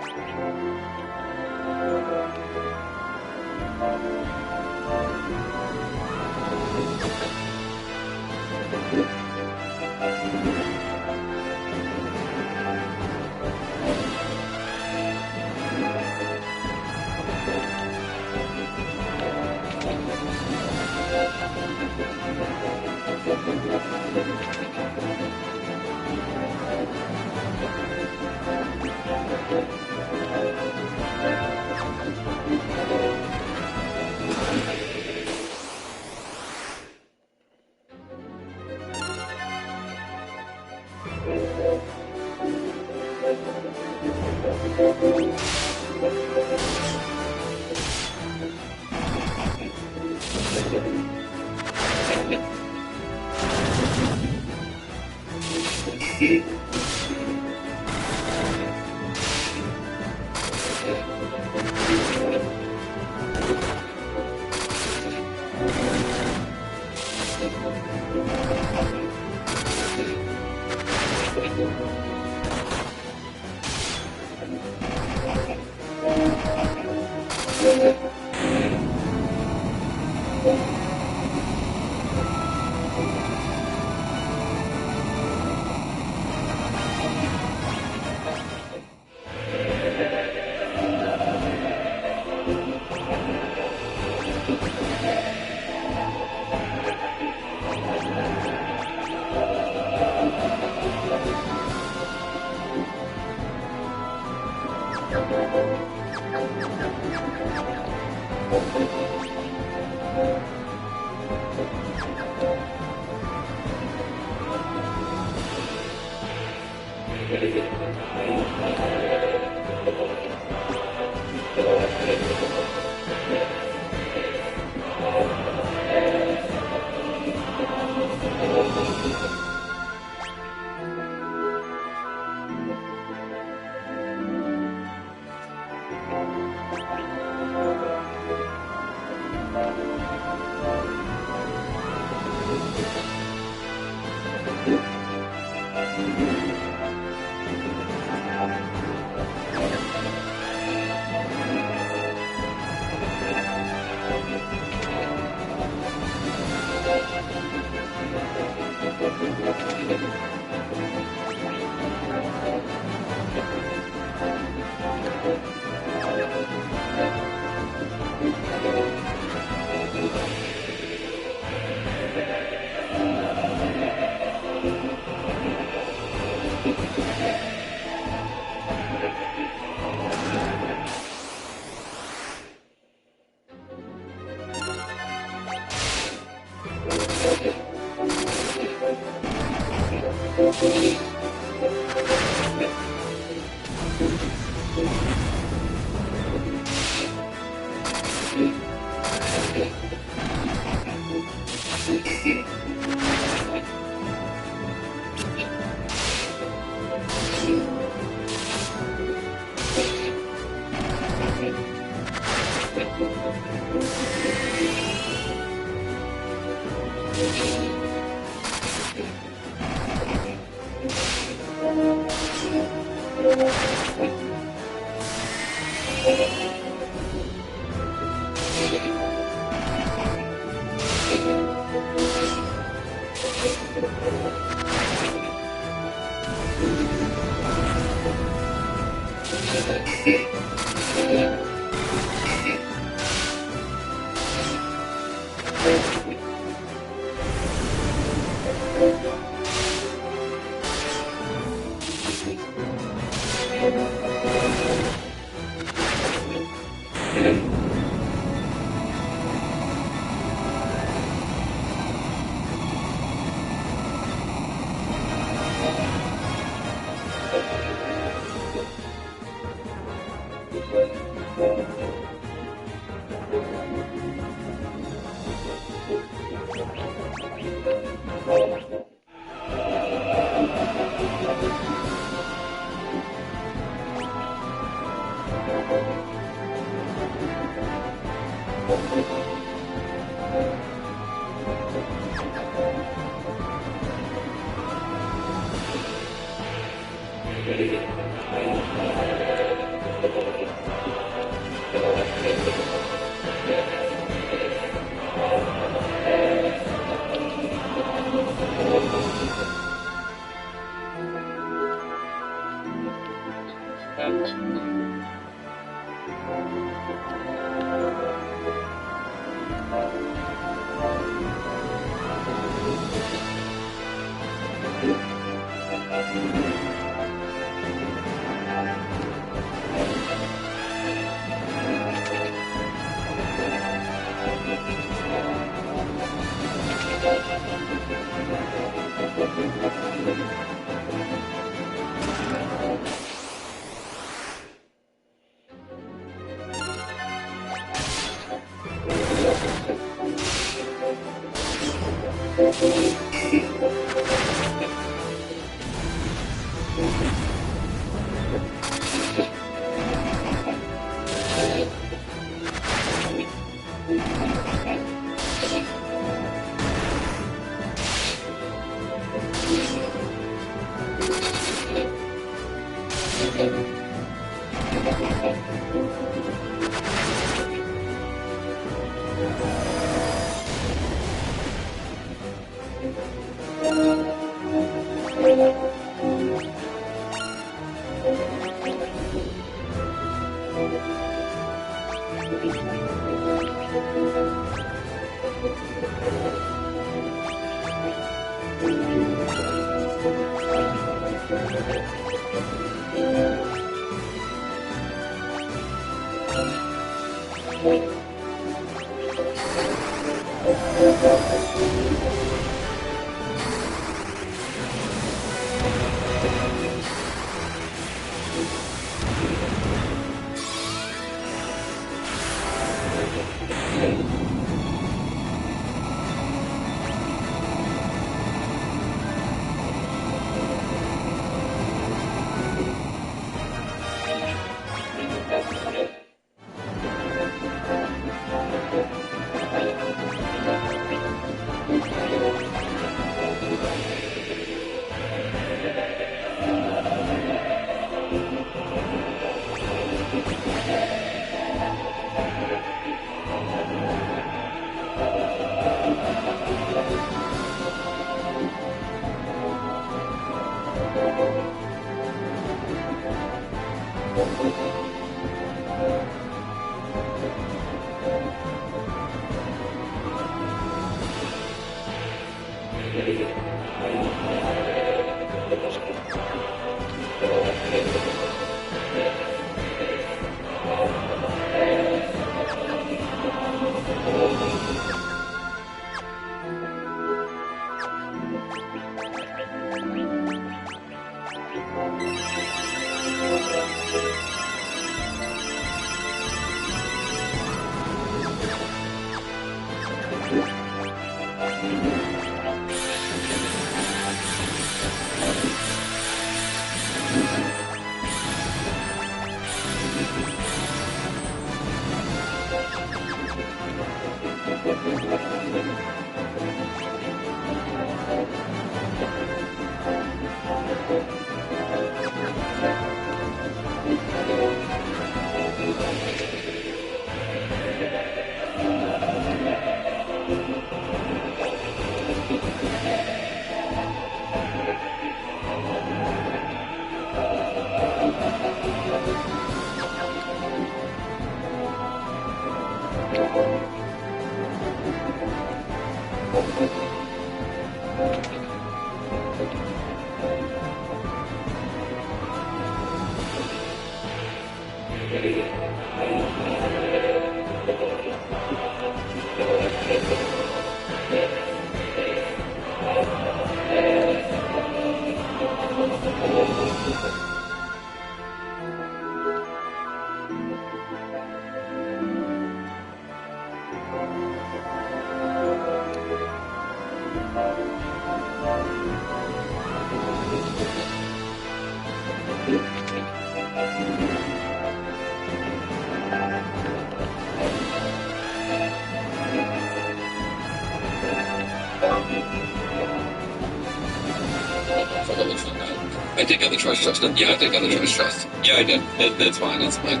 I did get the treasure chest. Yeah, I did get the treasure chest. Yeah, I did. It's fine, it's fine.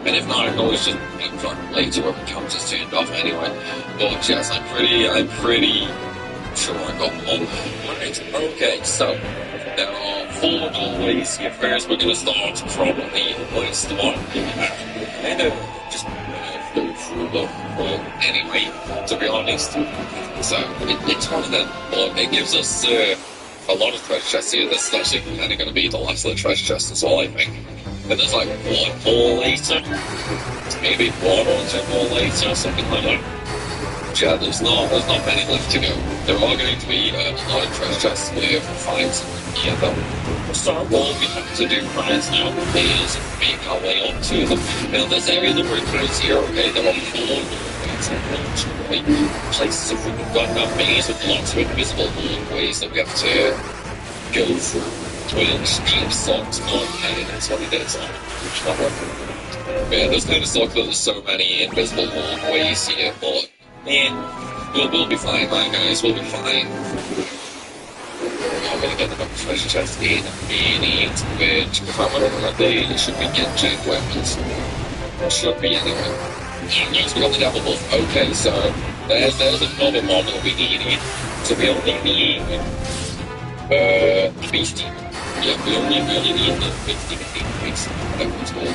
And if not, I can always just fucking later when the camera's just turned off anyway. But yes, I'm pretty sure I got them all. Right, okay, so there are 4 doorways here. First, we're going to start from the first one. And just go through the hall anyway, to be honest. So, it's one of them, but it gives us a lot of treasure chests here. This is actually kind of going to be the last of the treasure chests as well, I think. And there's like 1 more later, maybe 1 or 2 more later, something like that. Yeah, there's not many left to go. There are going to be a lot of treasure chests with finds here though. So what we have to do right now is make our way up to them. Now this area that we're in here, okay, there are 4 doorways and places of we've got a maze with lots of invisible ways that we have to go through. Twins, deep socks, okay, that's what it is. Yeah, this kind of sucks that there's so many invisible ways here, but yeah, we'll be fine, right guys, we'll be fine. I'm gonna get the treasure chest in a minute, which, if I remember correctly, it should be get weapons. Should be anyway. And yes, we got the devil buff. Okay, so there's another mob that we need. So we only need beast demon. Yeah, we only need the beast demon. That was cool.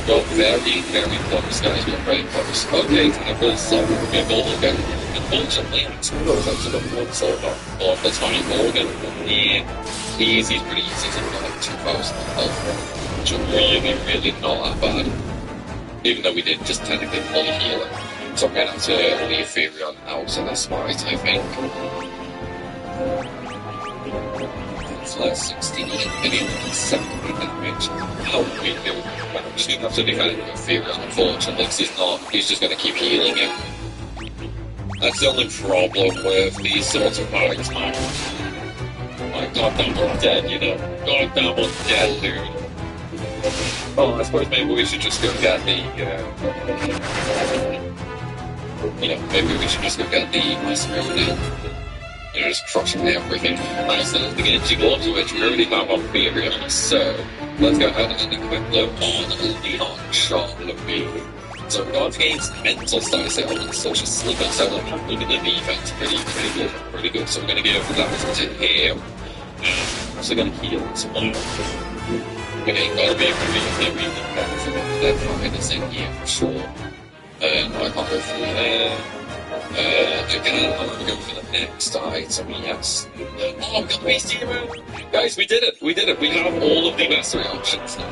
got very, very close, guys. Got very close. Okay, time for the song. Okay, Morgan. Unfortunately, I'm supposed to have one sort of the time. Morgan, yeah, he's pretty easy. He's only like 2,000 health, which is really, really not that bad. Even though we did just technically fully heal him. So I'm going to have to leave Furion out, so that's right, I think. So that's 16 million and 70 damage. How are we doing? Well, I'm just going to have to defend with Furion, unfortunately, because he's just going to keep healing him. That's the only problem with these sorts of fights, man. My goddamn, I'm dead, you know. Goddamn, I'm dead, dude. Oh, I suppose maybe we should just go get the, maybe we should just go get the Mastermind. Just crushing everything. Nice, and the Genji gloves, which we already have on Furion, so let's go ahead and equip them on Leon Charlemagne. So guard gains mental status elements such as sleep and so on. Look at the defense, pretty good. So we're going to give that to him. I'm also going to heal as well. Okay, gotta be able to be really better for that fight is in here for sure. No, I can't go through there. Again, I'm gonna go for the next item, yes. Oh, we got the Beast Hero! Guys, we did it! We have all of the mastery options now.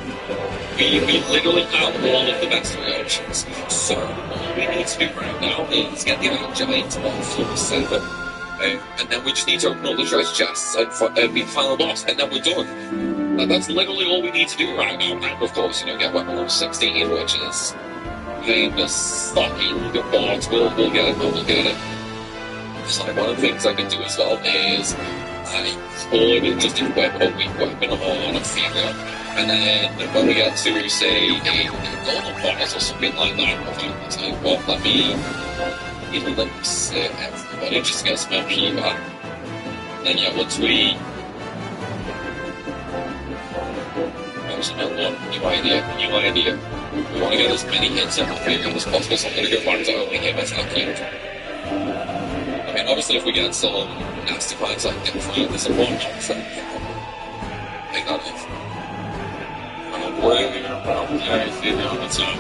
We literally have all of the mastery options. So, all we need to do right now is get the Iron Giant on floor 7. And then we just need to open all the treasure chests and beat the final boss, and then we're done. That's literally all we need to do right now. And of course, get weapon level 16, which is famous fucking boss. We'll get it, So one of the things I can do as well is I could just equip a weak weapon on a female. And then when we get to, say, a golden boss or something like that, I'll tell you what, let me elixir everybody just to get some MP back. And then once we... New idea. We want to get as many hits in the Furion as possible, so I'm going to go back to only him attacking. I mean, obviously, if we get some nasty fights like Different, there's a one so take that off. I'm way around there, Furion attack.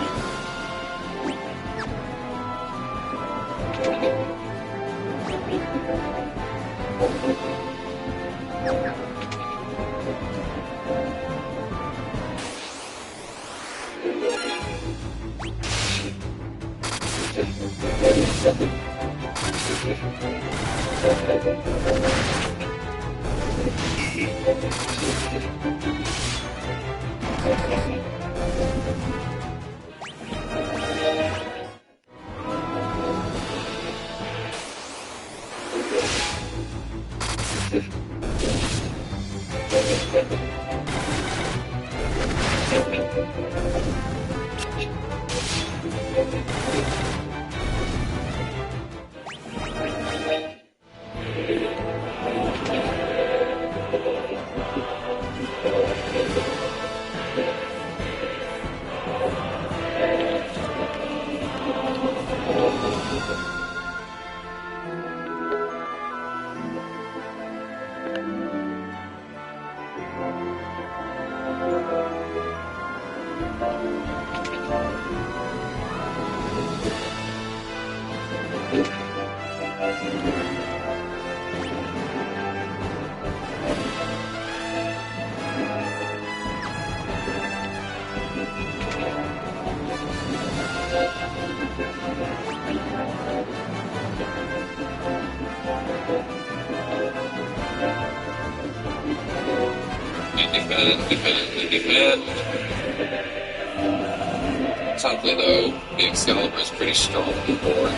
Sadly though, the Excalibur is pretty strong before.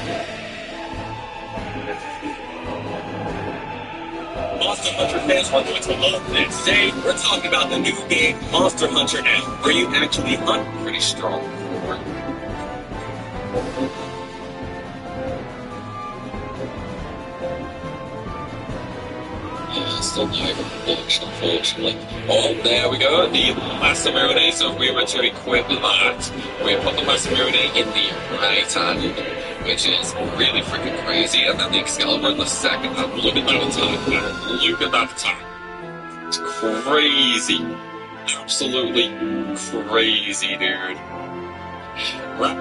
Monster Hunter fans are going to love this. Today, we're talking about the new game, Monster Hunter now, where you actually hunt pretty strong before. Still live unfortunately. Oh, there we go, the Masamune. So if we were to equip that, we put the Masamune in the right hand, which is really freaking crazy, and then the Excalibur in the second hand. Look at that attack, man. Look at that attack. It's crazy. Absolutely crazy, dude. Right.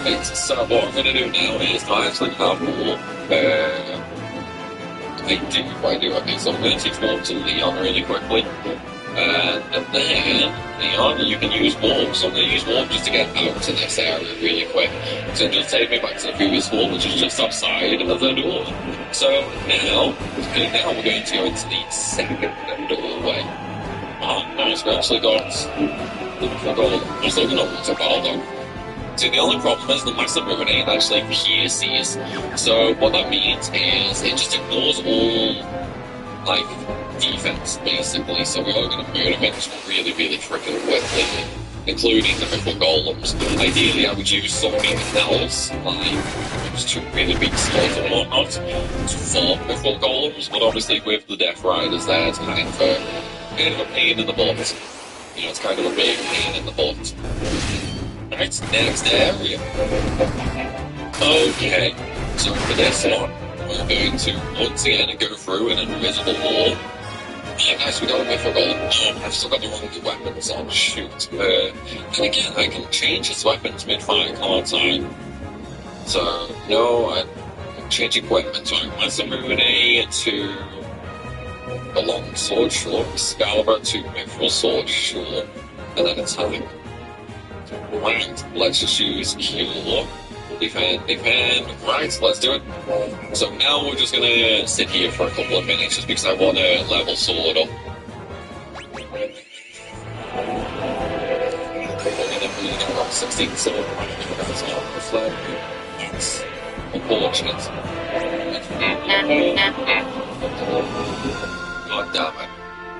Right, so what I'm going to do now is I actually have more. I do. Okay, so I'm going to teach more to Leon really quickly. And then, Leon, you can use warp. So I'm going to use warp just to get out to this area really quick. So just take me back to the previous wall, which is just outside of the door. So now we're going to go into the second doorway. Nice, we actually got I'm still going to water ball though. So the only problem is the massive ruinate actually pierces. So what that means is it just ignores all, like, defense, basically. So we are going to murder him really, really freaking quickly, including the mythical golems. Ideally, I would use something else, like just two really big swords and whatnot, to farm mythical golems, but obviously with the Death Riders there, it's kind of a pain in the butt. You know, it's kind of a big pain in the butt. Right, next area. Okay, so for this one, we're going to once again go through an invisible wall. Yeah, guys, we got a mythical golem. I've still got the wrong weapons on, shoot. And again, I can change his weapons mid-fire, can't I? So, no, I'm changing weapons. So I'm Masamune to a long sword, sure. Excalibur to mithril sword, sure. And then attack. Right, let's just use heal. Defend. Right, let's do it. So now we're just gonna sit here for a couple of minutes just because I want to level sword up. And then we're gonna rock 16 sword. That's not the flag. That's unfortunate. God damn it.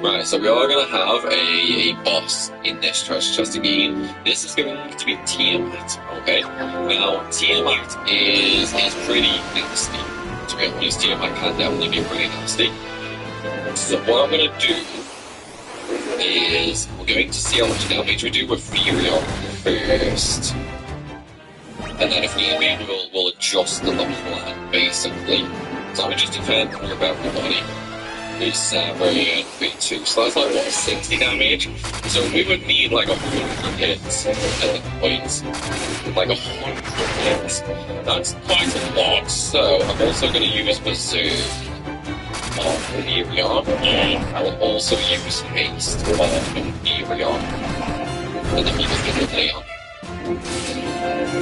Right, so we are going to have a boss in this treasure chest again. This is going to be Tiamat, okay? Now, Tiamat is pretty nasty. To be honest, Tiamat can definitely be pretty nasty. So what I'm going to do is we're going to see how much damage we do with Furion first. And then if need be, we'll adjust the plan, basically. So I'm just defend with everybody. B7, B2, so that's like, what, 60 damage? So we would need like 100 hits at the point. Like 100 hits. That's quite a lot, so I'm also going to use Berserk on Furion, and I will also use Haste on Furion. And then we'll just get the Leon.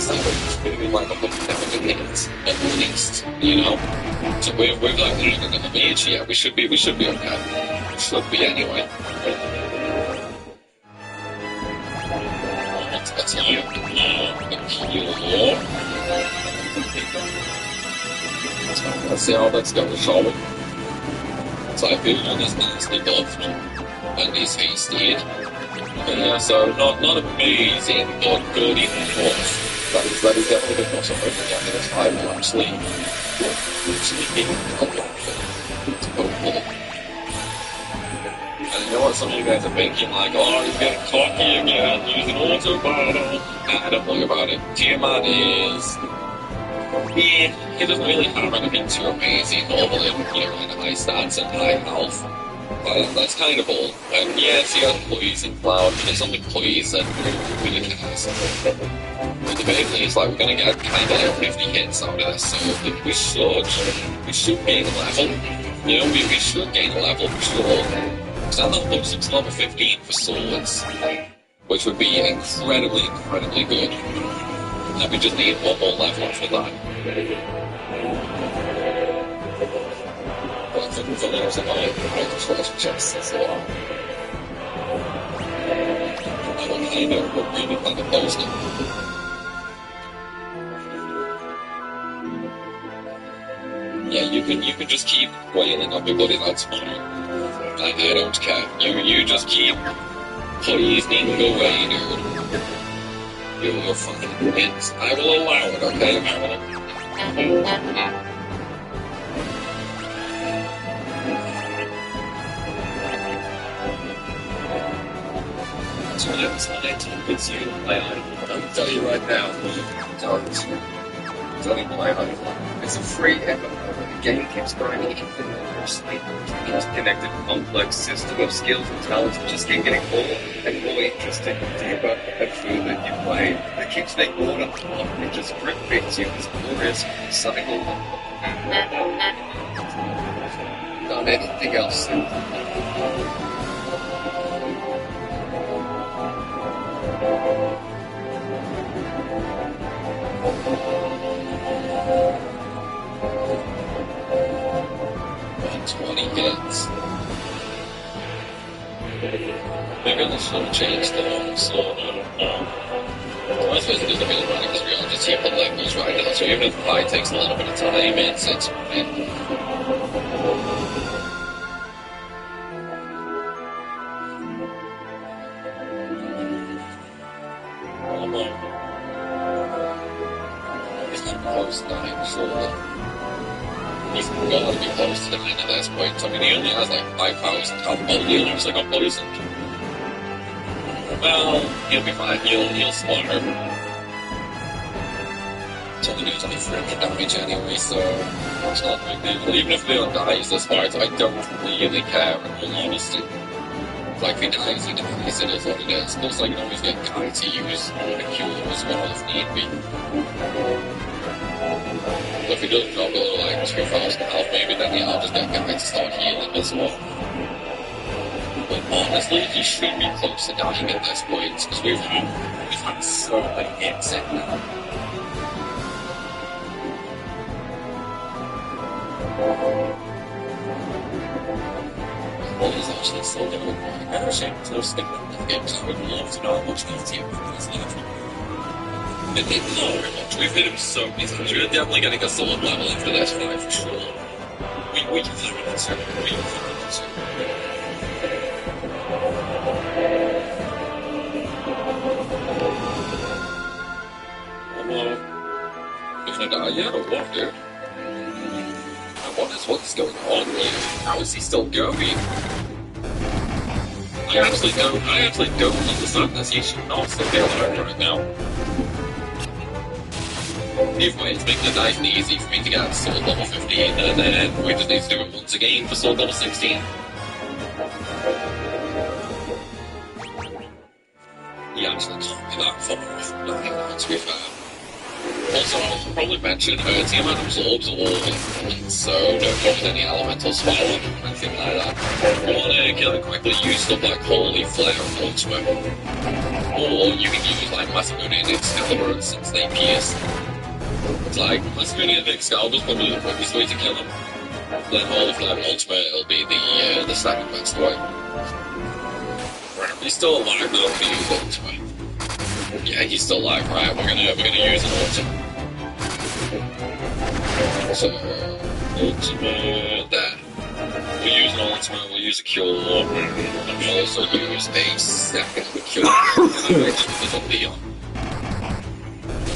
So it's going to be like 100 hits at least, you know? So we've like looking at the mage, yeah, we should be okay. Should be anyway. Let's heal. Let's see how that's going, shall we? So I feel on this nasty buffed, and he's hasted. Yeah, so not amazing, but good enough. That is definitely good enough. So at the end of this time, we'll actually be and you know what, some of you guys are thinking, like, oh, he's getting cocky again, using auto battle. Nah, don't worry about it. Tiamat is... yeah, he doesn't really have anything too amazing other than, you know, high stats and high health. That's kind of all. And yes, he has poison cloud, but it's only poison really cares. But the main thing is, like, we're gonna get kind of like 50 hits out of this, so we should gain a level. You know, we should gain a level for sure. Because that looks up to level 15 for swords, which would be incredibly good. And we just need one more level for that. But I think we've only also got like treasure chests as well. I don't kind of really kind of close now. Yeah, you can just keep wailing on everybody, that's fine. I don't care. You just keep poisoning away, dude. You're fucking idiots. I will allow it, okay? So it's not a team it's you to play on. I'll tell you right now, don't even play on. It's a free hit. The game keeps growing infinitely. It's connected complex system of skills and talents that just keep getting more and more interesting, deeper and further you play. It keeps getting more up. It just drip feeds you this glorious cycle. Not anything else. Hits. Maybe this will change the long sword. I suppose it doesn't really matter because we are just here for levels right now, so even if the fight takes a little bit of time, it's fine. It's not close 9, surely. He's got to be close to the end at this point. I mean, he only has like 5,000 health, but he only has like a poisoned. Well, he'll be fine. He'll slaughter. It's only doing 300 damage anyway, so it's not a big deal. Even if Leon dies this part, I don't really care, in all honesty. Like, if he dies, it is what it is. Looks like you can always get Kai to use a cure as well if need be. But if he does drop below like 2,000 health, maybe then yeah, I'll just get Guy to start healing as well. But honestly, he should be close to dying at this point, because we've had so many hits in now. Well, he's actually still doing a better shape to those things in the games. I would love to know how much he's doing he's left. Not very much. We've hit him so many times. We're definitely getting a solid level after this fight for sure. We can have it conservative. We can have it conservative. gonna die yet, or what, dude? What is going on here? How is he still going? I actually don't understand this. He should not still be alive right now. Either way, it's making it nice and easy for me to get sword level 15, and then we just need to do it once again for sword level 16. He actually can't be that far off from dying now, to be fair. Also, I should probably mention, Tiamat absorbs all elements, so don't use any elemental spell or anything like that. If you want to kill it quickly, use stuff like Holy Flare and Ultimate. Or you can use like Macedonian Excalibur since they pierce. It's like Macedonian Excalibur is probably the quickest way to kill him. Then Holy Flare and Ultimate will be the second best way. Right, he's still alive though if you use Ultimate. Yeah, he's still alive, right? We're gonna use an ultimate. So, ultimate there. We'll use an ultimate, we'll use a cure, and we'll also use a second cure. Leon.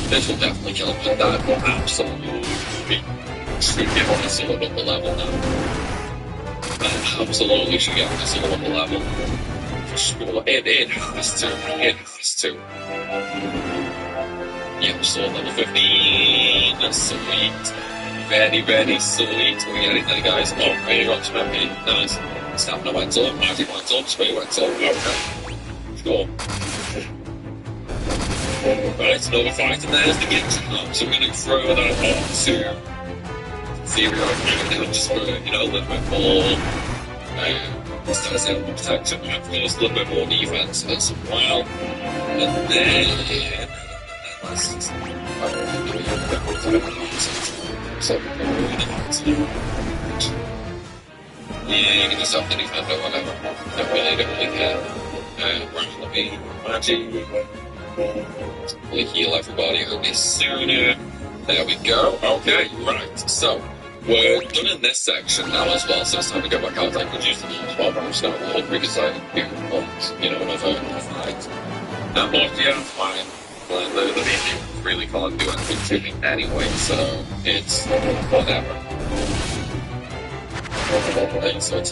This will definitely kill him, but that will absolutely should get on a sword up the level now. That absolutely should get on a sword up the level. For sure. It has to. It has to. Yep, so level 15, that's sweet. Very, very sweet. We're getting there, guys. Oh, really got to me. Nice. Stamina went up, magic went up, speed went up. Okay. Sure. Right, another fight, and there's the Genshin. So we're going to throw that on to Ethereal, just for, you know, a little bit more. Starts out with protection, and of course a little bit more defense as well. And then let's just yeah, you can just up the defend or whatever. Don't really care. Right, let me magic. We'll heal everybody a bit sooner. There we go. Okay, right. So we're done in this section now as well, so it's time to go back out. I could use the as well, but I'm just going to walk because I do want, you know, another fight. But yeah, fine. The VP really can't do anything to me anyway, so it's whatever. Okay, so it's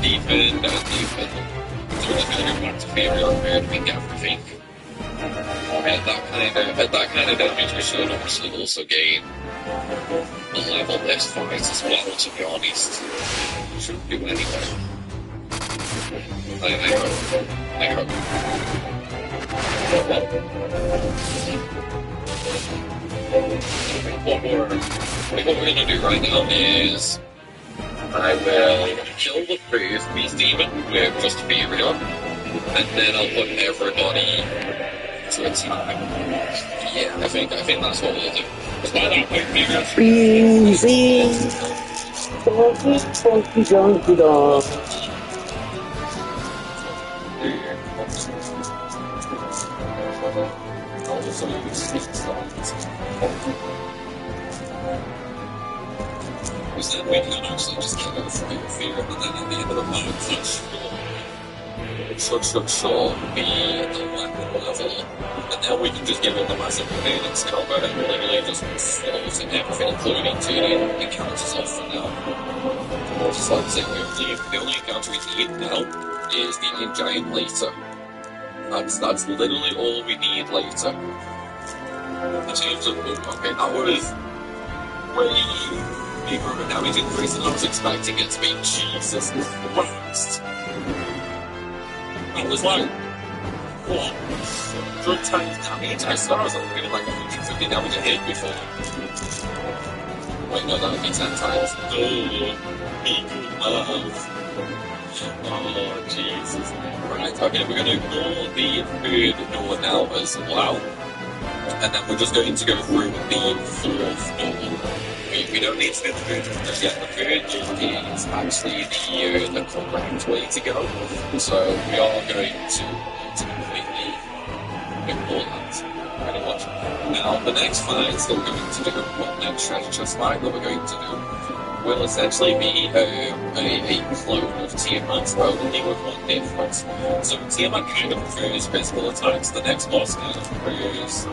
defend. So we're just going to go back to Furion where we get everything. At that kind of damage, we should obviously also gain a level this fight as well, to be honest. We shouldn't do anyway. I hope. What we're gonna do right now is I will kill the first Beast Demon with just Furion, and then I'll put everybody to attack. Yeah, I think that's what we'll do. Because by that point, Furion's Easy. Funky, donkey dog. Because then we can actually just kill it from fear, and then at the end of the month, should be the weapon level, and then we can just give it the massive grenade and cover, and literally just slows in everything, including turning encounters off for now. Just like I say, the only encounter we need now is the giant later. That's literally all we need later. In terms of, okay, that was way bigger of a damage increase than I was expecting it to be. Jesus Christ. It was like, what? 100 times damage? I thought I was only getting like 150 damage a hit before. Wait, no, that would be 10 times. Oh, Jesus. Right, okay, we're going to ignore the third door now as well. And then we're just going to go through the fourth door. We don't need to do the third just yet. The third door is actually the correct way to go. So we are going to completely ignore that pretty much. Now, the next fight that we're going to do, well, next treasure chest fight that we're going to do, will essentially be a clone of Tiamat's only with one difference. So Tiamat kind of prefers physical attacks, the next boss kind of prefers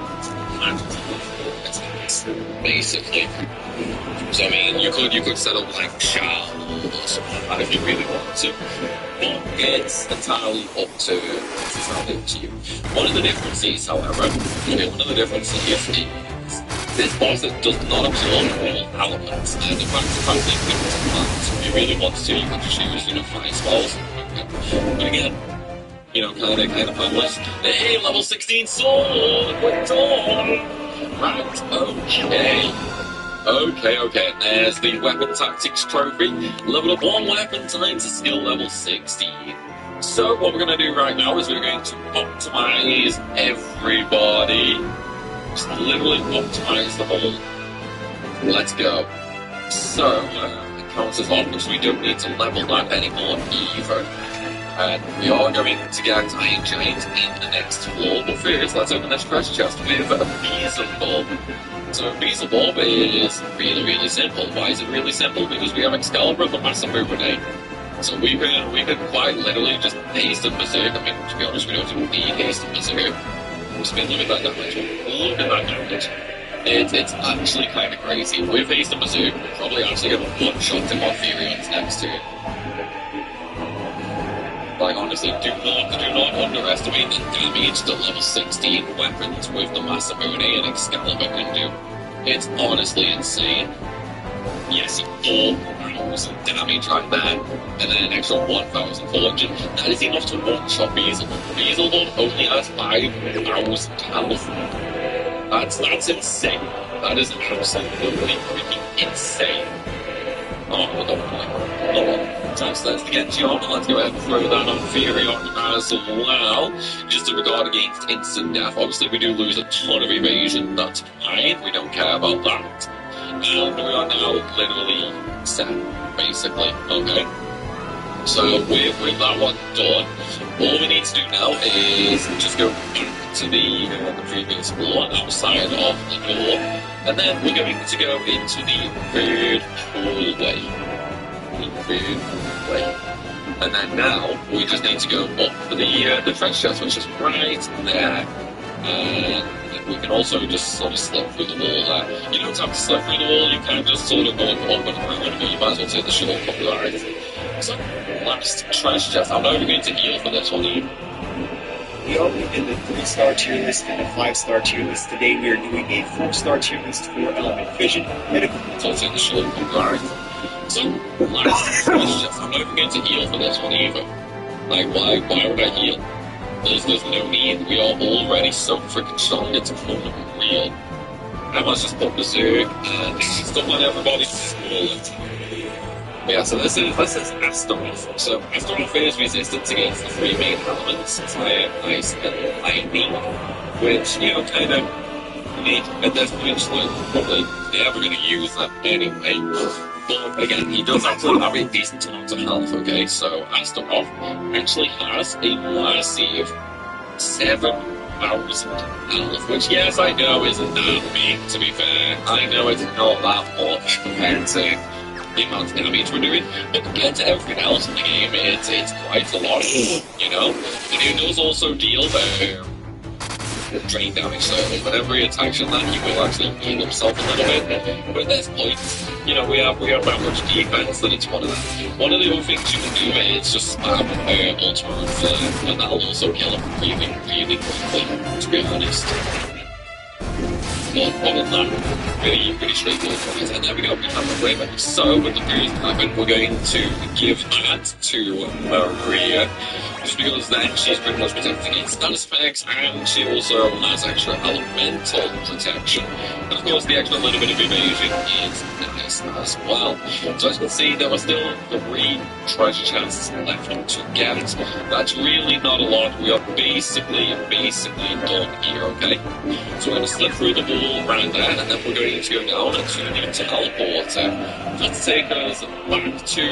magical attacks, basically. So I mean, you could set up like Charm or something like that if you really wanted to. But it's entirely up to you. One of the differences, however, is this boss does not absorb all elements, and in fact, it's actually equipped to that. If you really want to, you can just use, fire spells. But again, kind of pointless. Hey, level 16 sword! We're done! Right, okay. There's the weapon tactics trophy. Level up one weapon times the skill level 16. So what we're going to do right now is we're going to optimize everybody. Just literally optimize the whole. Let's go. So, it counts as on, so we don't need to level that anymore either. And we are going to get Iron Giant in the next floor, but first let's open this treasure chest with a Beelzebub. So Beelzebub is really, really simple. Why is it really simple? Because we have Excalibur and the Massive Movement. So we could quite literally just haste and berserk. I mean, to be honest, we don't even need haste and berserk. Just look at that damage. Look at that damage. It's actually kind of crazy. With haste and berserk, we'll probably actually get one shot to Morpherions next turn. Like, honestly, do not underestimate the damage the level 16 weapons with the Masamune and Excalibur can do. It's honestly insane. Yes, 4,000 damage right there, and then an extra 1,400. That is enough to one-shot Beelzebub. Beelzebub only has 5,000 health. That's insane. That is absolutely freaking insane. Oh, no. Let's get you on, let's go ahead and throw that on Furion as well. Just to regard against instant death. Obviously, we do lose a ton of evasion, that's fine, we don't care about that. And we are now literally set, basically, okay? So, with that one done, all we need to do now is just go back to the previous floor outside of the door, and then we're going to go into the third hallway. And then now we just need to go up for the treasure chest, which is right there. And we can also just sort of slip through the wall there. You don't have to slip through the wall, you can just sort of go up and around, but you might as well take the shortcut right. So, last treasure chest. I'm not even going to heal for this one either. We are in the 3-star tier list and a 5-star tier list. Today we are doing a 4-star tier list for Element Vision, Medical. So I'll take the shortcut right. So, last treasure chest. I'm not even going to heal for this one either. Like, why would I heal? There's no need. We are already so freaking strong, it's unreal. I must just put berserk and stuff on everybody. Yeah, so this is Astaroth. So Astaroth is resistant against the 3 main elements, fire, ice, and lightning, which, kind of at this point, like, probably never going to use that anyway. But again, he does actually have a decent amount of health, okay? So Astaroth actually has a massive 7,000 health, which, yes, I know isn't that big, to be fair. I know it's not that much compared to the amount of damage we're doing, but compared to everything else in the game, it's quite a lot, And he does also deal drain damage, so whenever he attacks on that, he will actually heal himself a little bit. But at this point, we have that much defense that it's one of them. One of the other things you can do is just spam Ultimate and Flare, and that'll also kill him really, really quickly, to be honest. But other than that, pretty straightforward. And there we go, we have a Raven. So, with the first weapon, we're going to give that to Maria, just because then she's pretty much protected against status effects, and she also has extra elemental protection. And of course, the extra little bit of evasion is nice as well. So as you can see, there are still 3 treasure chests left to get. That's really not a lot. We are basically done here, okay? So we're going to slip through the wall right there, and then we're going to go down to the teleporter. Let's take us back to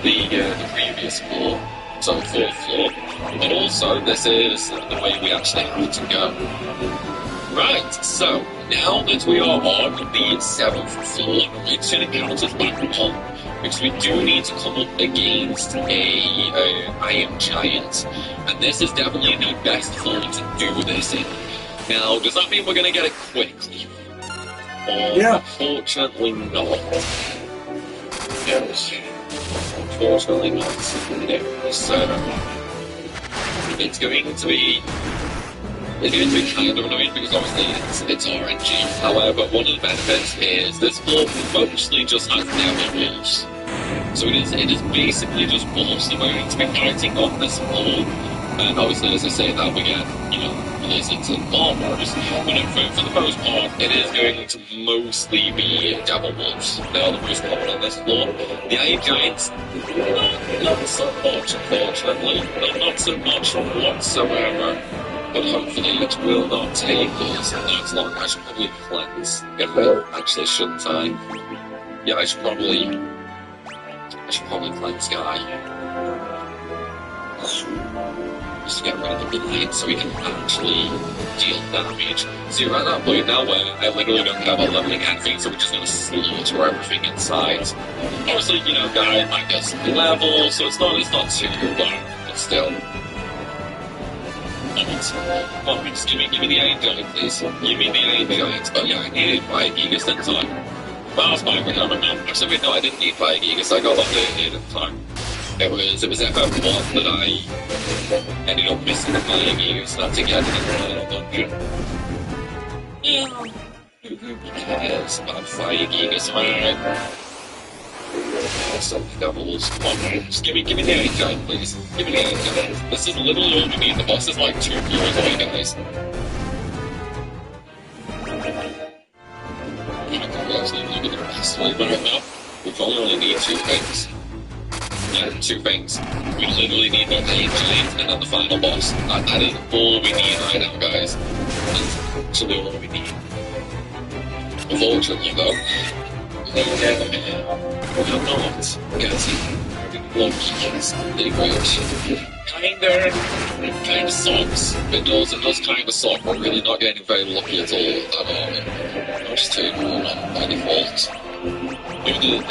the previous floor. So 4th floor, but also this is the way we actually have to go. Right, so Now that we are on the 7th floor, it's an encounter's back on, because we do need to come up against a Iron Giant, and this is definitely the best floor to do this in. Now, does that mean we're going to get it quickly? Or Yeah. unfortunately not. Yes. Unfortunately not. So, it's going to be kind of annoying because obviously it's RNG. However, one of the benefits is this floor mostly just has never walls. So it is basically just walls that we're going to be fighting on this floor. And obviously, as I say that, we get, blizzards and bombers. But for the most part, it is going to mostly be devil wolves. They are the most common on this floor. The Iron Giants, not so much, unfortunately. Not so much whatsoever. But hopefully it will not take us that long. I should probably cleanse. Actually, shouldn't I? Yeah, I should probably cleanse Guy. Just to get rid of the blind so we can actually deal damage. See, we're at that point now where I literally don't have a leveling anything, so we're just gonna slaughter everything inside. Obviously, Guy might get some level, so it's not too bad, but still. Come on, just give me the Iron Giant, please. Give me the Iron Giant. Oh yeah, I needed 5 gigas that time. Well, that's fine, we're coming now. Actually, no, I didn't need 5 gigas, I got what I needed at the time. It was FF1 that I ended up missing the 5 gigas not to get in the final dungeon. Who cares about 5 gigas, man? Some devils. Come on, just give me the Iron Giant, please. Give me the Iron Giant. This is literally all we need. The boss is like 2 floors away, guys. I can actually look at the rest right now. We probably only need 2 things. Yeah, 2 things. We literally need the Iron Giant and then the final boss. That is all we need right now, guys. That's actually all we need. Unfortunately, though, we are not getting lucky something which kinda sucks. It does kinda suck. We're really not getting very lucky at all. I'm just taking one by default. Maybe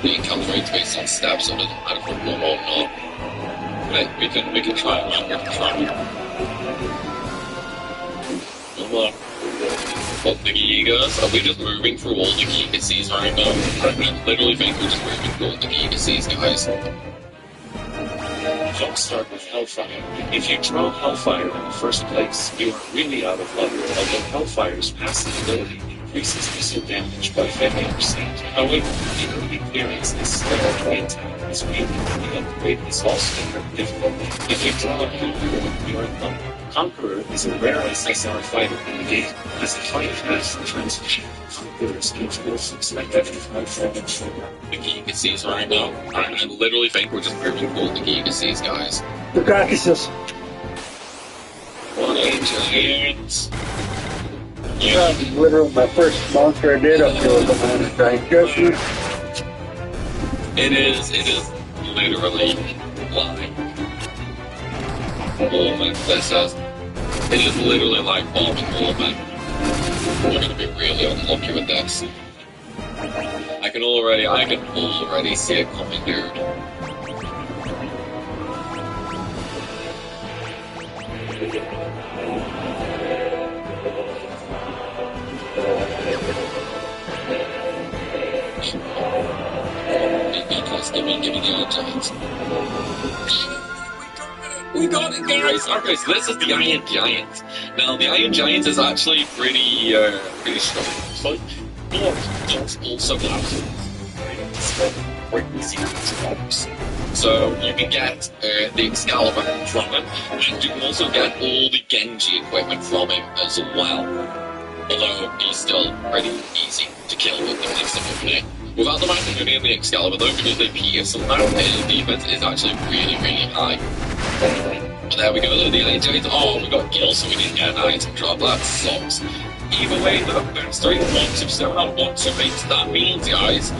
the encounter rate based on steps, so it doesn't matter if we're one or not. But we can try it, man. We can try it. Come on. But the Gigas, are we just moving through all the Gigas right now? I literally think we're just moving through all the Gigas, guys. Don't start with Hellfire. If you draw Hellfire in the first place, you are really out of luck, although Hellfire's passive ability increases missile damage by 50%. However, the early clearance is slow, the attack is weak, and the upgrade is also very difficult. If you draw a Conqueror, you are in luck. Conqueror is a rare SSR fighter in the game. As a fight has the transition, Conqueror's skills will expected to fight from the Gigas right now. I literally think we're just moving through all the Gigas, guys. The Caucasus. One Giant. Literally my first monster I did up here was a Iron Giant. Just It is literally like it is literally like bombing Wallman. We're gonna be really unlucky with this. I can already see it coming, dude. Give me the Iron Giants. We got it, guys! Okay, so this is the Iron Giant. Now, the Iron Giant is actually pretty strong. So, does also have crazy drops. So, you can get the Excalibur from him, and you can also get all the Genji equipment from him as well. Although, he's still pretty easy to kill with the mix of it. Without the Magnitude and the Excalibur, though, because they pierce and that, his defense is actually really, really high. But there we go, the Iron Giant. Oh, we got Gil, so we didn't get an item drop. That sucks. Either way, though, best 3, 1, 2, 7, 1, 2, 8. That means, guys,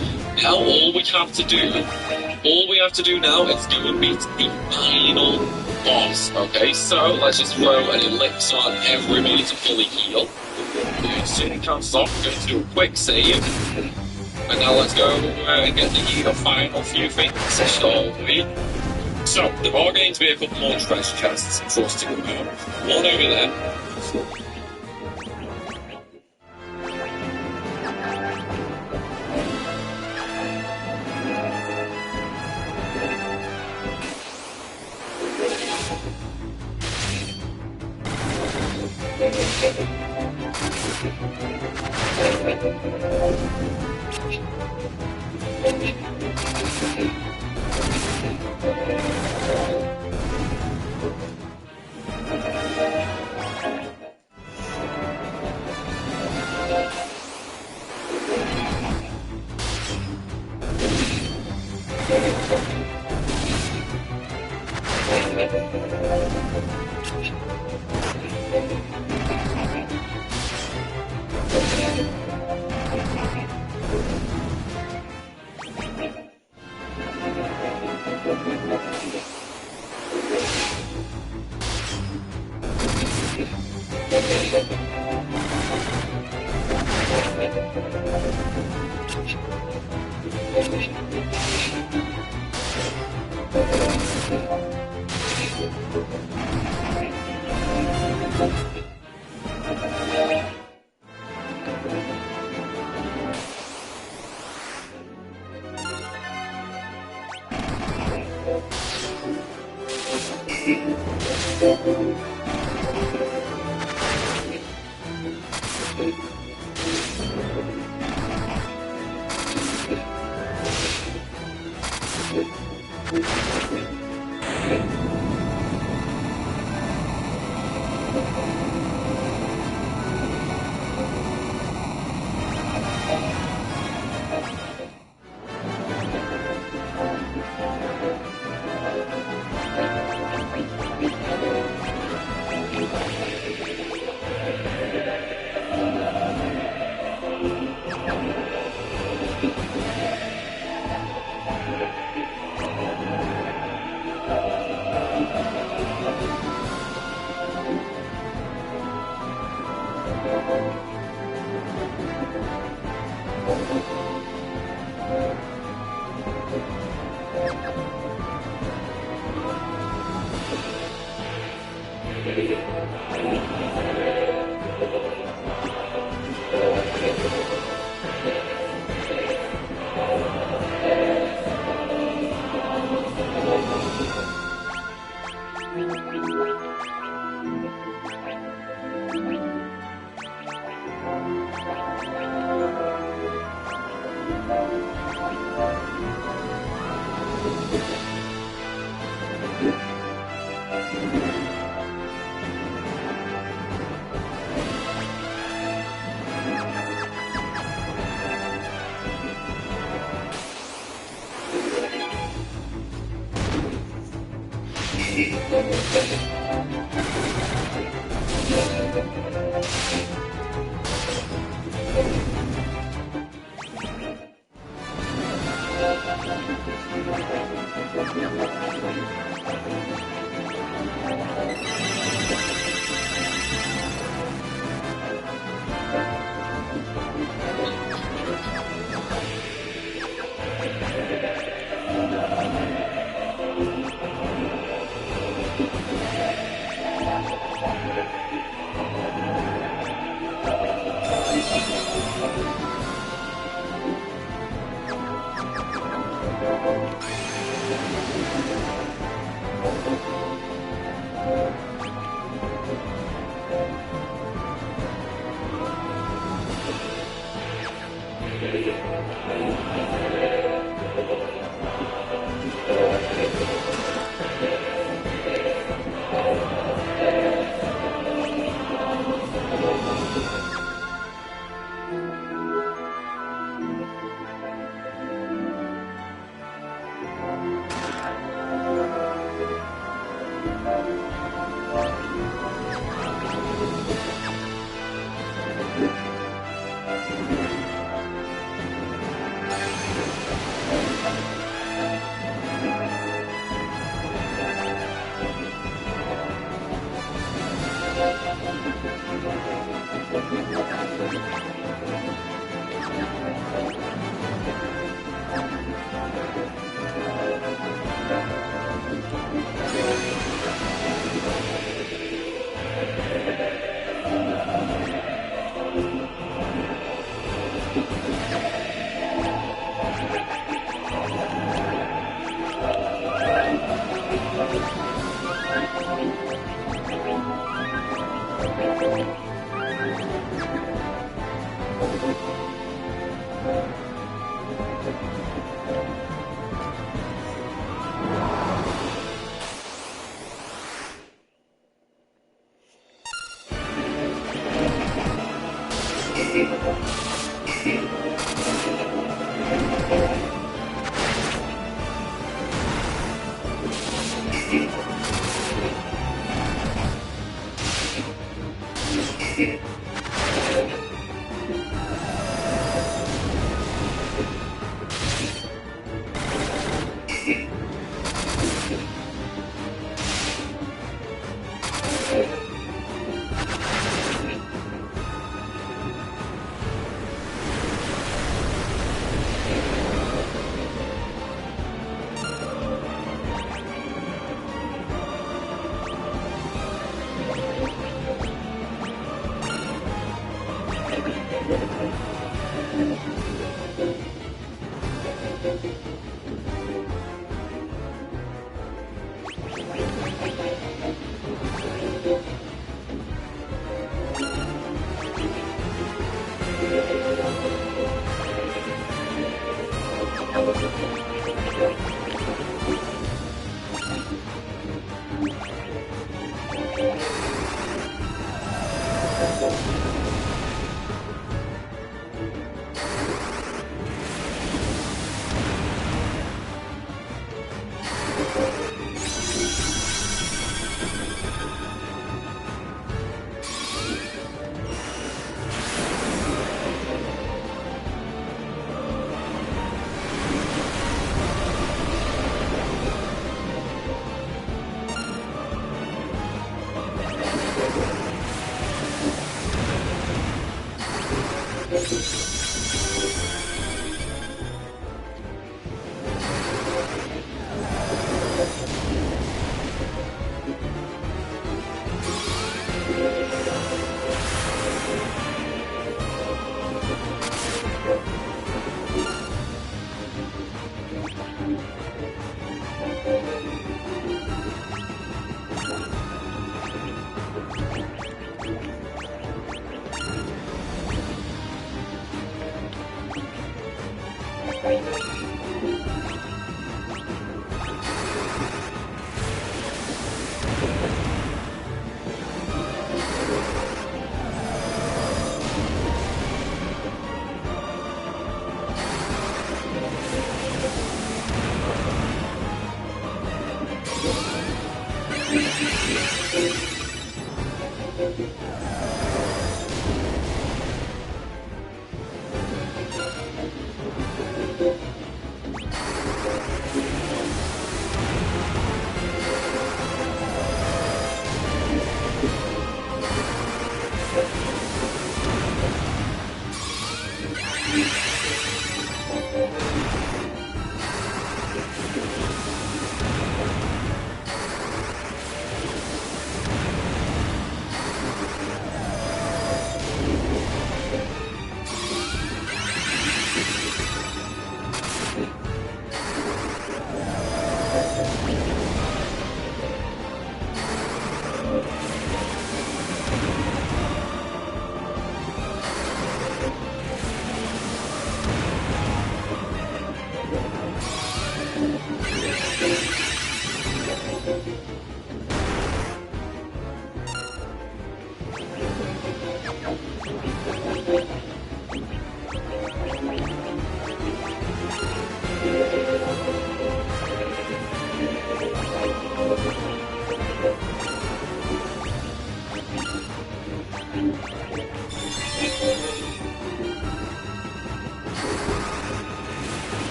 now all we have to do now is go and beat the final boss. Okay, so let's just throw an elixir on everybody to fully heal. Okay, so it counts off. Going to do a quick save. And now let's go and get the final few things, shall we? So, there are going to be a couple more treasure chests for us to go out. One over there.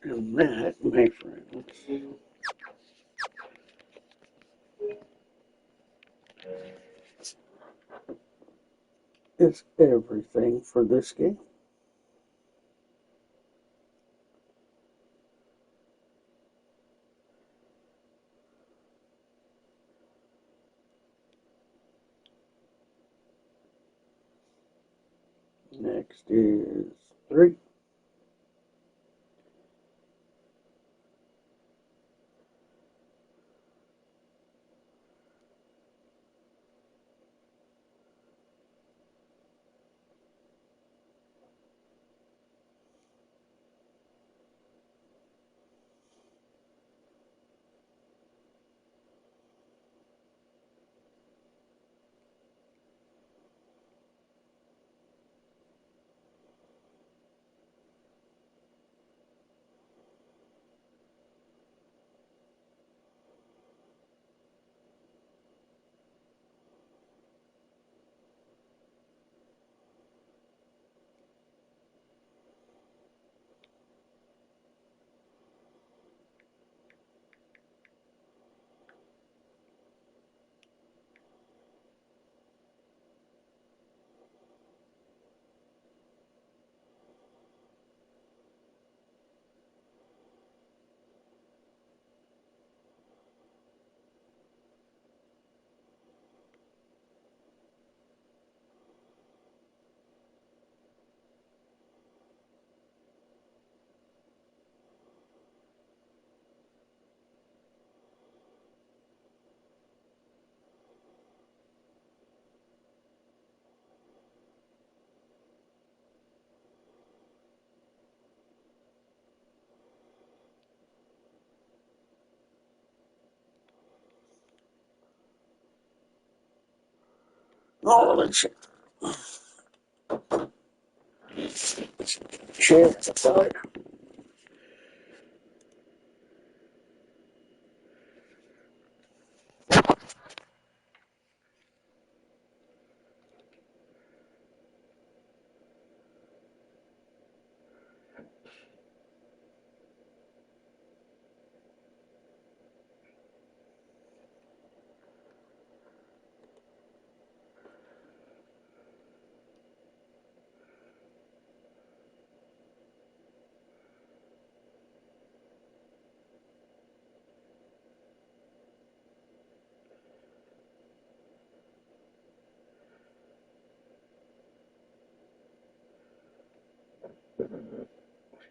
And that, my friends, is everything for this game. Next is 3. Oh, let's share it.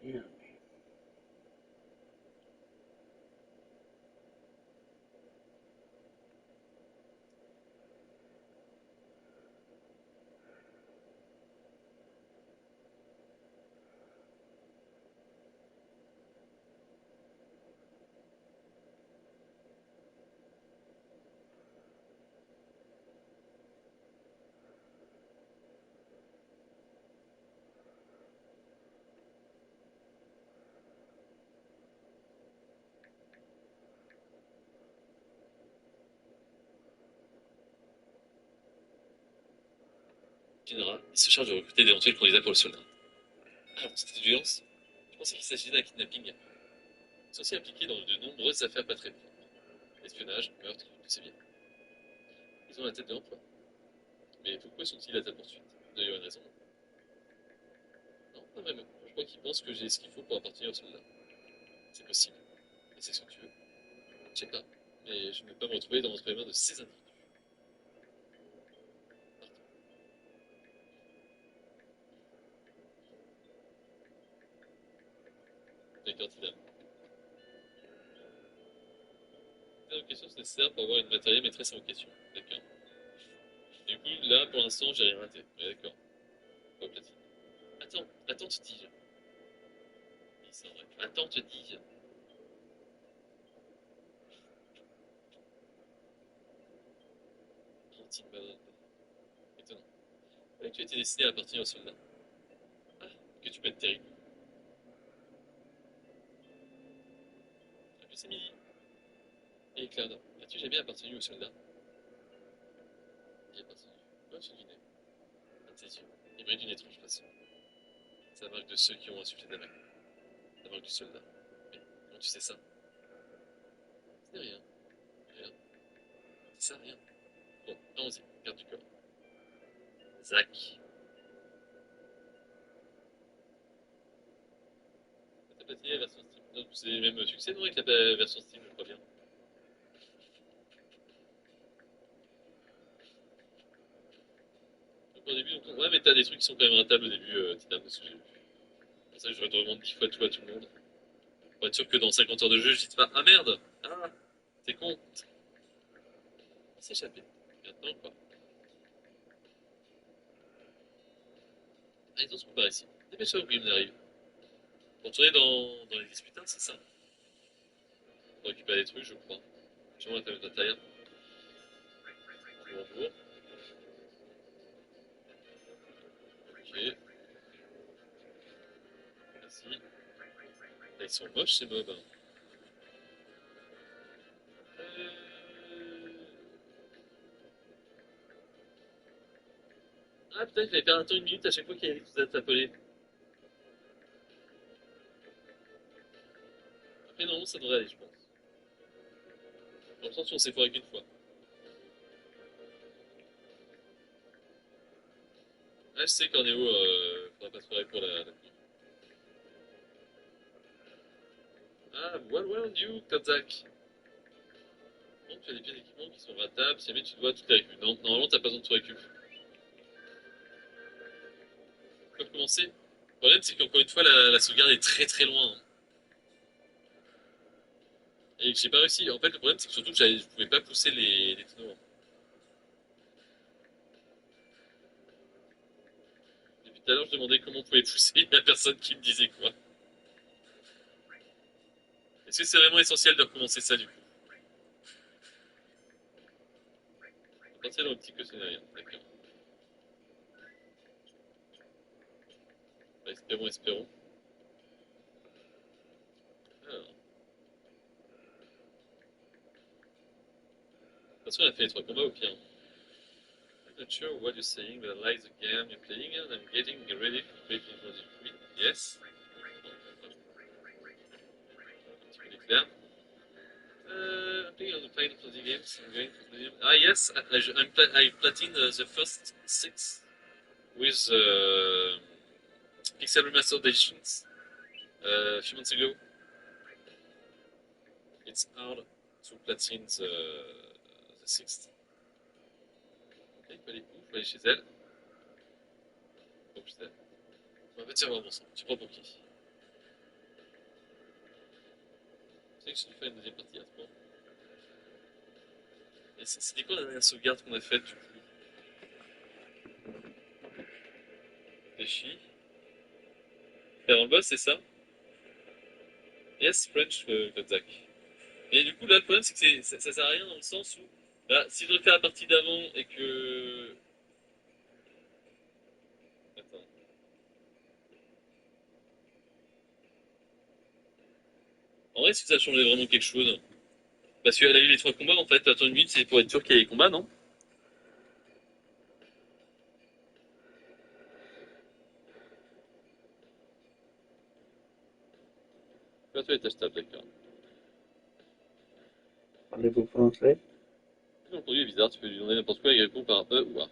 Yeah. Shinra se charge de recruter d'éventuels candidats pour le soldat. Alors, cette audience, je pensais qu'il s'agissait d'un kidnapping. Ils sont aussi impliqués dans de nombreuses affaires pas très propres. Espionnage, meurtre, tout c'est bien. Ils ont la tête de l'emploi. Mais pourquoi sont-ils à ta poursuite? Vous avez une raison? Non, pas Pas vraiment. Je crois qu'il pense que j'ai ce qu'il faut pour appartenir au soldat. C'est possible. Et c'est somptueux. Je sais pas. Mais je ne veux pas me retrouver dans les mains de ces individus. D'accord, Tina. La question c'est nécessaire pour avoir une matérielle maîtresse en question. D'accord. Du coup, là, pour l'instant, j'ai rien raté. Ouais, d'accord. Pas platine. Attends, te dis-je. Oui, c'est vrai. Attends, te dis-je. Gentil malade. Étonnant. Ouais, tu as été destiné à appartenir aux soldats. Ah, que tu peux être terrible. En plus, c'est midi. Et Claude, as-tu jamais appartenu aux soldats? Il appartenu. Ouais, tu devinais. Un de tes yeux. Il brille d'une étrange façon. C'est la marque de ceux qui ont insulté ta mère. La marque du soldat. Mais comment tu sais ça? Ce n'est rien. Rien. C'est ça, rien. Bon, allons-y. Garde du corps. Zach. T'as patiné la version Steam. Donc, c'est les mêmes succès, non, avec la version Steam, je crois bien. Donc, au début, donc, ouais, mais t'as des trucs qui sont quand même rentables au début, Tina, parce que pour ça, je vais te revendre 10 fois tout à tout le monde. Pour être sûr que dans 50 heures de jeu, je dis pas, ah merde! Ah! T'es con! On s'est échappé. Maintenant, quoi. Allez, on par ici. Dépêche-toi, Grim arrive. Pour tourner dans les disputants, c'est ça? Pour récupérer des trucs, je crois. Je vois la famille d'Ataïa. Bonjour. Ok. Merci. Là, ils sont moches, ces mobs. Euh... Ah putain, il fallait faire un temps une minute à chaque fois qu'il y avait qui vous a appelé. Après, normalement, ça devrait aller, je pense. Dans le sens où on s'est foiré qu'une fois. Ah, je sais qu'en Néo, faudra pas se foirer pour la couille. Ah, well, you, Kazak. Bon, tu as des pieds d'équipement qui sont ratables, si jamais tu dois tout les récup. Non, normalement, t'as pas besoin de tout récup. On peut recommencer. Le problème, c'est qu'encore une fois, la sauvegarde est très très loin. Et que j'ai pas réussi. En fait, le problème, c'est que surtout que je pouvais pas pousser les tonneaux. Depuis tout à l'heure, je demandais comment on pouvait pousser, il y a personne qui me disait quoi. Est-ce que c'est vraiment essentiel de recommencer ça du coup? À partir dans le petit que ce n'est rien, d'accord. Bah, espérons. Alors. De toute façon, on a fait les 3 combats au pire. I'm not sure what you're saying, but I like the game you're playing and I'm getting ready for breaking for the queen. Yes. Un petit peu d'éclair. I'm playing on the Final Fantasy games. I'm going to play them. Ah yes, I platined the first 6 with Pixel Remastered Editions a few months ago. It's hard to platin the sixth. Okay, il faut aller chez elle. Oh putain. On va tiens, bon sang. Tu prends pour qui? Tu sais que je te fais une deuxième partie à ce point. Et c'était quoi la dernière sauvegarde qu'on a faite du coup? Réfléchis. Faire un boss, c'est ça? Yes, French Kodzak. Et du coup, là, le problème, c'est que ça sert à rien dans le sens où, là, si je refais la partie d'avant et que. Attends. En vrai, est-ce que ça changeait vraiment quelque chose? Parce qu'elle a eu les 3 combats, en fait. Attends une minute, c'est pour être sûr qu'il y ait les combats, non? Pas tout est achetable, d'accord. Parlez-vous français? Le produit est bizarre, tu peux lui demander n'importe quoi et il répond par E ou A.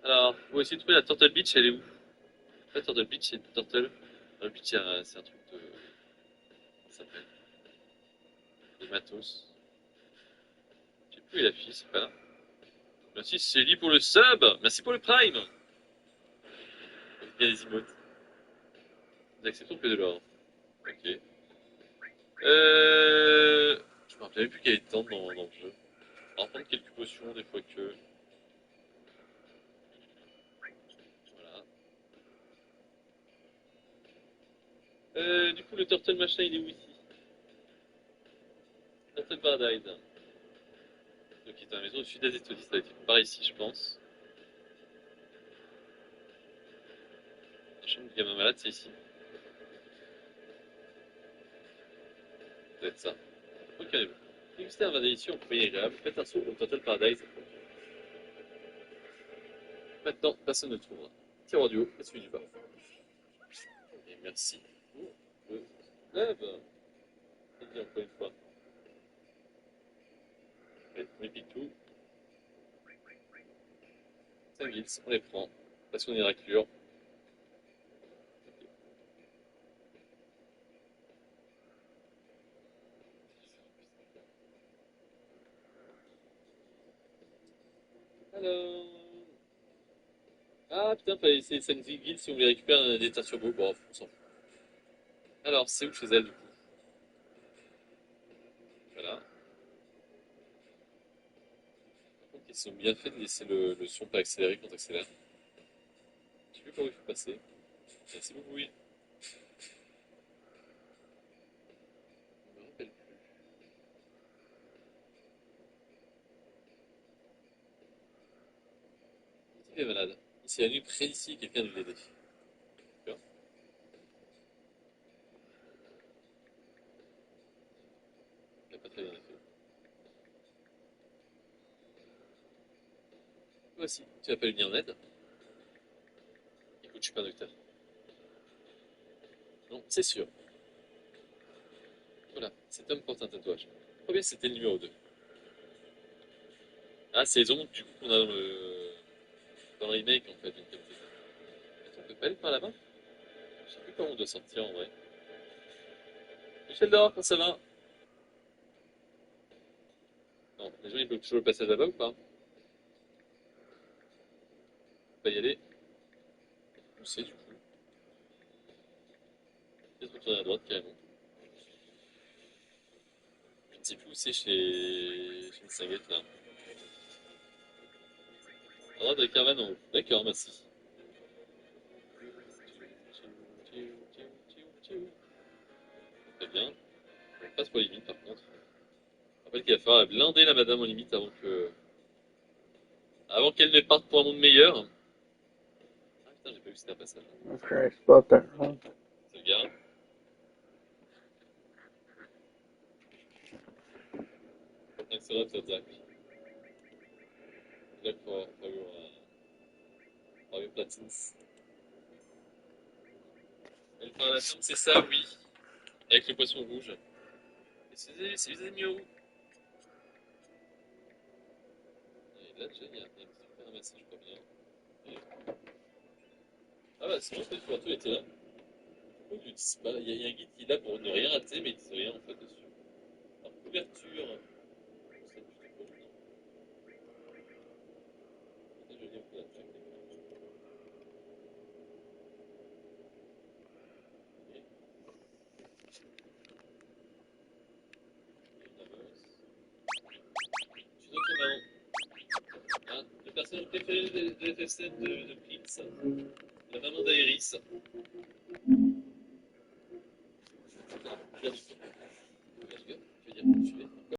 Alors, faut essayer de trouver la Turtle Beach, elle est où? La Turtle Beach, c'est une Turtle. Le Beach, c'est un truc de. Ça s'appelle. Des matos. Je sais plus où est la fille, c'est pas là. Merci Célie pour le sub! Merci pour le prime! Il y a des emotes. Nous acceptons que de l'or. Ok. Je me rappelle même plus qu'il y avait de temps dans le jeu. On va prendre quelques potions des fois que. Voilà. Du coup, le Turtle machin, il est où ici? Turtle Paradise. Donc, il est dans la maison au sud d'Asie, ça va être par ici, je pense. La chambre du gamin malade, c'est ici. Ça doit être ça. Regardez-vous. Dégustez un vin délicieux en compagnie agréable. Faites un saut au Turtle Paradise. Maintenant, personne ne trouvera. Tiroir du haut et celui du bas. Et merci pour le club. Et bien, encore une fois. Allez, on les pique tout. 5 guilds, on les prend. Parce qu'on est raclure. Alors. Ah putain, fallait essayer 5 guilds si on voulait récupérer des tas turbo. Bon, on s'en fout. Alors, c'est où chez elle du coup? Voilà. Par contre, ils sont bien faits de laisser le son pas accélérer quand t'accélères. Je sais plus par où il faut passer. Merci beaucoup, oui. Je me rappelle plus. Il est malade. Ici, la nuit, près d'ici, quelqu'un dû l'aider. D'accord. Il a pas très bien fait. Voici, tu vas pas lui venir en aide? Écoute, je suis pas un docteur. Non, c'est sûr. Voilà, cet homme porte un tatouage. Combien c'était le numéro 2? Ah, c'est les ondes du coup qu'on a dans le remake en fait. Attends, on peut pas aller par là-bas? Je sais plus comment on doit sortir en vrai. Michel d'or, comment ça va? Non, les gens ils bloquent toujours le passage là-bas ou pas? On peut pas y aller. Où c'est du coup? Peut-être retourner à droite carrément. Je ne sais plus où c'est chez une cinguette là. À droite de la caravane en haut. D'accord, merci. Très bien. On passe pour les limites par contre. Je rappelle qu'il va falloir blinder la madame en limite avant qu'elle ne parte pour un monde meilleur. Ah putain, j'ai pas vu que c'était un passage. Okay, spot that wrong. Sauvegarde. Excellent attack. D'accord, Fabio Platins. Elle parle à la chambre, c'est ça, oui. Avec le poisson rouge. C'est les agneaux. Et là, déjà, il y a un petit truc à ramasser, je crois bien. Et... Ah bah, c'est bon, peut-être que était là. Pourquoi ils ne disent pas? Il y a un guide qui est là pour ne rien rater, mais ils disent rien en fait dessus. Alors, couverture. C'est juste pour le nom. Je vais lire pour l'attaque. Et une avance. Tu notes ton maman. Hein, le personnage préféré de FF7 de Prince. La maman d'Aéris. Regarde, tu veux dire, tu es